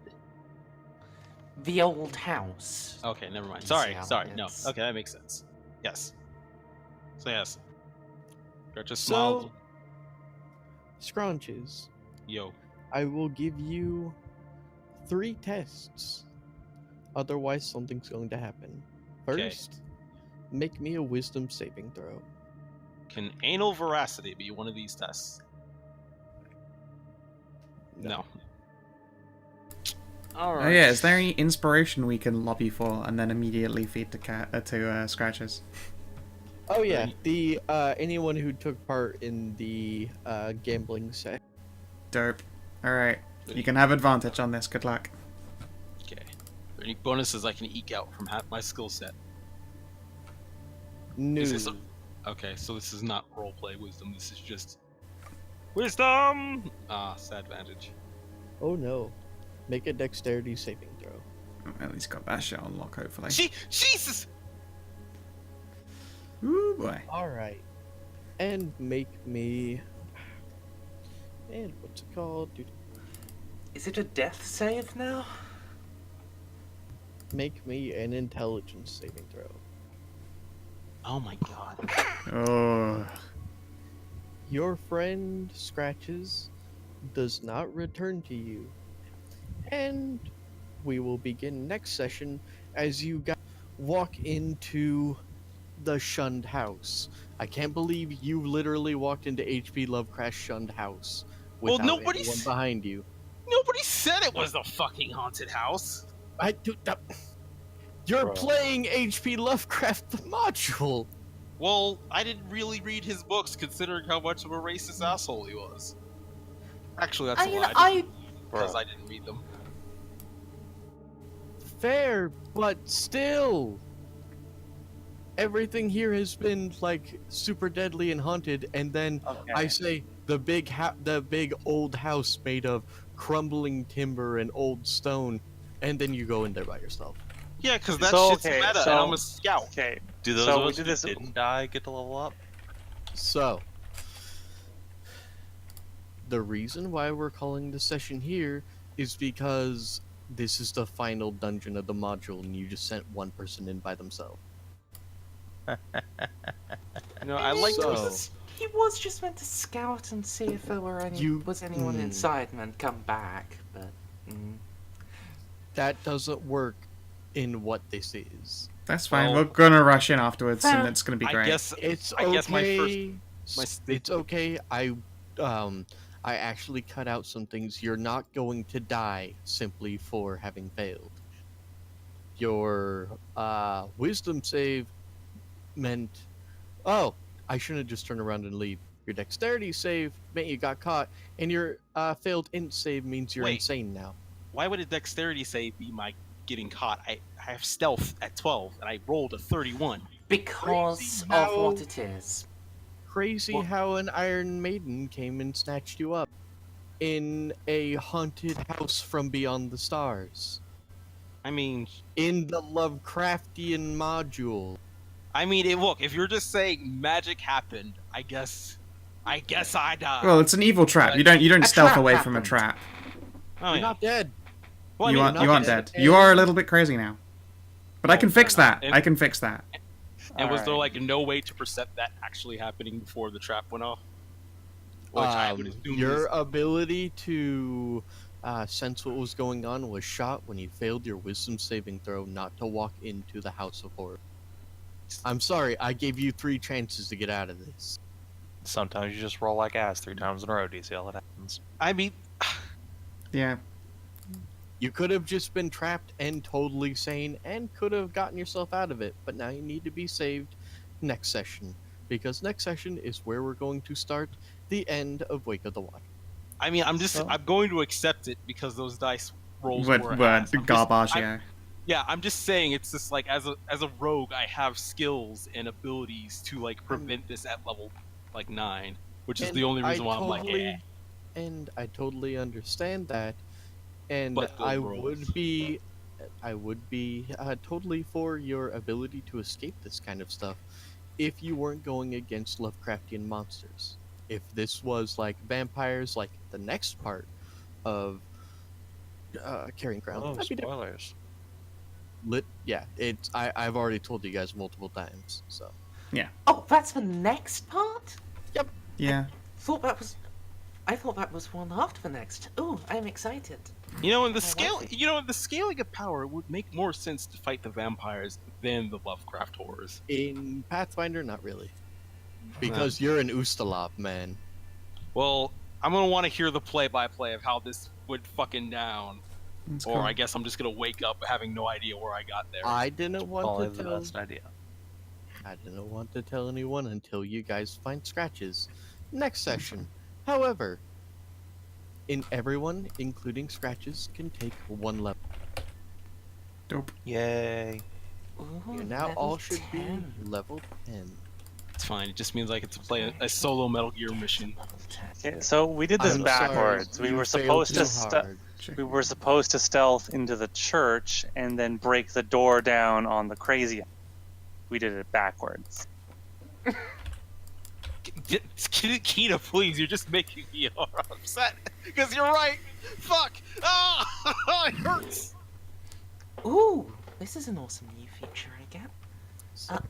The old house. Okay, never mind. You Sorry, see how sorry. No. it's- Okay, that makes sense. Yes. So yes. Scratches So- smiled. Scrunches, Yo. I will give you 3 tests. Otherwise, something's going to happen. Okay. First, make me a wisdom saving throw. Can anal veracity be one of these tests? No. All Oh right. yeah. Is there any inspiration we can lobby for and then immediately feed to Scratches? Oh yeah, Right. the anyone who took part in the gambling set. Dope. All right. You can have advantage on this. Good luck. Okay. Are there any bonuses I can eke out from my skill set? No. Is this okay, so this is not roleplay wisdom. This is just wisdom. Ah, sad advantage. Oh no. Make a dexterity saving throw. Oh, at least got that shit on lock, hopefully. Jesus. Ooh boy. Alright. And make me. And what's it called? Dude, Is it a death save now? make me an intelligence saving throw. Oh my god. Oh. Your friend Scratches does not return to you. And we will begin next session as you guys walk into the shunned house. I can't believe you literally walked into H.P. Lovecraft's shunned house Well, without nobody's- anyone behind you. Nobody said it was the fucking haunted house. I do that. You're Bro. playing H.P. Lovecraft the module. Well, I didn't really read his books, considering how much of a racist asshole he was. Actually, that's I a mean, lie. Because I didn't read them. Fair, but still. Everything here has been like super deadly and haunted, and then Okay. I say the big old house made of crumbling timber and old stone, and then you go in there by yourself. Yeah, because that So, shit's okay, meta, so- and I'm a scout. Okay. Do those So of we us did who this- didn't die get to level up? So, the reason why we're calling the session here is because this is the final dungeon of the module, and you just sent one person in by themselves. No, I like So- this. He was just meant to scout and see if there were was anyone Hmm. inside and then come back, but That doesn't work in what this is. That's fine. Well- We're gonna rush in afterwards, and Well, it's gonna be I great. guess It's I okay. guess my It's okay. I actually cut out some things. You're not going to die simply for having failed. Your wisdom save meant, oh, I shouldn't have just turned around and leave. Your dexterity save meant you got caught, and your failed int save means you're Wait. insane now. Why would a dexterity save be my getting caught? I have stealth at 12, and I rolled a 31. because Crazy of how- what it is. Crazy Well- how an Iron Maiden came and snatched you up in a haunted house from beyond the stars. I mean, In the Lovecraftian module. look, if you're just saying magic happened, I guess I died. Well, it's an evil trap. You don't A stealth trap away from a happened. trap. oh, You're yeah. not dead. Well, I you mean, aren't not you aren't dead. dead. You are a little bit crazy now. But I Oh, can fair fix enough. that. And- I can fix that. And was there Alright. like no way to percept that actually happening before the trap went off? Which I would assume Your is ability to sense what was going on was shot when you failed your wisdom saving throw not to walk into the House of Horror. I'm sorry, I gave you 3 chances to get out of this. Sometimes you just roll like ass 3 times in a row. Do you see how it happens? I mean, Yeah. You could have just been trapped and totally sane and could have gotten yourself out of it, but now you need to be saved next session. Because next session is where we're going to start the end of Wake of the Watcher. I'm going to accept it because those dice rolls Word, were word, ass. garbage, yeah. Yeah, I'm just saying it's just like as a rogue, I have skills and abilities to like prevent this at level like 9, which is And the only reason I why I'm like, totally, eh. and I totally understand that, and But the I rolls. would be totally for your ability to escape this kind of stuff, if you weren't going against Lovecraftian monsters. If this was like vampires, like the next part of Carrying Crown, Oh, that'd be different. spoilers. Yeah, I've already told you guys multiple times, so. Oh, that's the next part? Yeah. I thought that was one after the next. Ooh, I'm excited. You know, in the I scale, like it. you know, in the scaling of power, it would make more sense to fight the vampires than the Lovecraft horrors. In Pathfinder, not really. Because you're an Ustalav, man. Well, I'm gonna want to hear the play-by-play of how this went fucking down, That's or cool. I guess I'm just gonna wake up having no idea where I got there. I didn't want Probably to the tell. best idea. I didn't want to tell anyone until you guys find scratches. Next session. However, everyone, including scratches, can take 1 level. Dope. Yay. Ooh, You now level all should 10. be level 10. It's fine. It just means I get to play a solo Metal Gear mission. Okay, so we did this I'm backwards. sorry, we you were failed supposed too to hard. we were supposed to stealth into the church and then break the door down on the crazy. We did it backwards. Kina, please, you're just making me upset. Because you're right. Fuck. Ah, it hurts. Ooh, this is an awesome new feature I get.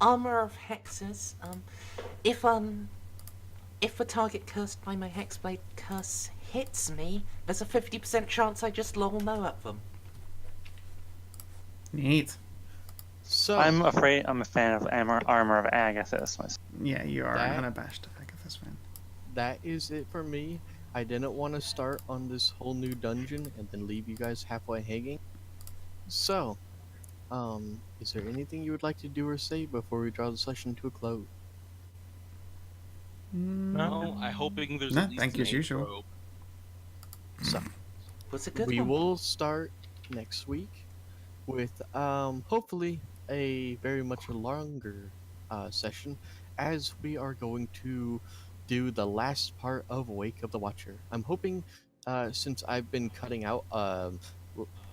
Armor of hexes. If the target cursed by my hexblade curse hits me, there's a 50% chance I just lol no at them. Neat. So, I'm a fan of armor of Agathis myself. Yeah, you are That- an unabashed Agathis fan. that is it for me. I didn't want to start on this whole new dungeon and then leave you guys halfway hanging. So, is there anything you would like to do or say before we draw the session to a close? No, I'm hoping there's No, at least thank an you as ink usual. probe. So, Was a good we one. will start next week with hopefully a very much longer session, as we are going to do the last part of Wake of the Watcher. I'm hoping, since I've been cutting out,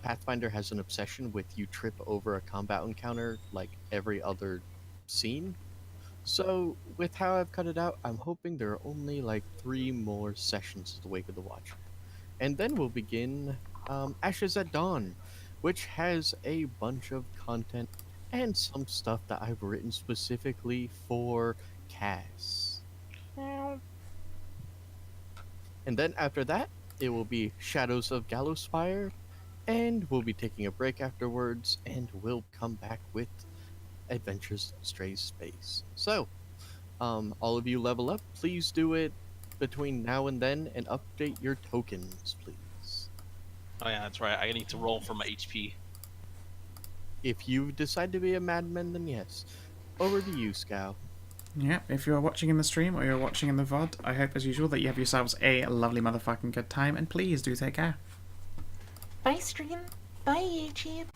Pathfinder has an obsession with you trip over a combat encounter like every other scene. So with how I've cut it out, I'm hoping there are only like 3 more sessions of the Wake of the Watcher. And then we'll begin Ashes at Dawn, which has a bunch of content and some stuff that I've written specifically for Cass. And then after that, it will be Shadows of Gallowspire, and we'll be taking a break afterwards, and we'll come back with Adventures in Stray Space. So, all of you level up, please do it between now and then, and update your tokens, please. Oh yeah, that's right. I need to roll for my HP. If you decide to be a madman, then yes. Over to you, Scow. Yeah, if you're watching in the stream or you're watching in the VOD, I hope as usual that you have yourselves a lovely motherfucking good time, and please do take care. Bye stream. Bye YouTube.